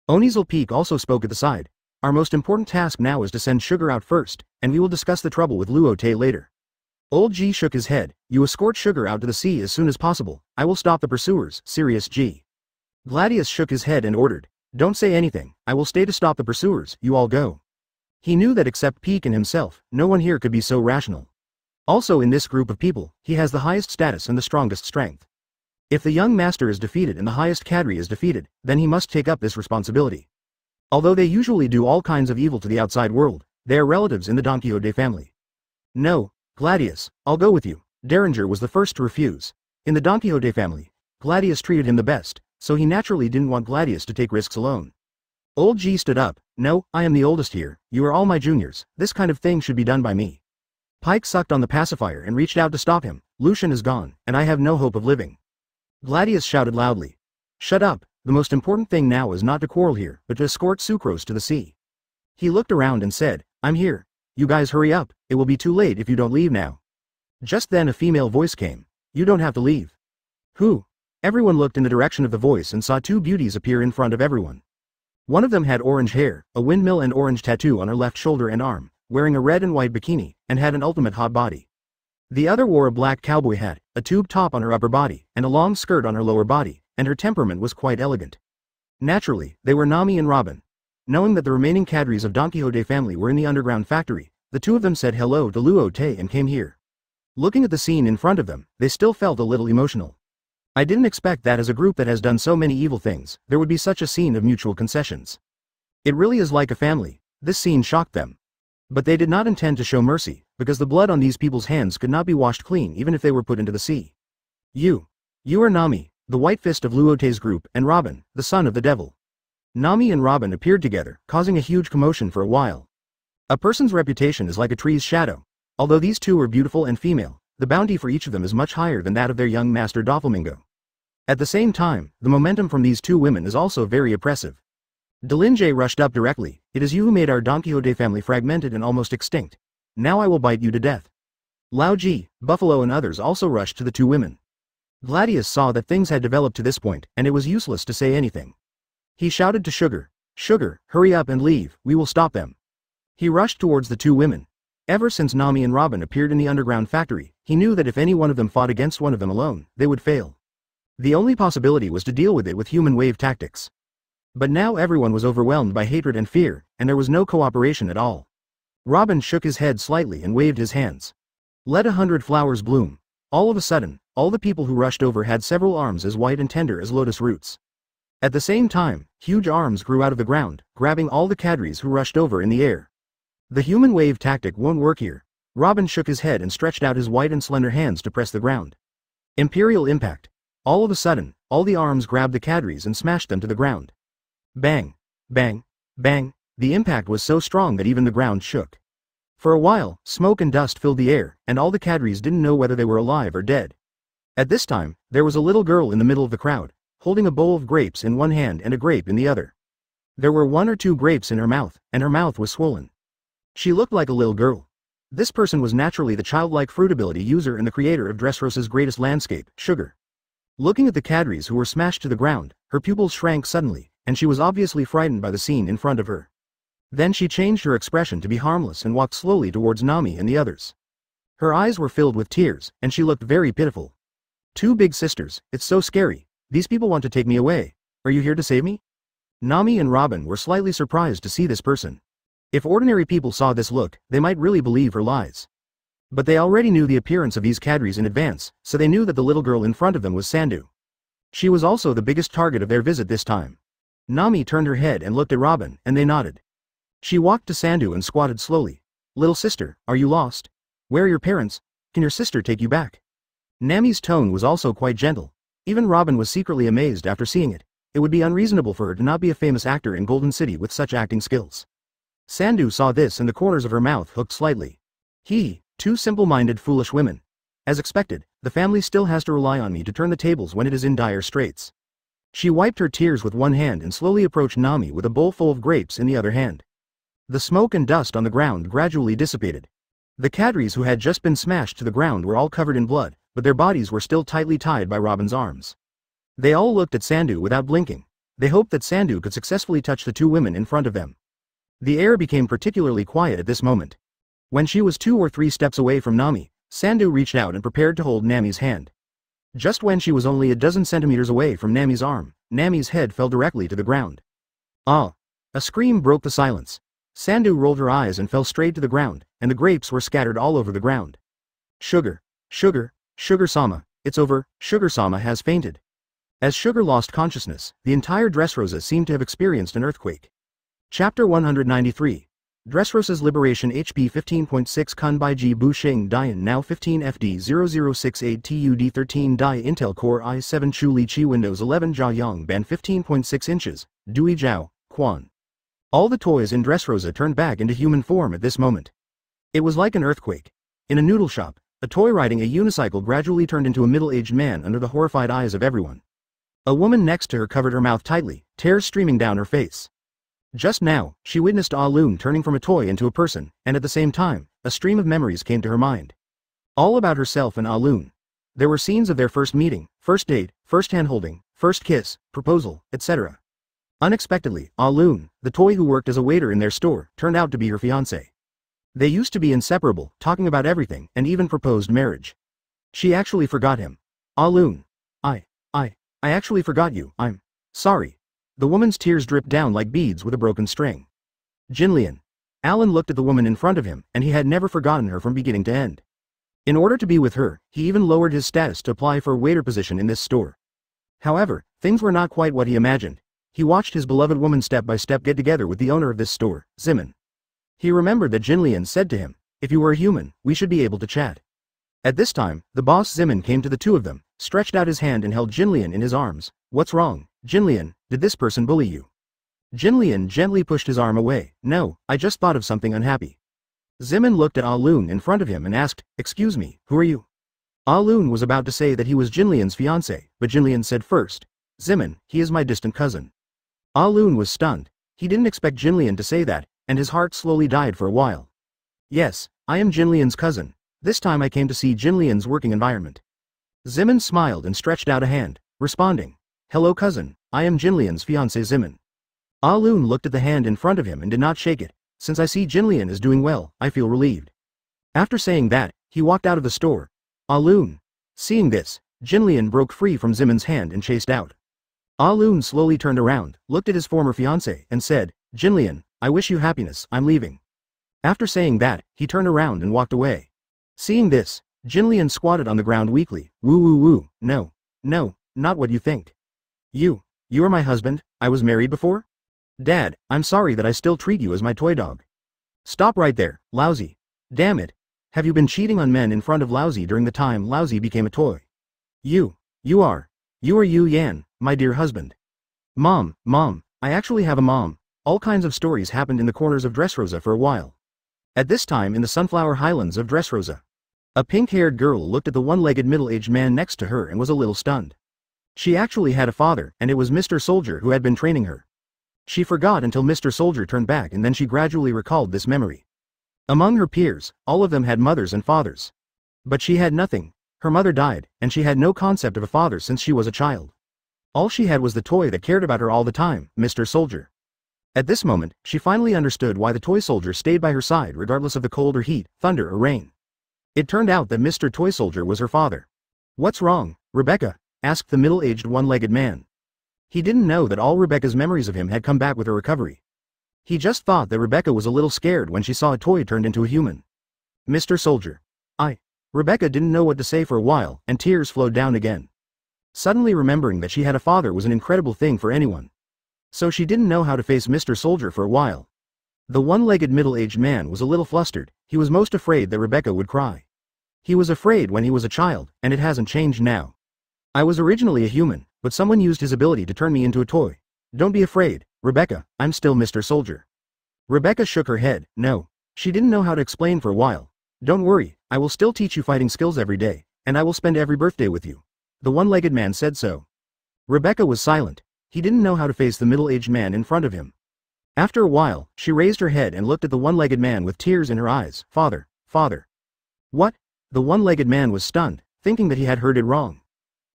Speaker 1: Onizel Peak also spoke at the side. Our most important task now is to send Sugar out first, and we will discuss the trouble with Luo Te later. Old G shook his head. You escort Sugar out to the sea as soon as possible. I will stop the pursuers, Sirius G. Gladius shook his head and ordered. Don't say anything, I will stay to stop the pursuers, you all go. He knew that except Peak and himself, no one here could be so rational. Also in this group of people, he has the highest status and the strongest strength. If the young master is defeated and the highest cadre is defeated, then he must take up this responsibility. Although they usually do all kinds of evil to the outside world, they are relatives in the Don Quixote family. No, Gladius, I'll go with you. Derringer was the first to refuse. In the Don Quixote family, Gladius treated him the best, so he naturally didn't want Gladius to take risks alone. Old G stood up. No, I am the oldest here, you are all my juniors, this kind of thing should be done by me. Pike sucked on the pacifier and reached out to stop him. Lucian is gone, and I have no hope of living. Gladius shouted loudly. Shut up, the most important thing now is not to quarrel here, but to escort Sucrose to the sea. He looked around and said, I'm here. You guys hurry up, it will be too late if you don't leave now. Just then a female voice came. You don't have to leave. Who? Everyone looked in the direction of the voice and saw 2 beauties appear in front of everyone. One of them had orange hair, a windmill and orange tattoo on her left shoulder and arm, wearing a red and white bikini, and had an ultimate hot body. The other wore a black cowboy hat, a tube top on her upper body, and a long skirt on her lower body, and her temperament was quite elegant. Naturally, they were Nami and Robin. Knowing that the remaining cadres of Don Quixote family were in the underground factory, the 2 of them said hello to Luo Te and came here. Looking at the scene in front of them, they still felt a little emotional. I didn't expect that as a group that has done so many evil things, there would be such a scene of mutual concessions. It really is like a family. This scene shocked them. But they did not intend to show mercy, because the blood on these people's hands could not be washed clean even if they were put into the sea. You are Nami, the white fist of Luo Te's group, and Robin, the son of the devil. Nami and Robin appeared together, causing a huge commotion for a while. A person's reputation is like a tree's shadow. Although these 2 are beautiful and female, the bounty for each of them is much higher than that of their young master Doflamingo. At the same time, the momentum from these 2 women is also very oppressive. Delinge rushed up directly. It is you who made our Don Quixote family fragmented and almost extinct. Now I will bite you to death. Lao Ji, Buffalo and others also rushed to the 2 women. Gladius saw that things had developed to this point, and it was useless to say anything. He shouted to Sugar. Sugar, hurry up and leave, we will stop them. He rushed towards the 2 women. Ever since Nami and Robin appeared in the underground factory, he knew that if any one of them fought against one of them alone, they would fail. The only possibility was to deal with it with human wave tactics. But now everyone was overwhelmed by hatred and fear, and there was no cooperation at all. Robin shook his head slightly and waved his hands. Let 100 flowers bloom. All of a sudden, all the people who rushed over had several arms as white and tender as lotus roots. At the same time, huge arms grew out of the ground, grabbing all the cadres who rushed over in the air. The human wave tactic won't work here. Robin shook his head and stretched out his white and slender hands to press the ground. Imperial impact. All of a sudden, all the arms grabbed the cadres and smashed them to the ground. Bang, bang, bang, the impact was so strong that even the ground shook. For a while, smoke and dust filled the air, and all the cadres didn't know whether they were alive or dead. At this time, there was a little girl in the middle of the crowd, holding a bowl of grapes in one hand and a grape in the other. There were 1 or 2 grapes in her mouth, and her mouth was swollen. She looked like a little girl. This person was naturally the childlike fruit ability user and the creator of Dressrosa's greatest landscape, Sugar. Looking at the cadres who were smashed to the ground, her pupils shrank suddenly, and she was obviously frightened by the scene in front of her. Then she changed her expression to be harmless and walked slowly towards Nami and the others. Her eyes were filled with tears, and she looked very pitiful. 2 big sisters, it's so scary, these people want to take me away, are you here to save me? Nami and Robin were slightly surprised to see this person. If ordinary people saw this look, they might really believe her lies. But they already knew the appearance of these cadres in advance, so they knew that the little girl in front of them was Sandu. She was also the biggest target of their visit this time. Nami turned her head and looked at Robin, and they nodded. She walked to Sandu and squatted slowly. Little sister, are you lost? Where are your parents? Can your sister take you back? Nami's tone was also quite gentle. Even Robin was secretly amazed after seeing it. It would be unreasonable for her to not be a famous actor in Golden City with such acting skills. Sandu saw this and the corners of her mouth hooked slightly. Two simple-minded foolish women. As expected, the family still has to rely on me to turn the tables when it is in dire straits. She wiped her tears with one hand and slowly approached Nami with a bowl full of grapes in the other hand. The smoke and dust on the ground gradually dissipated. The cadres who had just been smashed to the ground were all covered in blood, but their bodies were still tightly tied by Robin's arms. They all looked at Sandu without blinking. They hoped that Sandu could successfully touch the two women in front of them. The air became particularly quiet at this moment. When she was 2 or 3 steps away from Nami, Sandu reached out and prepared to hold Nami's hand. Just when she was only a dozen centimeters away from Nami's arm, Nami's head fell directly to the ground. Ah! A scream broke the silence. Sandu rolled her eyes and fell straight to the ground, and the grapes were scattered all over the ground. Sugar, Sugar, Sugar-sama, it's over, Sugar-sama has fainted. As Sugar lost consciousness, the entire Dressrosa seemed to have experienced an earthquake. Chapter 193. Dressrosa's Liberation HP 15.6 Kanbai Ji Bu Sheng Dian Now 15 FD 0068 TUD 13 Dai Intel Core i7 Chu Li Chi Windows 11 Jia Yang Ban 15.6 inches, Dui Zhao, Quan. All the toys in Dressrosa turned back into human form at this moment. It was like an earthquake. In a noodle shop, a toy riding a unicycle gradually turned into a middle-aged man under the horrified eyes of everyone. A woman next to her covered her mouth tightly, tears streaming down her face. Just now, she witnessed Ah Loon turning from a toy into a person, and at the same time, a stream of memories came to her mind. All about herself and Ah Loon. There were scenes of their first meeting, first date, first hand-holding, first kiss, proposal, etc. Unexpectedly, Ah Loon, the toy who worked as a waiter in their store, turned out to be her fiancé. They used to be inseparable, talking about everything, and even proposed marriage. She actually forgot him. Ah Loon. I actually forgot you, I'm sorry. The woman's tears dripped down like beads with a broken string. Jinlian. Alan looked at the woman in front of him, and he had never forgotten her from beginning to end. In order to be with her, he even lowered his status to apply for a waiter position in this store. However, things were not quite what he imagined. He watched his beloved woman step by step get together with the owner of this store, Zimin. He remembered that Jinlian said to him, if you were a human, we should be able to chat. At this time, the boss Zimin came to the two of them, stretched out his hand and held Jinlian in his arms. What's wrong, Jinlian, did this person bully you? Jinlian gently pushed his arm away. No, I just thought of something unhappy. Zimin looked at Ah Loon in front of him and asked, excuse me, who are you? Ah Loon was about to say that he was Jinlian's fiancé, but Jinlian said first, Zimin, he is my distant cousin. Ah Loon was stunned. He didn't expect Jinlian to say that, and his heart slowly died for a while. Yes, I am Jinlian's cousin. This time I came to see Jinlian's working environment. Zimin smiled and stretched out a hand, responding, hello cousin, I am Jinlian's fiancé Zimin. Ah Loon looked at the hand in front of him and did not shake it. Since I see Jinlian is doing well, I feel relieved. After saying that, he walked out of the store. Ah Loon. Seeing this, Jinlian broke free from Zimin's hand and chased out. Ah Loon slowly turned around, looked at his former fiancé, and said, Jinlian, I wish you happiness, I'm leaving. After saying that, he turned around and walked away. Seeing this, Jinlian squatted on the ground weakly. Woo woo woo, no, not what you think. You are my husband, I was married before? Dad, I'm sorry that I still treat you as my toy dog. Stop right there, Lousy. Damn it. Have you been cheating on men in front of Lousy during the time Lousy became a toy? You are Yu Yan, my dear husband. Mom, I actually have a mom. All kinds of stories happened in the corners of Dressrosa for a while. At this time in the Sunflower Highlands of Dressrosa, a pink-haired girl looked at the one-legged middle-aged man next to her and was a little stunned. She actually had a father, and it was Mr. Soldier who had been training her. She forgot until Mr. Soldier turned back, and then she gradually recalled this memory. Among her peers, all of them had mothers and fathers. But she had nothing. Her mother died, and she had no concept of a father since she was a child. All she had was the toy that cared about her all the time, Mr. Soldier. At this moment, she finally understood why the toy soldier stayed by her side regardless of the cold or heat, thunder or rain. It turned out that Mr. Toy Soldier was her father. What's wrong, Rebecca? Asked the middle-aged one-legged man. He didn't know that all Rebecca's memories of him had come back with her recovery. He just thought that Rebecca was a little scared when she saw a toy turned into a human. Mr. Soldier. Rebecca didn't know what to say for a while, and tears flowed down again. Suddenly remembering that she had a father was an incredible thing for anyone. So she didn't know how to face Mr. Soldier for a while. The one-legged middle-aged man was a little flustered. He was most afraid that Rebecca would cry. He was afraid when he was a child, and it hasn't changed now. I was originally a human, but someone used his ability to turn me into a toy. Don't be afraid, Rebecca, I'm still Mr. Soldier. Rebecca shook her head. No. She didn't know how to explain for a while. Don't worry, I will still teach you fighting skills every day, and I will spend every birthday with you. The one-legged man said so. Rebecca was silent. He didn't know how to face the middle-aged man in front of him. After a while, she raised her head and looked at the one-legged man with tears in her eyes. Father, father. What? The one-legged man was stunned, thinking that he had heard it wrong.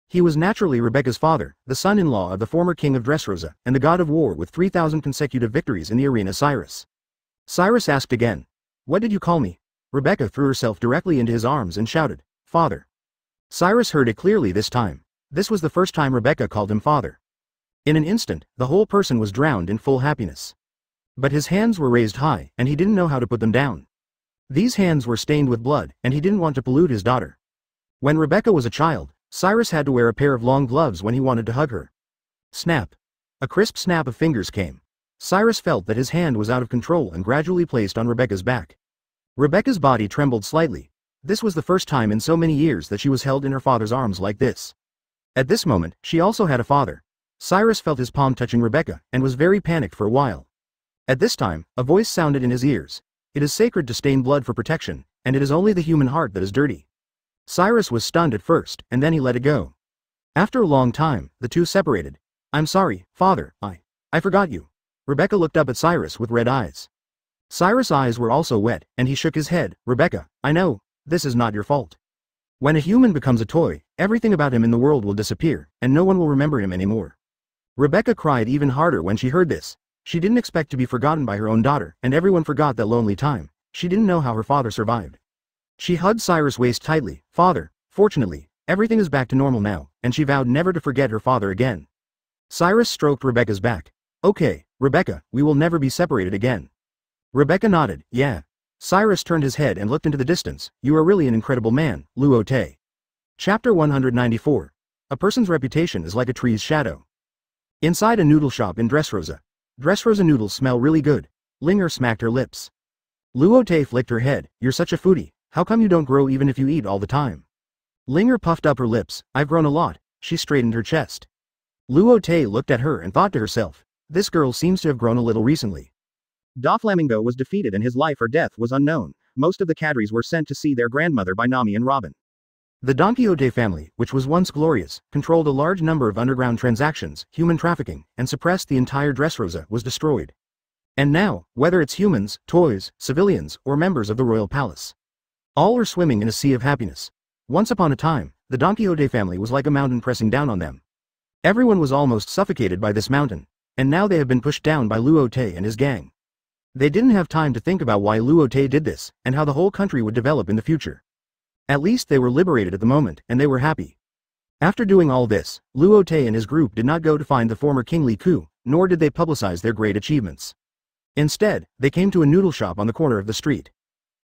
Speaker 1: He was naturally Rebecca's father, the son-in-law of the former king of Dressrosa, and the god of war with 3,000 consecutive victories in the arena Cyrus. Cyrus asked again. What did you call me? Rebecca threw herself directly into his arms and shouted, Father. Cyrus heard it clearly this time. This was the first time Rebecca called him father. In an instant, the whole person was drowned in full happiness. But his hands were raised high, and he didn't know how to put them down. These hands were stained with blood, and he didn't want to pollute his daughter. When Rebecca was a child, Cyrus had to wear a pair of long gloves when he wanted to hug her. Snap. A crisp snap of fingers came. Cyrus felt that his hand was out of control and gradually placed on Rebecca's back. Rebecca's body trembled slightly. This was the first time in so many years that she was held in her father's arms like this. At this moment, she also had a father. Cyrus felt his palm touching Rebecca, and was very panicked for a while. At this time, a voice sounded in his ears. It is sacred to stain blood for protection, and it is only the human heart that is dirty. Cyrus was stunned at first, and then he let it go. After a long time, the two separated. I'm sorry, father, I forgot you. Rebecca looked up at Cyrus with red eyes. Cyrus' eyes were also wet, and he shook his head. Rebecca, I know, this is not your fault. When a human becomes a toy, everything about him in the world will disappear, and no one will remember him anymore. Rebecca cried even harder when she heard this. She didn't expect to be forgotten by her own daughter, and everyone forgot that lonely time. She didn't know how her father survived. She hugged Cyrus' waist tightly. Father, fortunately, everything is back to normal now, and she vowed never to forget her father again. Cyrus stroked Rebecca's back. Okay, Rebecca, we will never be separated again. Rebecca nodded. Yeah. Cyrus turned his head and looked into the distance. You are really an incredible man, Luo Te. Chapter 194. A person's reputation is like a tree's shadow. Inside a noodle shop in Dressrosa. Dressrosa noodles smell really good. Linger smacked her lips. Luo Te flicked her head. You're such a foodie. How come you don't grow even if you eat all the time? Linger puffed up her lips. I've grown a lot. She straightened her chest. Luo Te looked at her and thought to herself. This girl seems to have grown a little recently. Doflamingo was defeated and his life or death was unknown. Most of the cadres were sent to see their grandmother by Nami and Robin. The Don Quixote family, which was once glorious, controlled a large number of underground transactions, human trafficking, and suppressed the entire Dressrosa, was destroyed. And now, whether it's humans, toys, civilians, or members of the royal palace, all are swimming in a sea of happiness. Once upon a time, the Don Quixote family was like a mountain pressing down on them. Everyone was almost suffocated by this mountain, and now they have been pushed down by Luo Te and his gang. They didn't have time to think about why Luo Te did this, and how the whole country would develop in the future. At least they were liberated at the moment, and they were happy. After doing all this, Luo Te and his group did not go to find the former King Li Ku, nor did they publicize their great achievements. Instead, they came to a noodle shop on the corner of the street.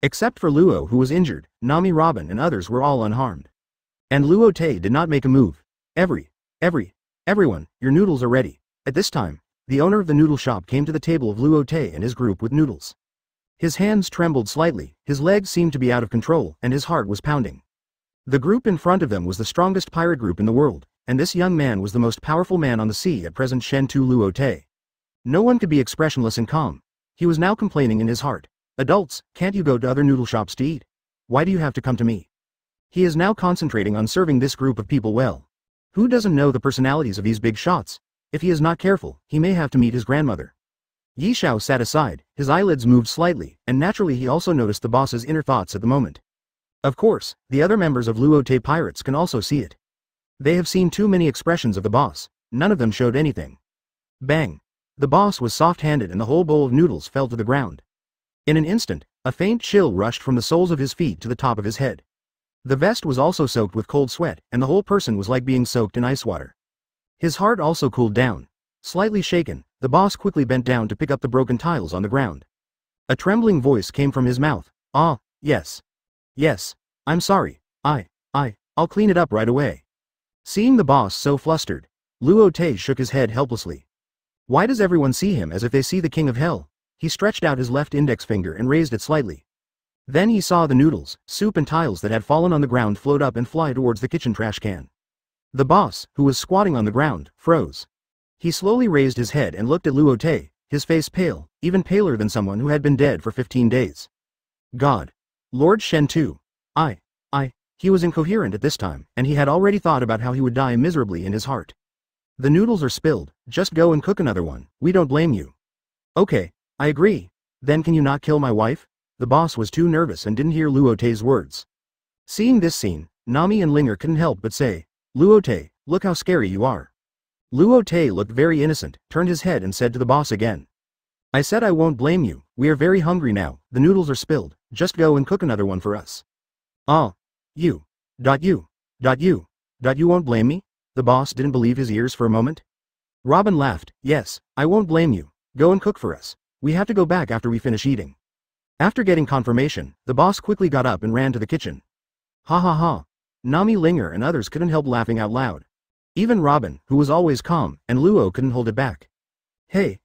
Speaker 1: Except for Luo, who was injured, Nami, Robin and others were all unharmed. And Luo Te did not make a move. Everyone, your noodles are ready. At this time, the owner of the noodle shop came to the table of Luo Te and his group with noodles. His hands trembled slightly, his legs seemed to be out of control, and his heart was pounding. The group in front of them was the strongest pirate group in the world, and this young man was the most powerful man on the sea at present. Shen-Tu Luo Te. No one could be expressionless and calm. He was now complaining in his heart. Adults, can't you go to other noodle shops to eat? Why do you have to come to me? He is now concentrating on serving this group of people well. Who doesn't know the personalities of these big shots? If he is not careful, he may have to meet his grandmother. Yi Xiao sat aside, his eyelids moved slightly, and naturally he also noticed the boss's inner thoughts at the moment. Of course, the other members of Luo Te Pirates can also see it. They have seen too many expressions of the boss, none of them showed anything. Bang! The boss was soft-handed and the whole bowl of noodles fell to the ground. In an instant, a faint chill rushed from the soles of his feet to the top of his head. The vest was also soaked with cold sweat, and the whole person was like being soaked in ice water. His heart also cooled down. Slightly shaken, the boss quickly bent down to pick up the broken tiles on the ground. A trembling voice came from his mouth. Ah, yes. Yes. I'm sorry. I'll clean it up right away. Seeing the boss so flustered, Luo Te shook his head helplessly. Why does everyone see him as if they see the king of hell? He stretched out his left index finger and raised it slightly. Then he saw the noodles, soup and tiles that had fallen on the ground float up and fly towards the kitchen trash can. The boss, who was squatting on the ground, froze. He slowly raised his head and looked at Luo Te, his face pale, even paler than someone who had been dead for 15 days. God. Lord Shen too. He was incoherent at this time, and he had already thought about how he would die miserably in his heart. The noodles are spilled, just go and cook another one, we don't blame you. Okay, I agree. Then can you not kill my wife? The boss was too nervous and didn't hear Luo Te's words. Seeing this scene, Nami and Linger couldn't help but say, Luo Te, look how scary you are. Luo Te looked very innocent, turned his head and said to the boss again. I said I won't blame you, we are very hungry now, the noodles are spilled, just go and cook another one for us. You won't blame me? The boss didn't believe his ears for a moment. Robin laughed, yes, I won't blame you, go and cook for us, we have to go back after we finish eating. After getting confirmation, the boss quickly got up and ran to the kitchen. Ha ha ha. Nami, Linger and others couldn't help laughing out loud. Even Robin, who was always calm, and Luo couldn't hold it back. Hey,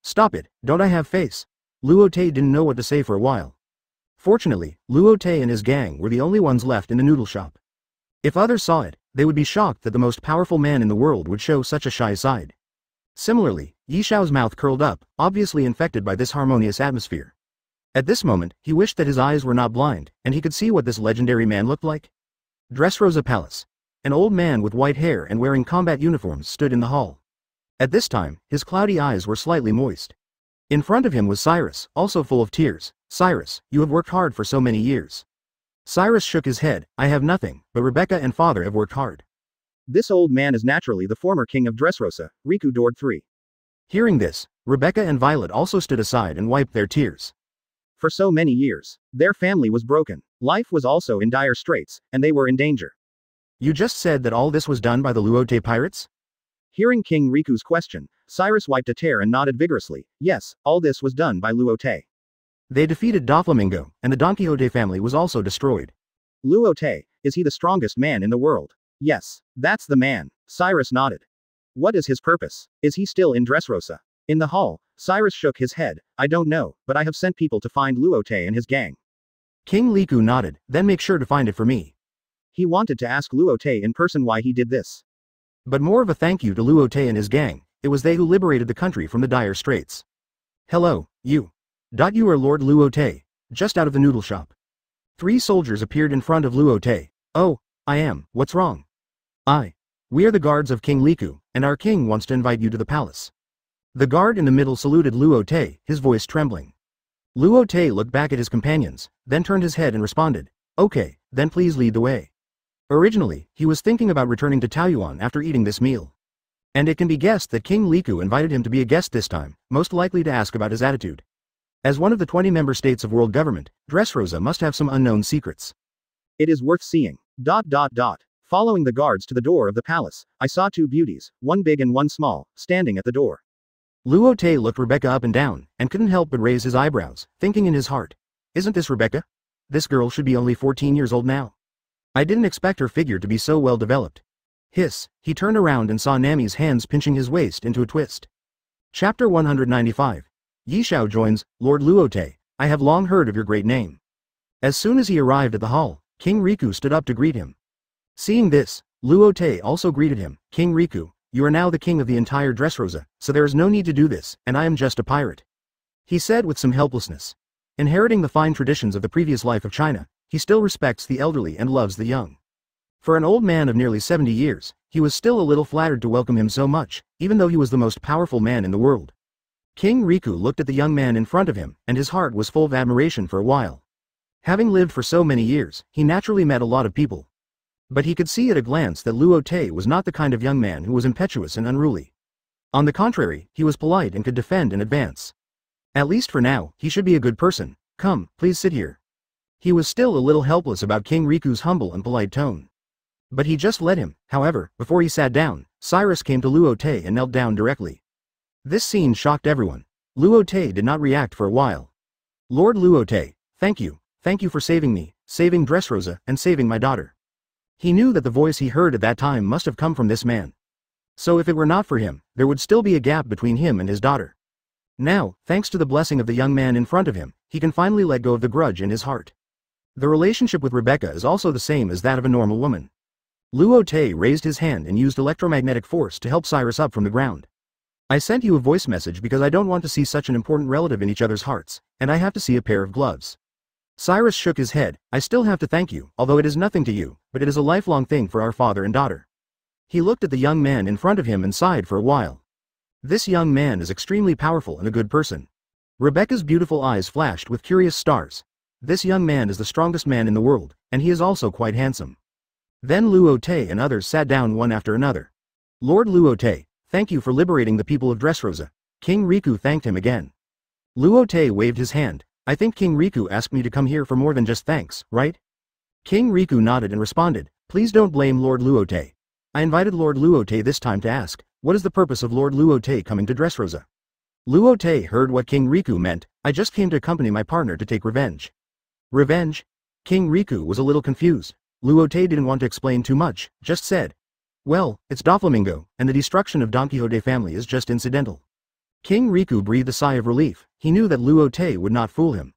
Speaker 1: stop it, don't I have face? Luo Te didn't know what to say for a while. Fortunately, Luo Te and his gang were the only ones left in the noodle shop. If others saw it, they would be shocked that the most powerful man in the world would show such a shy side. Similarly, Yi Xiao's mouth curled up, obviously infected by this harmonious atmosphere. At this moment, he wished that his eyes were not blind, and he could see what this legendary man looked like. Dressrosa Palace. An old man with white hair and wearing combat uniforms stood in the hall. At this time, his cloudy eyes were slightly moist. In front of him was Cyrus, also full of tears. Cyrus, you have worked hard for so many years. Cyrus shook his head, I have nothing, but Rebecca and father have worked hard. This old man is naturally the former king of Dressrosa, Riku Dord III. Hearing this, Rebecca and Violet also stood aside and wiped their tears. For so many years, their family was broken, life was also in dire straits, and they were in danger. You just said that all this was done by the Luo Te pirates? Hearing King Riku's question, Cyrus wiped a tear and nodded vigorously, yes, all this was done by Luo Te. They defeated Doflamingo, and the Don Quixote family was also destroyed. Luo Te, is he the strongest man in the world? Yes, that's the man, Cyrus nodded. What is his purpose? Is he still in Dressrosa? In the hall, Cyrus shook his head, I don't know, but I have sent people to find Luo Te and his gang. King Liku nodded, then make sure to find it for me. He wanted to ask Luo Te in person why he did this. But more of a thank you to Luo Te and his gang, it was they who liberated the country from the dire straits. Hello, you. You are Lord Luo Te, just out of the noodle shop. 3 soldiers appeared in front of Luo Te. Oh, I am, what's wrong? We are the guards of King Liku, and our king wants to invite you to the palace. The guard in the middle saluted Luo Te, his voice trembling. Luo Te looked back at his companions, then turned his head and responded, okay, then please lead the way. Originally, he was thinking about returning to Taoyuan after eating this meal. And it can be guessed that King Liku invited him to be a guest this time, most likely to ask about his attitude. As one of the 20 member states of world government, Dressrosa must have some unknown secrets. It is worth seeing. Following the guards to the door of the palace, I saw 2 beauties, one big and one small, standing at the door. Luo Te looked Rebecca up and down, and couldn't help but raise his eyebrows, thinking in his heart, isn't this Rebecca? This girl should be only 14 years old now. I didn't expect her figure to be so well developed. Hiss, he turned around and saw Nami's hands pinching his waist into a twist. Chapter 195. Yi Xiao joins, Lord Luo Te, I have long heard of your great name. As soon as he arrived at the hall, King Riku stood up to greet him. Seeing this, Luo Te also greeted him, King Riku, you are now the king of the entire Dressrosa, so there is no need to do this, and I am just a pirate. He said with some helplessness. Inheriting the fine traditions of the previous life of China, he still respects the elderly and loves the young. For an old man of nearly 70 years, he was still a little flattered to welcome him so much, even though he was the most powerful man in the world. King Riku looked at the young man in front of him, and his heart was full of admiration for a while. Having lived for so many years, he naturally met a lot of people. But he could see at a glance that Luo Te was not the kind of young man who was impetuous and unruly. On the contrary, he was polite and could defend and advance. At least for now, he should be a good person. Come, please sit here. He was still a little helpless about King Riku's humble and polite tone. But he just let him. However, before he sat down, Cyrus came to Luo Te and knelt down directly. This scene shocked everyone. Luo Te did not react for a while. Lord Luo Te, thank you for saving me, saving Dressrosa, and saving my daughter. He knew that the voice he heard at that time must have come from this man. So if it were not for him, there would still be a gap between him and his daughter. Now, thanks to the blessing of the young man in front of him, he can finally let go of the grudge in his heart. The relationship with Rebecca is also the same as that of a normal woman. Luo Te raised his hand and used electromagnetic force to help Cyrus up from the ground. I sent you a voice message because I don't want to see such an important relative in each other's hearts, and I have to see a pair of gloves. Cyrus shook his head. I still have to thank you, although it is nothing to you, but it is a lifelong thing for our father and daughter. He looked at the young man in front of him and sighed for a while. This young man is extremely powerful and a good person. Rebecca's beautiful eyes flashed with curious stars. This young man is the strongest man in the world, and he is also quite handsome. Then Luo Te and others sat down one after another. Lord Luo Te, thank you for liberating the people of Dressrosa. King Riku thanked him again. Luo Te waved his hand. I think King Riku asked me to come here for more than just thanks, right? King Riku nodded and responded, please don't blame Lord Luo Te. I invited Lord Luo Te this time to ask, what is the purpose of Lord Luo Te coming to Dressrosa? Luo Te heard what King Riku meant. I just came to accompany my partner to take revenge. Revenge? King Riku was a little confused. Luo Te didn't want to explain too much, just said. Well, it's Doflamingo, and the destruction of Don Quixote family is just incidental. King Riku breathed a sigh of relief. He knew that Luo Te would not fool him.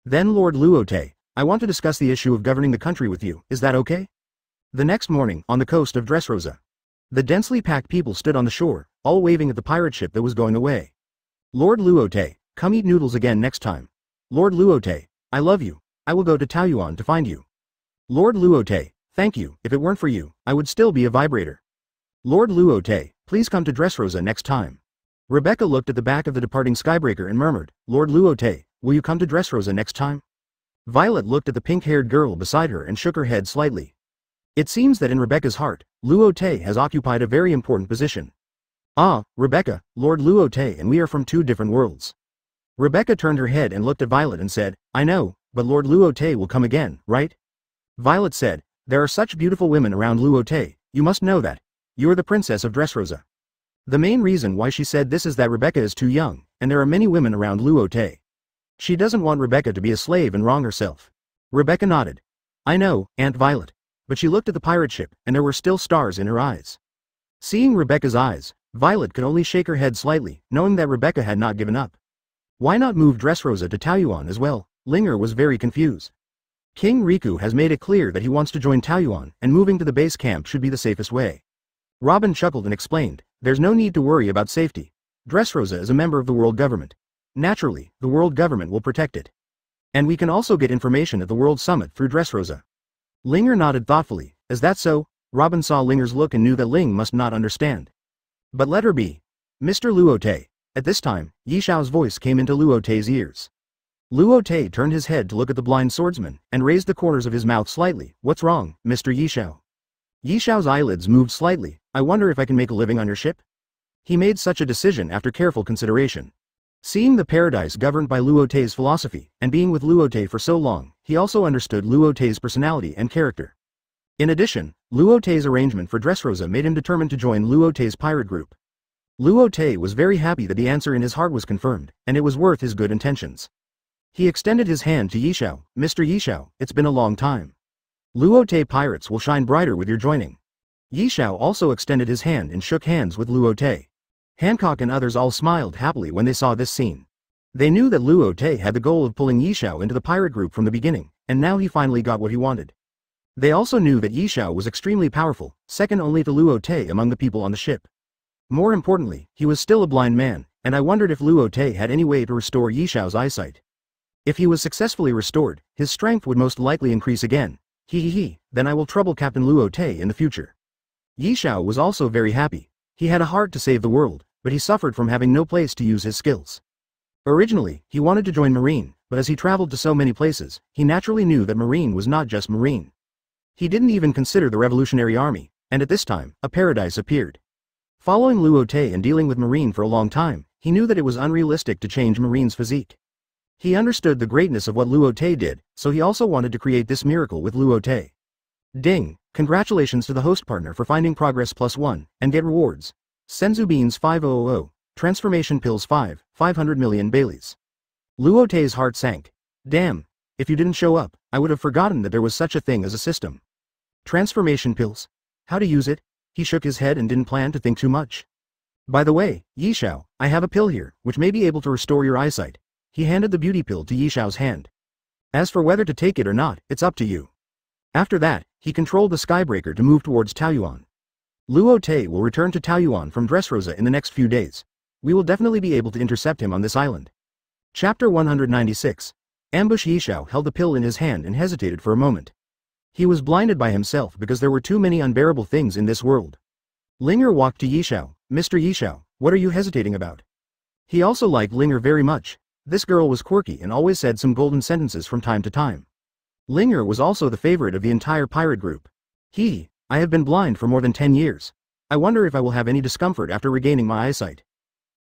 Speaker 1: Then Lord Luo Te, I want to discuss the issue of governing the country with you, is that okay? The next morning, on the coast of Dressrosa, the densely packed people stood on the shore, all waving at the pirate ship that was going away. Lord Luo Te, come eat noodles again next time. Lord Luo Te, I love you. I will go to Taoyuan to find you. Lord Luo Te, thank you. If it weren't for you, I would still be a vibrator. Lord Luo Te, please come to Dressrosa next time. Rebecca looked at the back of the departing Skybreaker and murmured, Lord Luo Te, will you come to Dressrosa next time? Violet looked at the pink-haired girl beside her and shook her head slightly. It seems that in Rebecca's heart, Luo Te has occupied a very important position. Ah, Rebecca, Lord Luo Te and we are from two different worlds. Rebecca turned her head and looked at Violet and said, I know, but Lord Luo Te will come again, right? Violet said, there are such beautiful women around Luo Te, you must know that. You are the princess of Dressrosa. The main reason why she said this is that Rebecca is too young, and there are many women around Luo Te. She doesn't want Rebecca to be a slave and wrong herself. Rebecca nodded. I know, Aunt Violet. But she looked at the pirate ship, and there were still stars in her eyes. Seeing Rebecca's eyes, Violet could only shake her head slightly, knowing that Rebecca had not given up. Why not move Dressrosa to Taoyuan as well? Linger was very confused. King Riku has made it clear that he wants to join Taoyuan, and moving to the base camp should be the safest way. Robin chuckled and explained, there's no need to worry about safety. Dressrosa is a member of the world government. Naturally, the world government will protect it. And we can also get information at the World Summit through Dressrosa. Linger nodded thoughtfully. Is that so? Robin saw Linger's look and knew that Ling must not understand. But let her be. Mr. Luo Te. At this time, Yi Xiao's voice came into Luo Te's ears. Luo Te turned his head to look at the blind swordsman, and raised the corners of his mouth slightly. What's wrong, Mr. Yi Xiao? Yi Xiao's eyelids moved slightly. I wonder if I can make a living on your ship? He made such a decision after careful consideration. Seeing the paradise governed by Luo Te's philosophy, and being with Luo Te for so long, he also understood Luo Te's personality and character. In addition, Luo Te's arrangement for Dressrosa made him determined to join Luo Te's pirate group. Luo Te was very happy that the answer in his heart was confirmed, and it was worth his good intentions. He extended his hand to Yi Xiao. Mr. Yi Xiao, it's been a long time. Luo Te pirates will shine brighter with your joining. Yi Xiao also extended his hand and shook hands with Luo Te. Hancock and others all smiled happily when they saw this scene. They knew that Luo Te had the goal of pulling Yi Xiao into the pirate group from the beginning, and now he finally got what he wanted. They also knew that Yi Xiao was extremely powerful, second only to Luo Te among the people on the ship. More importantly, he was still a blind man, and I wondered if Luo Te had any way to restore Yi Xiao's eyesight. If he was successfully restored, his strength would most likely increase again. Then I will trouble Captain Luo Te in the future. Yi Xiao was also very happy. He had a heart to save the world, but he suffered from having no place to use his skills. Originally, he wanted to join Marine, but as he traveled to so many places, he naturally knew that Marine was not just Marine. He didn't even consider the Revolutionary Army, and at this time, a paradise appeared. Following Luo Te and dealing with Marine for a long time, he knew that it was unrealistic to change Marine's physique. He understood the greatness of what Luo Te did, so he also wanted to create this miracle with Luo Te. Ding! Congratulations to the host partner for finding progress +1, and get rewards. Senzu Beans 5000, Transformation Pills 500 million Baileys. Luo Te's heart sank. Damn, if you didn't show up, I would have forgotten that there was such a thing as a system. Transformation pills. How to use it? He shook his head and didn't plan to think too much. By the way, Yishao, I have a pill here, which may be able to restore your eyesight. He handed the beauty pill to Yishao's hand. As for whether to take it or not, it's up to you. After that, he controlled the Skybreaker to move towards Taoyuan. Luo Te will return to Taoyuan from Dressrosa in the next few days. We will definitely be able to intercept him on this island. Chapter 196. Ambush. Yishao held the pill in his hand and hesitated for a moment. He was blinded by himself because there were too many unbearable things in this world. Linger walked to Yishao. Mr. Yishao, what are you hesitating about? He also liked Linger very much. This girl was quirky and always said some golden sentences from time to time. Linger was also the favorite of the entire pirate group. I have been blind for more than 10 years. I wonder if I will have any discomfort after regaining my eyesight.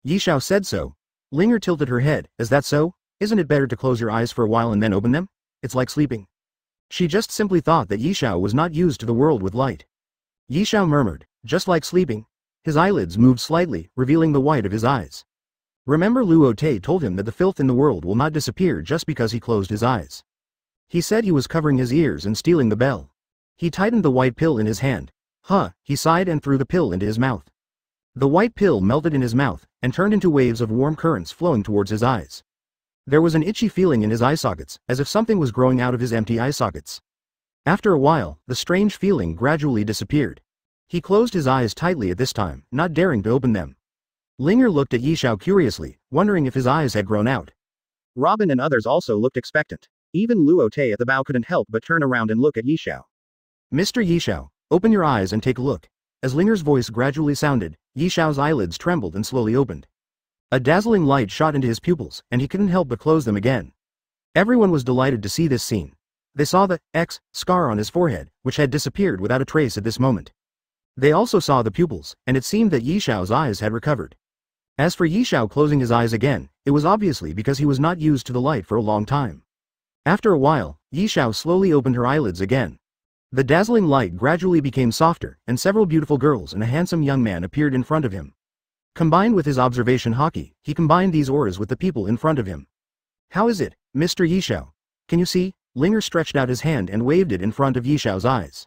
Speaker 1: Yishao said so. Linger tilted her head. Is that so? Isn't it better to close your eyes for a while and then open them? It's like sleeping. She just simply thought that Yishao was not used to the world with light. Yishao murmured, just like sleeping. His eyelids moved slightly, revealing the white of his eyes. Remember, Luo Te told him that the filth in the world will not disappear just because he closed his eyes. He said he was covering his ears and stealing the bell. He tightened the white pill in his hand. He sighed and threw the pill into his mouth. The white pill melted in his mouth and turned into waves of warm currents flowing towards his eyes. There was an itchy feeling in his eye sockets, as if something was growing out of his empty eye sockets. After a while, the strange feeling gradually disappeared. He closed his eyes tightly at this time, not daring to open them. Linger looked at Yishao curiously, wondering if his eyes had grown out. Robin and others also looked expectant. Even Luo Te at the bow couldn't help but turn around and look at Yishao. Mr. Yishao, open your eyes and take a look. As Linger's voice gradually sounded, Yishao's eyelids trembled and slowly opened. A dazzling light shot into his pupils, and he couldn't help but close them again. Everyone was delighted to see this scene. They saw the X scar on his forehead, which had disappeared without a trace at this moment. They also saw the pupils, and it seemed that Yishao's eyes had recovered. As for Yishao closing his eyes again, it was obviously because he was not used to the light for a long time. After a while, Yishao slowly opened her eyelids again. The dazzling light gradually became softer, and several beautiful girls and a handsome young man appeared in front of him. Combined with his observation haki, he combined these auras with the people in front of him. How is it, Mr. Yishao? Can you see? Linger stretched out his hand and waved it in front of Yishao's eyes.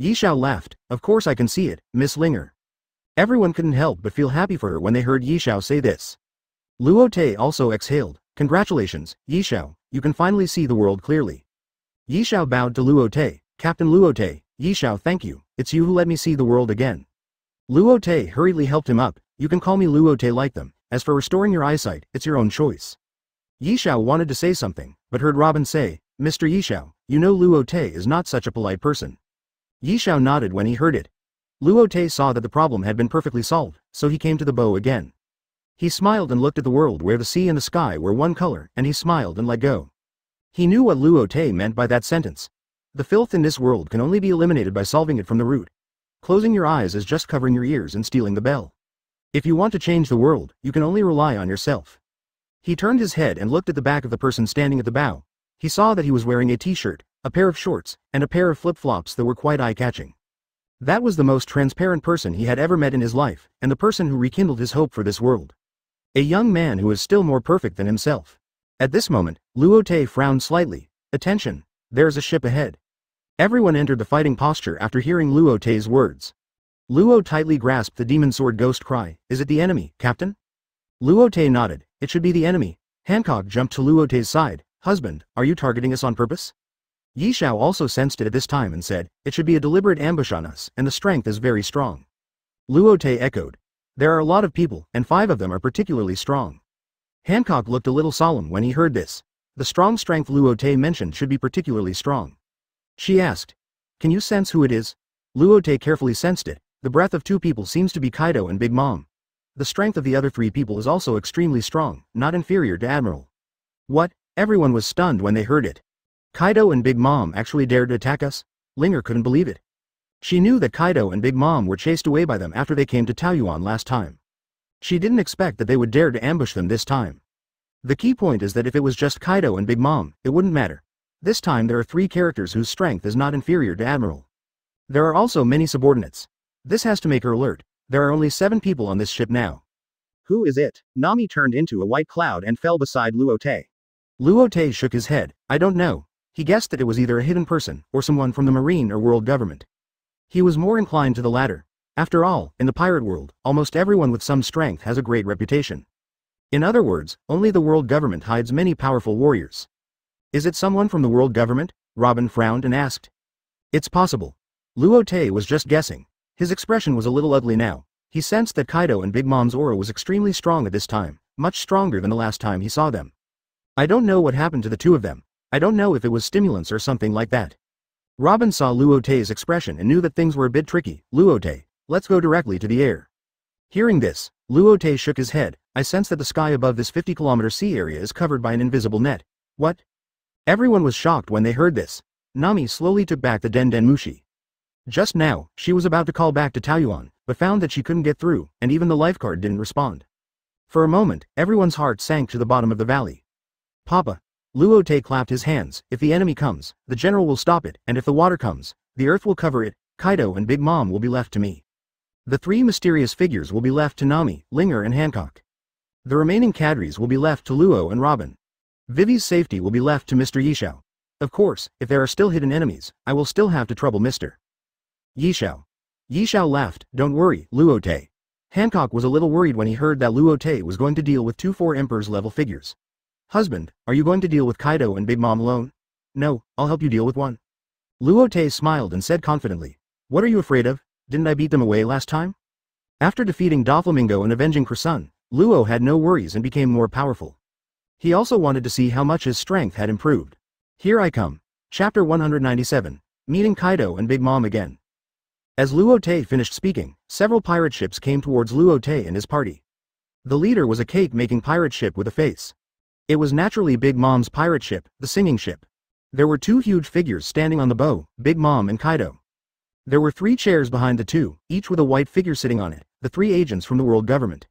Speaker 1: Yishao laughed. Of course I can see it, Miss Linger. Everyone couldn't help but feel happy for her when they heard Yishao say this. Luo Te also exhaled. Congratulations, Yishao, you can finally see the world clearly. Yishao bowed to Luo Te. Captain Luo Te, Yishao, thank you, it's you who let me see the world again. Luo Te hurriedly helped him up. You can call me Luo Te like them. As for restoring your eyesight, it's your own choice. Yishao wanted to say something, but heard Robin say, Mr. Yishao, you know Luo Te is not such a polite person. Yishao nodded when he heard it. Luo Te saw that the problem had been perfectly solved, so he came to the bow again. He smiled and looked at the world where the sea and the sky were one color, and he smiled and let go. He knew what Luo Te meant by that sentence. The filth in this world can only be eliminated by solving it from the root. Closing your eyes is just covering your ears and stealing the bell. If you want to change the world, you can only rely on yourself. He turned his head and looked at the back of the person standing at the bow. He saw that he was wearing a t-shirt, a pair of shorts, and a pair of flip-flops that were quite eye-catching. That was the most transparent person he had ever met in his life, and the person who rekindled his hope for this world. A young man who was still more perfect than himself. At this moment, Luo Te frowned slightly. Attention, there's a ship ahead. Everyone entered the fighting posture after hearing Luo Te's words. Luo tightly grasped the demon sword. Ghost cry, is it the enemy, Captain? Luo Te nodded, it should be the enemy. Hancock jumped to Luo Te's side. Husband, are you targeting us on purpose? Yishao also sensed it at this time and said, it should be a deliberate ambush on us, and the strength is very strong. Luo Te echoed. There are a lot of people, and 5 of them are particularly strong. Hancock looked a little solemn when he heard this. The strong strength Luo Te mentioned should be particularly strong. She asked, can you sense who it is? Luo Te carefully sensed it. The breath of 2 people seems to be Kaido and Big Mom. The strength of the other 3 people is also extremely strong, not inferior to Admiral. What? Everyone was stunned when they heard it. Kaido and Big Mom actually dared to attack us? Linger couldn't believe it. She knew that Kaido and Big Mom were chased away by them after they came to Taoyuan last time. She didn't expect that they would dare to ambush them this time. The key point is that if it was just Kaido and Big Mom, it wouldn't matter. This time there are 3 characters whose strength is not inferior to Admiral. There are also many subordinates. This has to make her alert. There are only 7 people on this ship now. Who is it? Nami turned into a white cloud and fell beside Luo Te. Luo Te shook his head. I don't know. He guessed that it was either a hidden person, or someone from the marine or world government. He was more inclined to the latter. After all, in the pirate world, almost everyone with some strength has a great reputation. In other words, only the world government hides many powerful warriors. Is it someone from the world government? Robin frowned and asked. It's possible. Luo Te was just guessing. His expression was a little ugly now. He sensed that Kaido and Big Mom's aura was extremely strong at this time, much stronger than the last time he saw them. I don't know what happened to the two of them. I don't know if it was stimulants or something like that. Robin saw Luo Te's expression and knew that things were a bit tricky. Luo Te, let's go directly to the air. Hearing this, Luo Te shook his head. I sense that the sky above this 50-kilometer sea area is covered by an invisible net. What? Everyone was shocked when they heard this. Nami slowly took back the Den Den Mushi. Just now, she was about to call back to Taoyuan, but found that she couldn't get through, and even the lifeguard didn't respond. For a moment, everyone's heart sank to the bottom of the valley. Papa. Luo Te clapped his hands. If the enemy comes, the general will stop it, and if the water comes, the earth will cover it. Kaido and Big Mom will be left to me. The three mysterious figures will be left to Nami, Linger and Hancock. The remaining cadres will be left to Luo and Robin. Vivi's safety will be left to Mr. Yishao. Of course, if there are still hidden enemies, I will still have to trouble Mr. Yishao. Yishao laughed. Don't worry, Luo Te. Hancock was a little worried when he heard that Luo Te was going to deal with 2-4 Emperor's level figures. Husband, are you going to deal with Kaido and Big Mom alone? No, I'll help you deal with one. Luo Te smiled and said confidently. What are you afraid of? Didn't I beat them away last time? After defeating Doflamingo and avenging Krasun, Luo had no worries and became more powerful. He also wanted to see how much his strength had improved. Here I come. Chapter 197. Meeting Kaido and Big Mom again. As Luo Te finished speaking, several pirate ships came towards Luo Te and his party. The leader was a cake-making pirate ship with a face. It was naturally Big Mom's pirate ship, the singing ship. There were two huge figures standing on the bow, Big Mom and Kaido. There were 3 chairs behind the two, each with a white figure sitting on it, the 3 agents from the world government.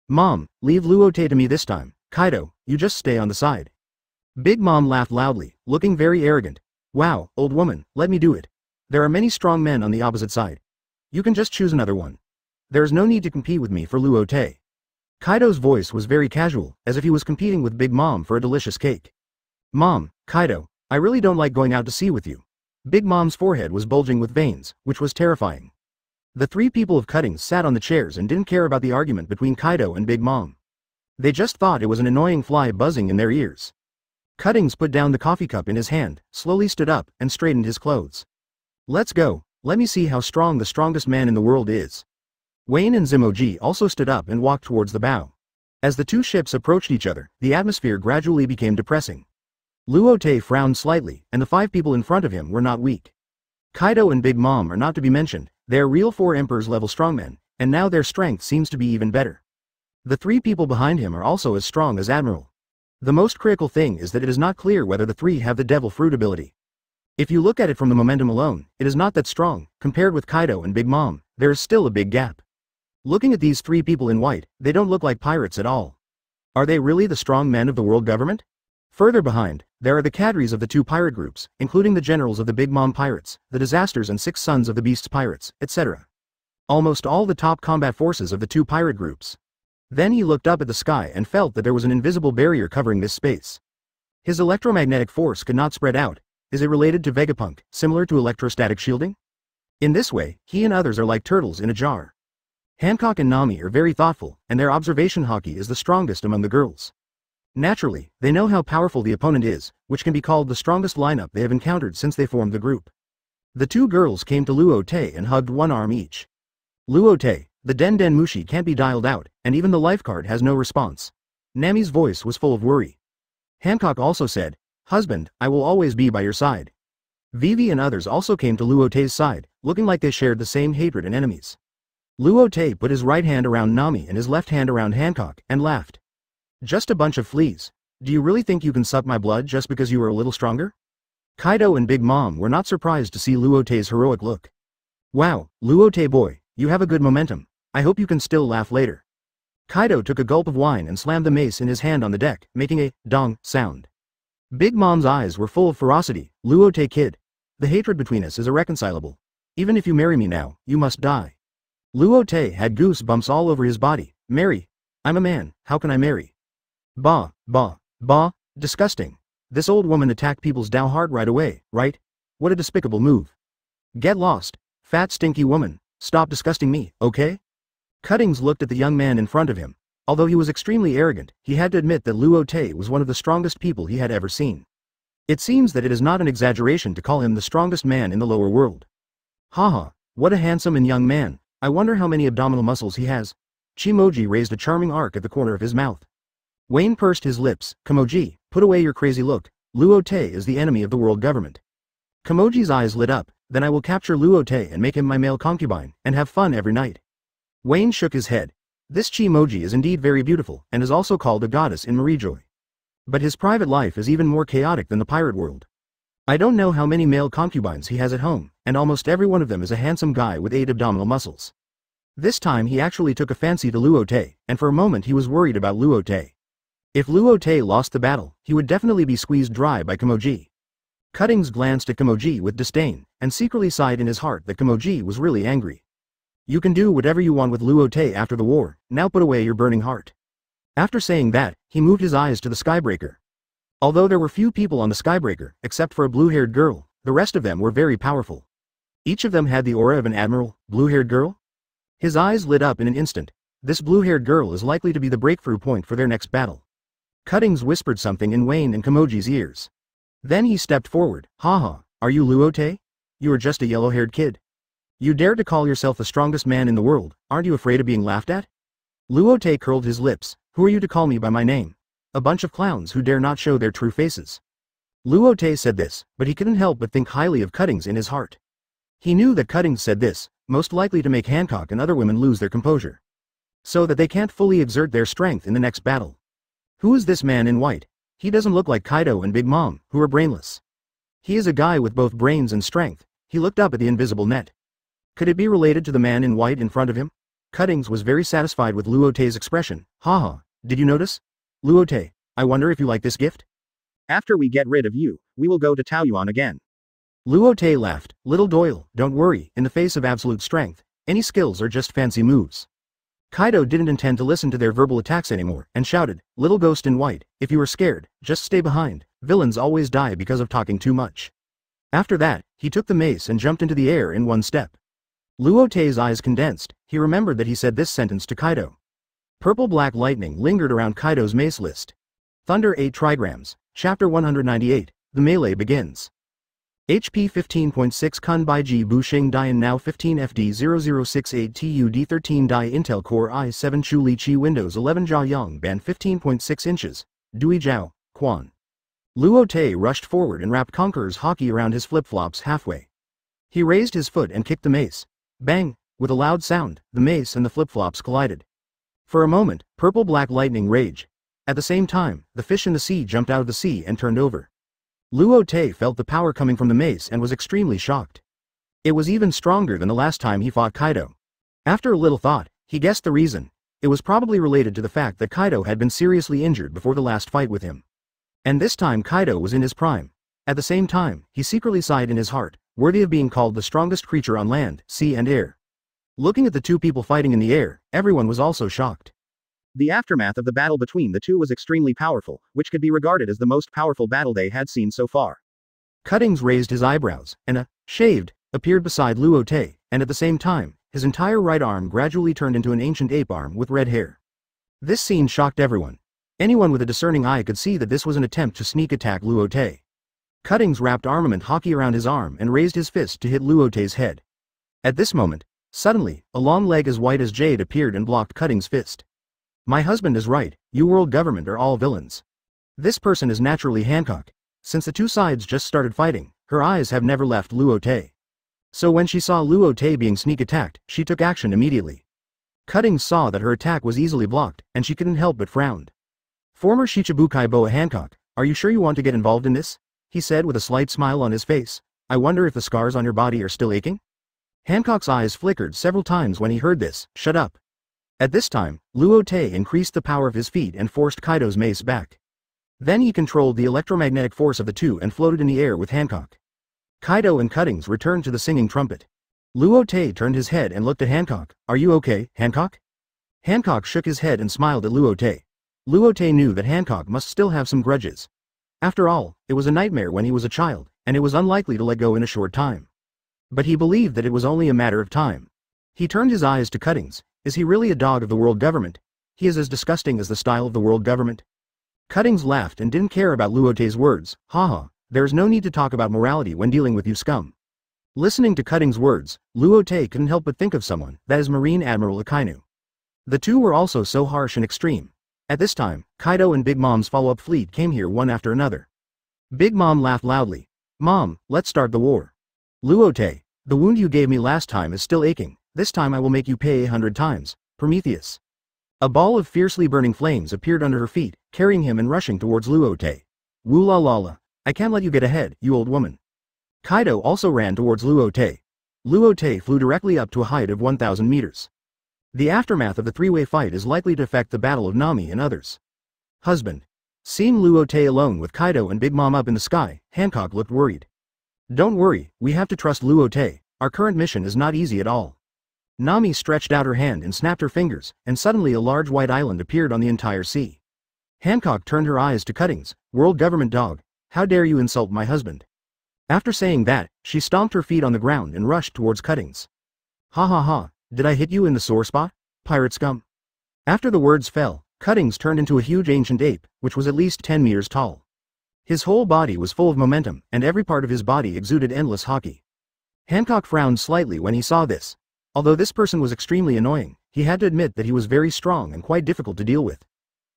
Speaker 1: Mom, leave Luo Te to me this time. Kaido, you just stay on the side. Big Mom laughed loudly, looking very arrogant. Wow, old woman, let me do it. There are many strong men on the opposite side. You can just choose another one. There is no need to compete with me for Luo Te. Kaido's voice was very casual, as if he was competing with Big Mom for a delicious cake. Mom, Kaido, I really don't like going out to sea with you. Big Mom's forehead was bulging with veins, which was terrifying. The 3 people of Cuttings sat on the chairs and didn't care about the argument between Kaido and Big Mom. They just thought it was an annoying fly buzzing in their ears. Cuttings put down the coffee cup in his hand, slowly stood up, and straightened his clothes. Let's go, let me see how strong the strongest man in the world is. Wayne and Zimoji also stood up and walked towards the bow. As the 2 ships approached each other, the atmosphere gradually became depressing. Luo Te frowned slightly, and the 5 people in front of him were not weak. Kaido and Big Mom are not to be mentioned, they are real 4 Emperor's level strongmen, and now their strength seems to be even better. The 3 people behind him are also as strong as Admiral. The most critical thing is that it is not clear whether the 3 have the Devil Fruit ability. If you look at it from the momentum alone, it is not that strong. Compared with Kaido and Big Mom, there is still a big gap. Looking at these 3 people in white, they don't look like pirates at all. Are they really the strong men of the world government? Further behind, there are the cadres of the 2 pirate groups, including the generals of the Big Mom pirates, the Disasters and 6 Sons of the Beasts pirates, etc. Almost all the top combat forces of the 2 pirate groups. Then he looked up at the sky and felt that there was an invisible barrier covering this space. His electromagnetic force could not spread out. Is it related to Vegapunk, similar to electrostatic shielding? In this way, he and others are like turtles in a jar. Hancock and Nami are very thoughtful, and their observation haki is the strongest among the girls. Naturally, they know how powerful the opponent is, which can be called the strongest lineup they have encountered since they formed the group. The 2 girls came to Luo Te and hugged one arm each. Luo Te, the Den Den Mushi can't be dialed out, and even the lifeguard has no response. Nami's voice was full of worry. Hancock also said, Husband, I will always be by your side. Vivi and others also came to Luo Te's side, looking like they shared the same hatred and enemies. Luo Te put his right hand around Nami and his left hand around Hancock, and laughed. Just a bunch of fleas. Do you really think you can suck my blood just because you are a little stronger? Kaido and Big Mom were not surprised to see Luo Te's heroic look. Wow, Luo Te boy, you have a good momentum. I hope you can still laugh later. Kaido took a gulp of wine and slammed the mace in his hand on the deck, making a dong sound. Big Mom's eyes were full of ferocity. Luo Te kid. The hatred between us is irreconcilable. Even if you marry me now, you must die. Luo Te had goosebumps all over his body. Marry? I'm a man, how can I marry? Bah, disgusting. This old woman attacked people's Dao heart right away, right? What a despicable move. Get lost, fat stinky woman, stop disgusting me, okay? Cuttings looked at the young man in front of him. Although he was extremely arrogant, he had to admit that Luo Te was one of the strongest people he had ever seen. It seems that it is not an exaggeration to call him the strongest man in the lower world. Haha, what a handsome and young man, I wonder how many abdominal muscles he has. Chimoji raised a charming arc at the corner of his mouth. Wayne pursed his lips. Kimoji, put away your crazy look, Luo Te is the enemy of the world government. Kimoji's eyes lit up, then I will capture Luo Te and make him my male concubine, and have fun every night. Wayne shook his head. This Chimoji is indeed very beautiful, and is also called a goddess in Marijoy. But his private life is even more chaotic than the pirate world. I don't know how many male concubines he has at home, and almost every one of them is a handsome guy with 8 abdominal muscles. This time he actually took a fancy to Luo Te, and for a moment he was worried about Luo Te. If Luo Te lost the battle, he would definitely be squeezed dry by Kimoji. Cuttings glanced at Kimoji with disdain, and secretly sighed in his heart that Kimoji was really angry. You can do whatever you want with Luo Te after the war, now put away your burning heart. After saying that, he moved his eyes to the Skybreaker. Although there were few people on the Skybreaker, except for a blue-haired girl, the rest of them were very powerful. Each of them had the aura of an admiral. Blue-haired girl? His eyes lit up in an instant. This blue-haired girl is likely to be the breakthrough point for their next battle. Cuttings whispered something in Wayne and Kimoji's ears. Then he stepped forward. Haha, are you Luo Te? You are just a yellow-haired kid. You dare to call yourself the strongest man in the world, aren't you afraid of being laughed at? Luo Te curled his lips. Who are you to call me by my name? A bunch of clowns who dare not show their true faces. Luo Te said this, but he couldn't help but think highly of Cuttings in his heart. He knew that Cuttings said this, most likely to make Hancock and other women lose their composure. So that they can't fully exert their strength in the next battle. Who is this man in white? He doesn't look like Kaido and Big Mom, who are brainless. He is a guy with both brains and strength. He looked up at the invisible net. Could it be related to the man in white in front of him? Cuttings was very satisfied with Luo Te's expression. Haha, did you notice? Luo Te, I wonder if you like this gift? After we get rid of you, we will go to Taoyuan again. Luo Te laughed. Little Doyle, don't worry, in the face of absolute strength, any skills are just fancy moves. Kaido didn't intend to listen to their verbal attacks anymore, and shouted, Little ghost in white, if you are scared, just stay behind, villains always die because of talking too much. After that, he took the mace and jumped into the air in one step. Luo Te's eyes condensed, he remembered that he said this sentence to Kaido. Purple-black lightning lingered around Kaido's mace list. Thunder 8 trigrams, Chapter 198, the melee begins. HP 15.6 Kun Bai Ji Bushing Dian Now 15 FD 0068 TUD 13 Die Intel Core i7 Chu Li Chi Windows 11 Jia Yang Band 15.6 inches, Dui Zhao, Quan. Luo Te rushed forward and wrapped Conqueror's hockey around his flip-flops halfway. He raised his foot and kicked the mace. Bang! With a loud sound, the mace and the flip-flops collided. For a moment, purple-black lightning raged. At the same time, the fish in the sea jumped out of the sea and turned over. Luo Te felt the power coming from the mace and was extremely shocked. It was even stronger than the last time he fought Kaido. After a little thought, he guessed the reason. It was probably related to the fact that Kaido had been seriously injured before the last fight with him. And this time Kaido was in his prime. At the same time, he secretly sighed in his heart, worthy of being called the strongest creature on land, sea and air. Looking at the two people fighting in the air, everyone was also shocked. The aftermath of the battle between the two was extremely powerful, which could be regarded as the most powerful battle they had seen so far. Cuttings raised his eyebrows, and a shaved appeared beside Luo Te, and at the same time, his entire right arm gradually turned into an ancient ape arm with red hair. This scene shocked everyone. Anyone with a discerning eye could see that this was an attempt to sneak attack Luo Te. Cuttings wrapped armament hockey around his arm and raised his fist to hit Luo Te's head. At this moment, suddenly, a long leg as white as jade appeared and blocked Cuttings' fist. My husband is right, you world government are all villains. This person is naturally Hancock. Since the two sides just started fighting, her eyes have never left Luo Te. So when she saw Luo Te being sneak attacked, she took action immediately. Cuttings saw that her attack was easily blocked, and she couldn't help but frowned. Former Shichibukai Boa Hancock, are you sure you want to get involved in this? He said with a slight smile on his face. I wonder if the scars on your body are still aching? Hancock's eyes flickered several times when he heard this. Shut up. At this time, Luo Te increased the power of his feet and forced Kaido's mace back. Then he controlled the electromagnetic force of the two and floated in the air with Hancock. Kaido and Cuttings returned to the singing trumpet. Luo Te turned his head and looked at Hancock. Are you okay, Hancock? Hancock shook his head and smiled at Luo Te. Luo Te knew that Hancock must still have some grudges. After all, it was a nightmare when he was a child, and it was unlikely to let go in a short time. But he believed that it was only a matter of time. He turned his eyes to Cuttings. Is he really a dog of the world government? He is as disgusting as the style of the world government. Cuttings laughed and didn't care about Luo Te's words. Haha, there is no need to talk about morality when dealing with you scum. Listening to Cuttings' words, Luo Te couldn't help but think of someone, that is Marine Admiral Akainu. The two were also so harsh and extreme. At this time, Kaido and Big Mom's follow-up fleet came here one after another. Big Mom laughed loudly. Mom, let's start the war. Luo Te, the wound you gave me last time is still aching. This time I will make you pay 100 times. Prometheus. A ball of fiercely burning flames appeared under her feet, carrying him and rushing towards Luo Te. Woo la la la. I can't let you get ahead, you old woman. Kaido also ran towards Luo Te. Luo Te flew directly up to a height of 1,000 meters. The aftermath of the three-way fight is likely to affect the battle of Nami and others. Husband. Seeing Luo Te alone with Kaido and Big Mom up in the sky, Hancock looked worried. Don't worry, we have to trust Luo Te. Our current mission is not easy at all. Nami stretched out her hand and snapped her fingers, and suddenly a large white island appeared on the entire sea. Hancock turned her eyes to Cuttings. World government dog, how dare you insult my husband? After saying that, she stomped her feet on the ground and rushed towards Cuttings. Ha ha ha, did I hit you in the sore spot, pirate scum? After the words fell, Cuttings turned into a huge ancient ape, which was at least 10 meters tall. His whole body was full of momentum, and every part of his body exuded endless haki. Hancock frowned slightly when he saw this. Although this person was extremely annoying, he had to admit that he was very strong and quite difficult to deal with.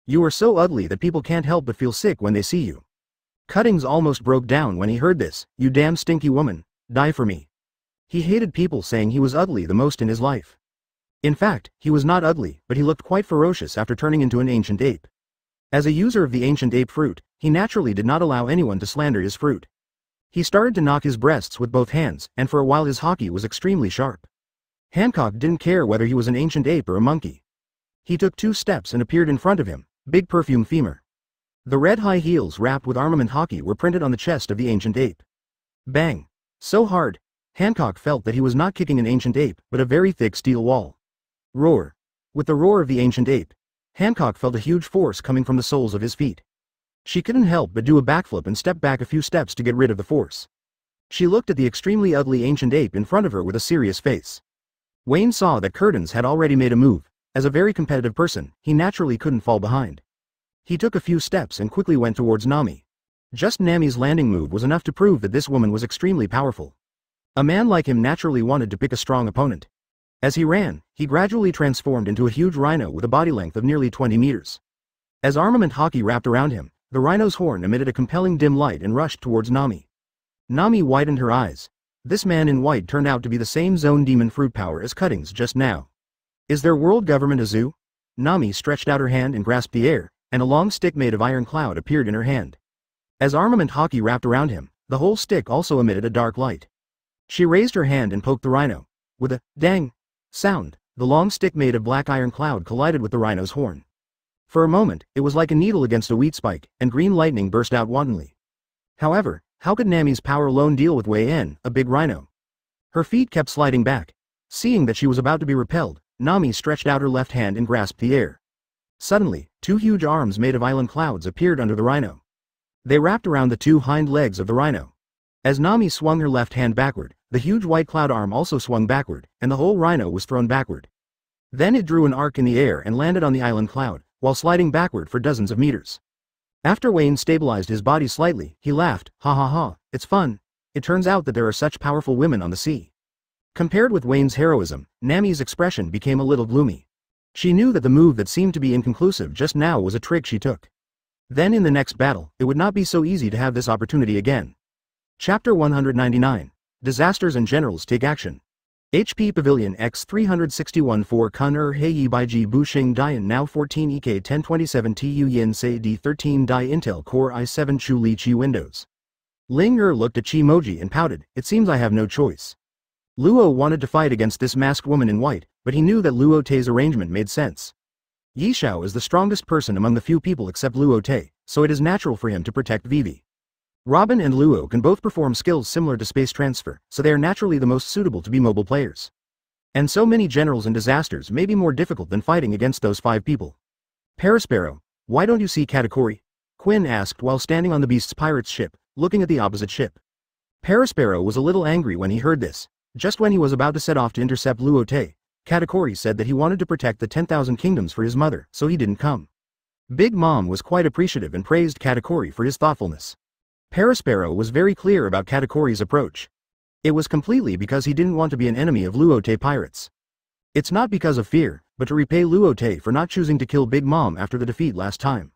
Speaker 1: You are so ugly that people can't help but feel sick when they see you. Cuttings almost broke down when he heard this. You damn stinky woman, die for me. He hated people saying he was ugly the most in his life. In fact, he was not ugly, but he looked quite ferocious after turning into an ancient ape. As a user of the ancient ape fruit, he naturally did not allow anyone to slander his fruit. He started to knock his breasts with both hands, and for a while his haki was extremely sharp. Hancock didn't care whether he was an ancient ape or a monkey. He took 2 steps and appeared in front of him, big perfume femur. The red high heels wrapped with armament haki were printed on the chest of the ancient ape. Bang! So hard, Hancock felt that he was not kicking an ancient ape, but a very thick steel wall. Roar! With the roar of the ancient ape, Hancock felt a huge force coming from the soles of his feet. She couldn't help but do a backflip and step back a few steps to get rid of the force. She looked at the extremely ugly ancient ape in front of her with a serious face. Wayne saw that Curtains had already made a move. As a very competitive person, he naturally couldn't fall behind. He took a few steps and quickly went towards Nami. Just Nami's landing move was enough to prove that this woman was extremely powerful. A man like him naturally wanted to pick a strong opponent. As he ran, he gradually transformed into a huge rhino with a body length of nearly 20 meters. As armament haki wrapped around him, the rhino's horn emitted a compelling dim light and rushed towards Nami. Nami widened her eyes. This man in white turned out to be the same zone demon fruit power as Cuttings just now. Is their world government a zoo? Nami stretched out her hand and grasped the air, and a long stick made of iron cloud appeared in her hand. As armament haki wrapped around him, the whole stick also emitted a dark light. She raised her hand and poked the rhino. With a dang sound, the long stick made of black iron cloud collided with the rhino's horn. For a moment, it was like a needle against a wheat spike, and green lightning burst out wantonly. However, how could Nami's power alone deal with Wei-en, a big rhino? Her feet kept sliding back. Seeing that she was about to be repelled, Nami stretched out her left hand and grasped the air. Suddenly, 2 huge arms made of island clouds appeared under the rhino. They wrapped around the 2 hind legs of the rhino. As Nami swung her left hand backward, the huge white cloud arm also swung backward, and the whole rhino was thrown backward. Then it drew an arc in the air and landed on the island cloud, while sliding backward for dozens of meters. After Wayne stabilized his body slightly, he laughed, ha ha ha, it's fun. It turns out that there are such powerful women on the sea. Compared with Wayne's heroism, Nami's expression became a little gloomy. She knew that the move that seemed to be inconclusive just now was a trick she took. Then in the next battle, it would not be so easy to have this opportunity again. Chapter 199. Disasters and Generals Take Action. HP Pavilion X 361 4 Kun Heiyi Baiji Bushing Dian Now 14 EK 1027 Tu Yin Se D13 Dai Intel Core i7 Chu Li Chi Windows. Ling looked at Chi-moji and pouted, it seems I have no choice. Luo wanted to fight against this masked woman in white, but he knew that Luo Te's arrangement made sense. Yishao is the strongest person among the few people except Luo Te, so it is natural for him to protect Vivi. Robin and Luo can both perform skills similar to space transfer, so they are naturally the most suitable to be mobile players. And so many generals and disasters may be more difficult than fighting against those 5 people. Parasparrow, why don't you see Katakuri? Quinn asked while standing on the Beast's pirate's ship, looking at the opposite ship. Paraspero was a little angry when he heard this. Just when he was about to set off to intercept Luo Te, Katakuri said that he wanted to protect the 10,000 kingdoms for his mother, so he didn't come. Big Mom was quite appreciative and praised Katakuri for his thoughtfulness. Paraspero was very clear about Katakuri's approach. It was completely because he didn't want to be an enemy of Luo Te pirates. It's not because of fear, but to repay Luo Te for not choosing to kill Big Mom after the defeat last time.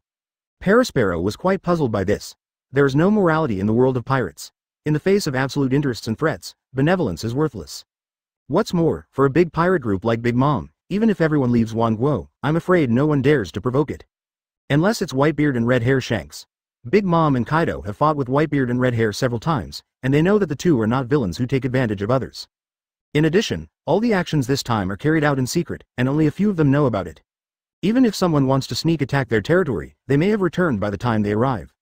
Speaker 1: Paraspero was quite puzzled by this. There is no morality in the world of pirates. In the face of absolute interests and threats, benevolence is worthless. What's more, for a big pirate group like Big Mom, even if everyone leaves Guo, I'm afraid no one dares to provoke it. Unless it's Whitebeard and Red Hair Shanks. Big Mom and Kaido have fought with Whitebeard and Red Hair several times, and they know that the two are not villains who take advantage of others. In addition, all the actions this time are carried out in secret, and only a few of them know about it. Even if someone wants to sneak attack their territory, they may have returned by the time they arrive.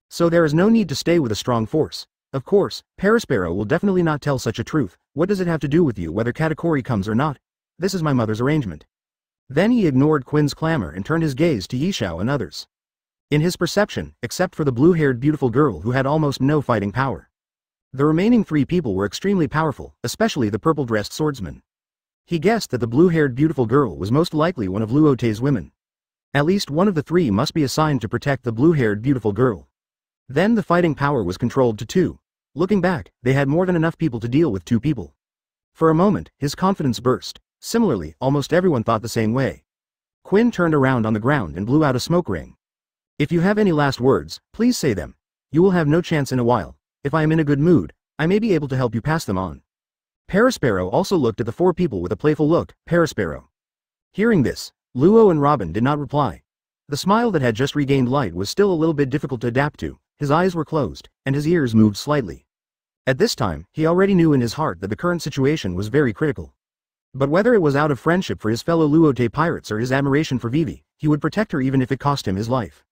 Speaker 1: So there is no need to stay with a strong force. Of course, Paraspero will definitely not tell such a truth. What does it have to do with you whether Katakuri comes or not? This is my mother's arrangement. Then he ignored Quinn's clamor and turned his gaze to Yishao and others. In his perception, except for the blue-haired beautiful girl who had almost no fighting power. The remaining three people were extremely powerful, especially the purple-dressed swordsman. He guessed that the blue-haired beautiful girl was most likely one of Luo Te's women. At least one of the three must be assigned to protect the blue-haired beautiful girl. Then the fighting power was controlled to 2. Looking back, they had more than enough people to deal with 2 people. For a moment, his confidence burst. Similarly, almost everyone thought the same way. Quinn turned around on the ground and blew out a smoke ring. If you have any last words, please say them. You will have no chance in a while. If I am in a good mood, I may be able to help you pass them on. Paraspero also looked at the 4 people with a playful look. Paraspero. Hearing this, Luo and Robin did not reply. The smile that had just regained light was still a little bit difficult to adapt to. His eyes were closed, and his ears moved slightly. At this time, he already knew in his heart that the current situation was very critical. But whether it was out of friendship for his fellow Luo Te pirates or his admiration for Vivi, he would protect her even if it cost him his life.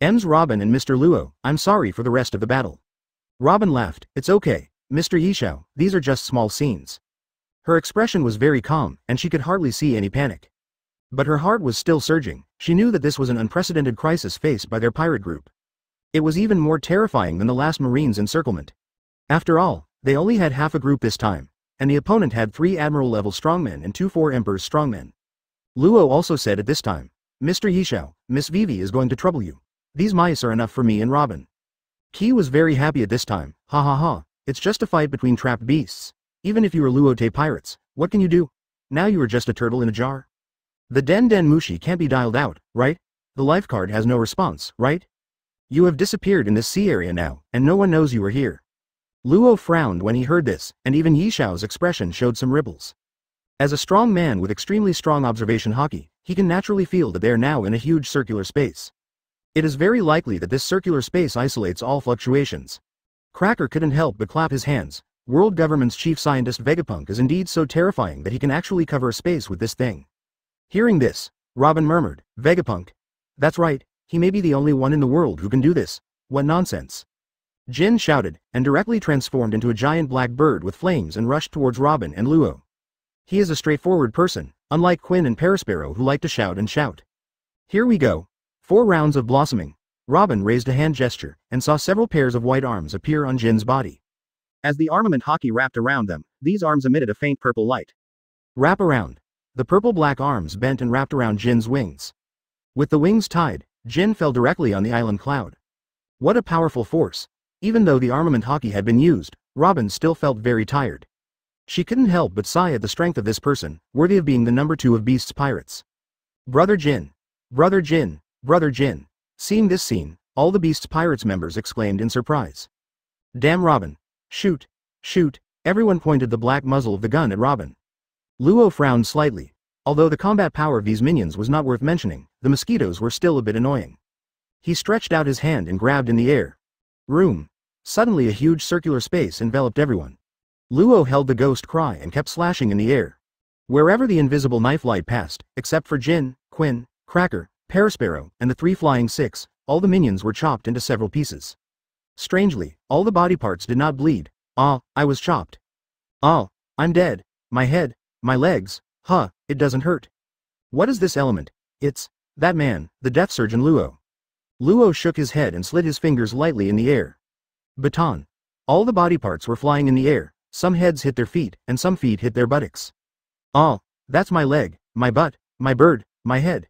Speaker 1: M's Robin and Mr. Luo, I'm sorry for the rest of the battle. Robin laughed, it's okay, Mr. Yishao, these are just small scenes. Her expression was very calm, and she could hardly see any panic. But her heart was still surging. She knew that this was an unprecedented crisis faced by their pirate group. It was even more terrifying than the last Marine's encirclement. After all, they only had half a group this time, and the opponent had 3 Admiral-level strongmen and 2 4 Emperor's strongmen. Luo also said at this time, Mr. Yishao, Miss Vivi is going to trouble you. These mice are enough for me and Robin. Ki was very happy at this time, ha ha ha, it's just a fight between trapped beasts. Even if you are Luo Te pirates, what can you do? Now you are just a turtle in a jar. The Den Den Mushi can't be dialed out, right? The life card has no response, right? You have disappeared in this sea area now, and no one knows you are here. Luo frowned when he heard this, and even Yishao's expression showed some ripples. As a strong man with extremely strong observation haki, he can naturally feel that they are now in a huge circular space. It is very likely that this circular space isolates all fluctuations. Cracker couldn't help but clap his hands. World government's chief scientist Vegapunk is indeed so terrifying that he can actually cover a space with this thing. Hearing this, Robin murmured, Vegapunk. That's right, he may be the only one in the world who can do this. What nonsense. Jin shouted, and directly transformed into a giant black bird with flames and rushed towards Robin and Luo. He is a straightforward person, unlike Quinn and Paraspero who like to shout and shout. Here we go. 4 rounds of blossoming. Robin raised a hand gesture, and saw several pairs of white arms appear on Jin's body. As the armament haki wrapped around them, these arms emitted a faint purple light. Wrap around. The purple-black arms bent and wrapped around Jin's wings. With the wings tied, Jin fell directly on the island cloud. What a powerful force. Even though the armament haki had been used, Robin still felt very tired. She couldn't help but sigh at the strength of this person, worthy of being the number 2 of Beast's pirates. Brother Jin. Brother Jin. Brother Jin. Seeing this scene, all the Beast's pirates members exclaimed in surprise. Damn Robin. Shoot. Shoot. Everyone pointed the black muzzle of the gun at Robin. Luo frowned slightly. Although the combat power of these minions was not worth mentioning, the mosquitoes were still a bit annoying. He stretched out his hand and grabbed in the air. Room. Suddenly a huge circular space enveloped everyone. Luo held the ghost cry and kept slashing in the air. Wherever the invisible knife light passed, except for Jin, Quinn, Cracker, Paraspero, and the 3 flying 6, all the minions were chopped into several pieces. Strangely, all the body parts did not bleed. Ah, I was chopped. Ah, I'm dead. My head, my legs, it doesn't hurt. What is this element? It's that man, the death surgeon Luo. Luo shook his head and slid his fingers lightly in the air. Baton. All the body parts were flying in the air, some heads hit their feet, and some feet hit their buttocks. Oh, that's my leg, my butt, my bird, my head.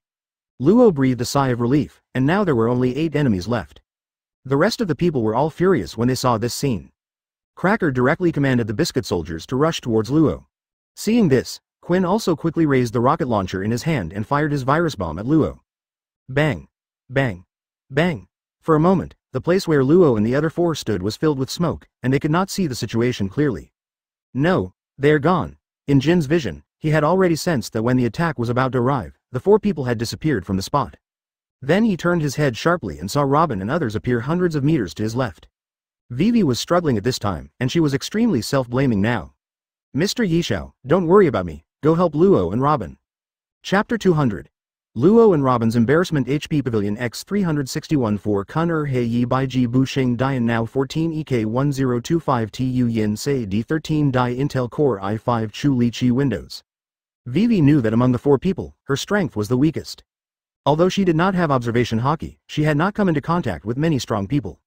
Speaker 1: Luo breathed a sigh of relief, and now there were only 8 enemies left. The rest of the people were all furious when they saw this scene. Cracker directly commanded the biscuit soldiers to rush towards Luo. Seeing this, Quinn also quickly raised the rocket launcher in his hand and fired his virus bomb at Luo. Bang! Bang! Bang! For a moment, the place where Luo and the other 4 stood was filled with smoke, and they could not see the situation clearly. No, they're gone. In Jin's vision, he had already sensed that when the attack was about to arrive, the 4 people had disappeared from the spot. Then he turned his head sharply and saw Robin and others appear hundreds of meters to his left. Vivi was struggling at this time, and she was extremely self-blaming now. Mr. Yishao, don't worry about me, go help Luo and Robin. Chapter 200. Luo and Robin's Embarrassment. HP Pavilion X 361 4 Kun Hei Yi Bai Ji Bu Sheng Dian Now 14 EK 1025 Tu Yin Sei D13 Dai Intel Core i5 Chu Li Chi Windows. Vivi knew that among the 4 people, her strength was the weakest. Although she did not have observation haki, she had not come into contact with many strong people.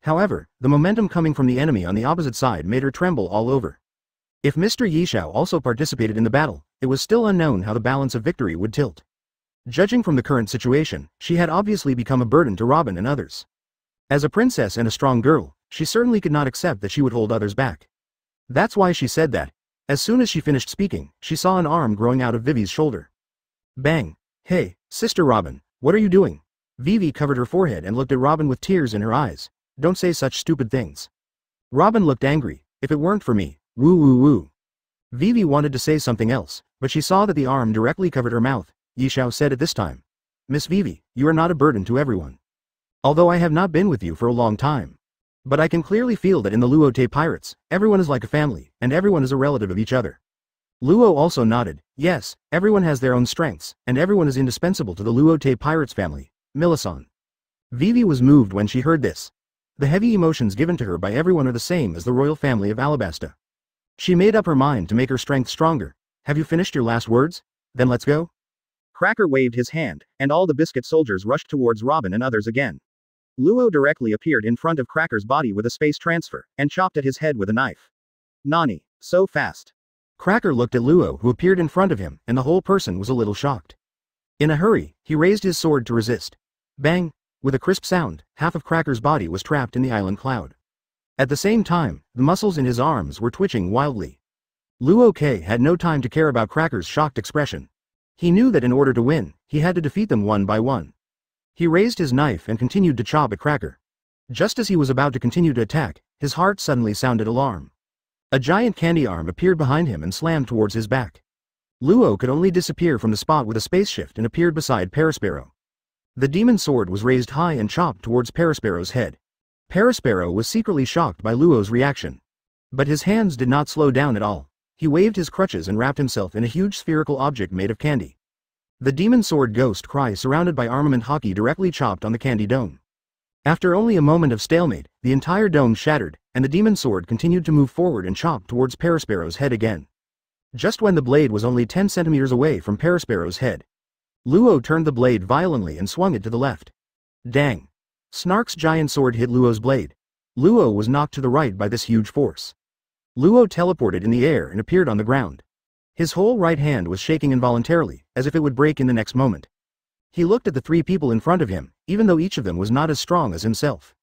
Speaker 1: However, the momentum coming from the enemy on the opposite side made her tremble all over. If Mr. Yishao also participated in the battle, it was still unknown how the balance of victory would tilt. Judging from the current situation, she had obviously become a burden to Robin and others. As a princess and a strong girl, she certainly could not accept that she would hold others back. That's why she said that. As soon as she finished speaking, she saw an arm growing out of Vivi's shoulder. Bang! Hey, Sister Robin, what are you doing? Vivi covered her forehead and looked at Robin with tears in her eyes. Don't say such stupid things. Robin looked angry. If it weren't for me, woo woo woo. Vivi wanted to say something else, but she saw that the arm directly covered her mouth. Yishao said at this time. Miss Vivi, you are not a burden to everyone. Although I have not been with you for a long time. But I can clearly feel that in the Luo Te pirates, everyone is like a family, and everyone is a relative of each other. Luo also nodded. Yes, everyone has their own strengths, and everyone is indispensable to the Luo Te pirates family. Milasan. Vivi was moved when she heard this. The heavy emotions given to her by everyone are the same as the royal family of Alabasta. She made up her mind to make her strength stronger. Have you finished your last words? Then let's go. Cracker waved his hand, and all the biscuit soldiers rushed towards Robin and others again. Luo directly appeared in front of Cracker's body with a space transfer, and chopped at his head with a knife. Nani, so fast. Cracker looked at Luo, who appeared in front of him, and the whole person was a little shocked. In a hurry, he raised his sword to resist. Bang! With a crisp sound, half of Cracker's body was trapped in the island cloud. At the same time, the muscles in his arms were twitching wildly. Luo Te had no time to care about Cracker's shocked expression. He knew that in order to win, he had to defeat them one by one. He raised his knife and continued to chop at Cracker. Just as he was about to continue to attack, his heart suddenly sounded alarm. A giant candy arm appeared behind him and slammed towards his back. Luo could only disappear from the spot with a space shift and appeared beside Parasparrow. The demon sword was raised high and chopped towards Parasparrow's head. Parasparrow was secretly shocked by Luo's reaction. But his hands did not slow down at all. He waved his crutches and wrapped himself in a huge spherical object made of candy. The demon sword Ghost Cry surrounded by armament haki directly chopped on the candy dome. After only a moment of stalemate, the entire dome shattered, and the demon sword continued to move forward and chop towards Parasparrow's head again. Just when the blade was only 10 centimeters away from Parasparrow's head, Luo turned the blade violently and swung it to the left. Dang! Snark's giant sword hit Luo's blade. Luo was knocked to the right by this huge force. Luo teleported in the air and appeared on the ground. His whole right hand was shaking involuntarily, as if it would break in the next moment. He looked at the 3 people in front of him, even though each of them was not as strong as himself.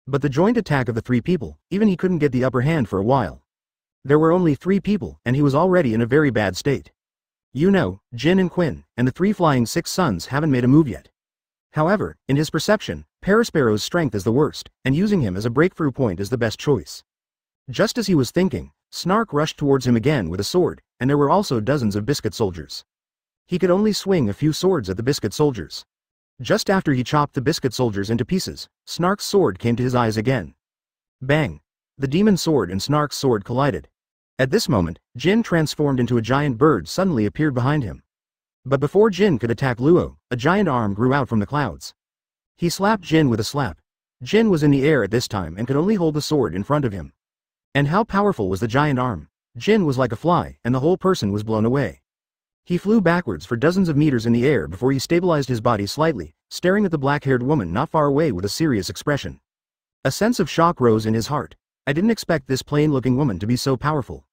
Speaker 1: But the joint attack of the 3 people, even he couldn't get the upper hand for a while. There were only 3 people, and he was already in a very bad state. You know, Jin and Quinn, and the 3 flying 6 suns haven't made a move yet. However, in his perception, Parasparrow's strength is the worst, and using him as a breakthrough point is the best choice. Just as he was thinking, Snark rushed towards him again with a sword, and there were also dozens of biscuit soldiers. He could only swing a few swords at the biscuit soldiers. Just after he chopped the biscuit soldiers into pieces, Snark's sword came to his eyes again. Bang! The demon sword and Snark's sword collided. At this moment, Jin transformed into a giant bird suddenly appeared behind him. But before Jin could attack Luo, a giant arm grew out from the clouds. He slapped Jin with a slap. Jin was in the air at this time and could only hold the sword in front of him. And how powerful was the giant arm? Jin was like a fly, and the whole person was blown away. He flew backwards for dozens of meters in the air before he stabilized his body slightly, staring at the black-haired woman not far away with a serious expression. A sense of shock rose in his heart. I didn't expect this plain-looking woman to be so powerful.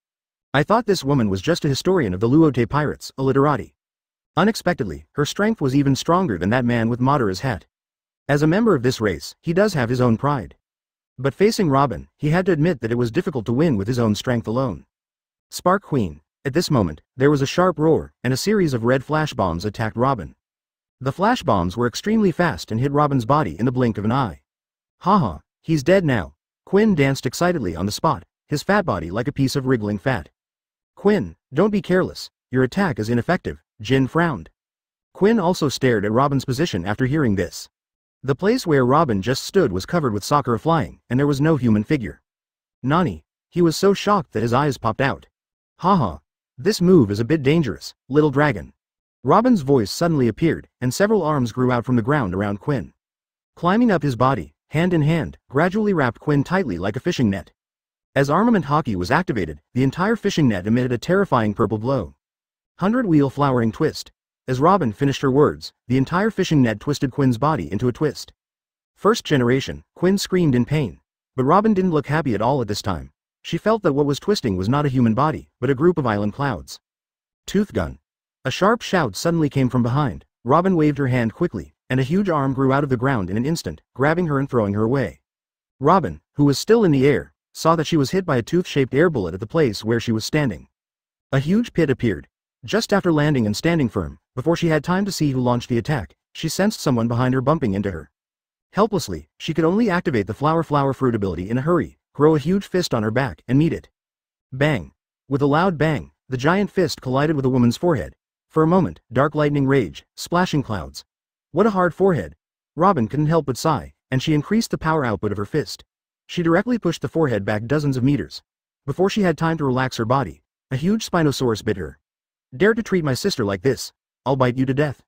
Speaker 1: I thought this woman was just a historian of the Luo Te pirates, a literati. Unexpectedly, her strength was even stronger than that man with Madara's hat. As a member of this race, he does have his own pride. But facing Robin, he had to admit that it was difficult to win with his own strength alone. Spark Queen. At this moment, there was a sharp roar, and a series of red flash bombs attacked Robin. The flash bombs were extremely fast and hit Robin's body in the blink of an eye. Haha, he's dead now. Quinn danced excitedly on the spot, his fat body like a piece of wriggling fat. Quinn, don't be careless, your attack is ineffective, Jin frowned. Quinn also stared at Robin's position after hearing this. The place where Robin just stood was covered with sakura flying, and there was no human figure. Nani? He was so shocked that his eyes popped out. Haha. This move is a bit dangerous, little dragon. Robin's voice suddenly appeared, and several arms grew out from the ground around Quinn. Climbing up his body, hand in hand, gradually wrapped Quinn tightly like a fishing net. As armament hockey was activated, the entire fishing net emitted a terrifying purple glow. 100-wheel flowering twist. As Robin finished her words, the entire fishing net twisted Quinn's body into a twist. First generation, Quinn screamed in pain. But Robin didn't look happy at all at this time. She felt that what was twisting was not a human body, but a group of island clouds. Tooth gun. A sharp shout suddenly came from behind. Robin waved her hand quickly, and a huge arm grew out of the ground in an instant, grabbing her and throwing her away. Robin, who was still in the air, saw that she was hit by a tooth-shaped air bullet at the place where she was standing. A huge pit appeared. Just after landing and standing firm, before she had time to see who launched the attack, she sensed someone behind her bumping into her. Helplessly, she could only activate the flower fruit ability in a hurry, grow a huge fist on her back, and meet it. Bang! With a loud bang, the giant fist collided with the woman's forehead. For a moment, dark lightning raged, splashing clouds. What a hard forehead! Robin couldn't help but sigh, and she increased the power output of her fist. She directly pushed the forehead back dozens of meters. Before she had time to relax her body, a huge Spinosaurus bit her. Dare to treat my sister like this, I'll bite you to death.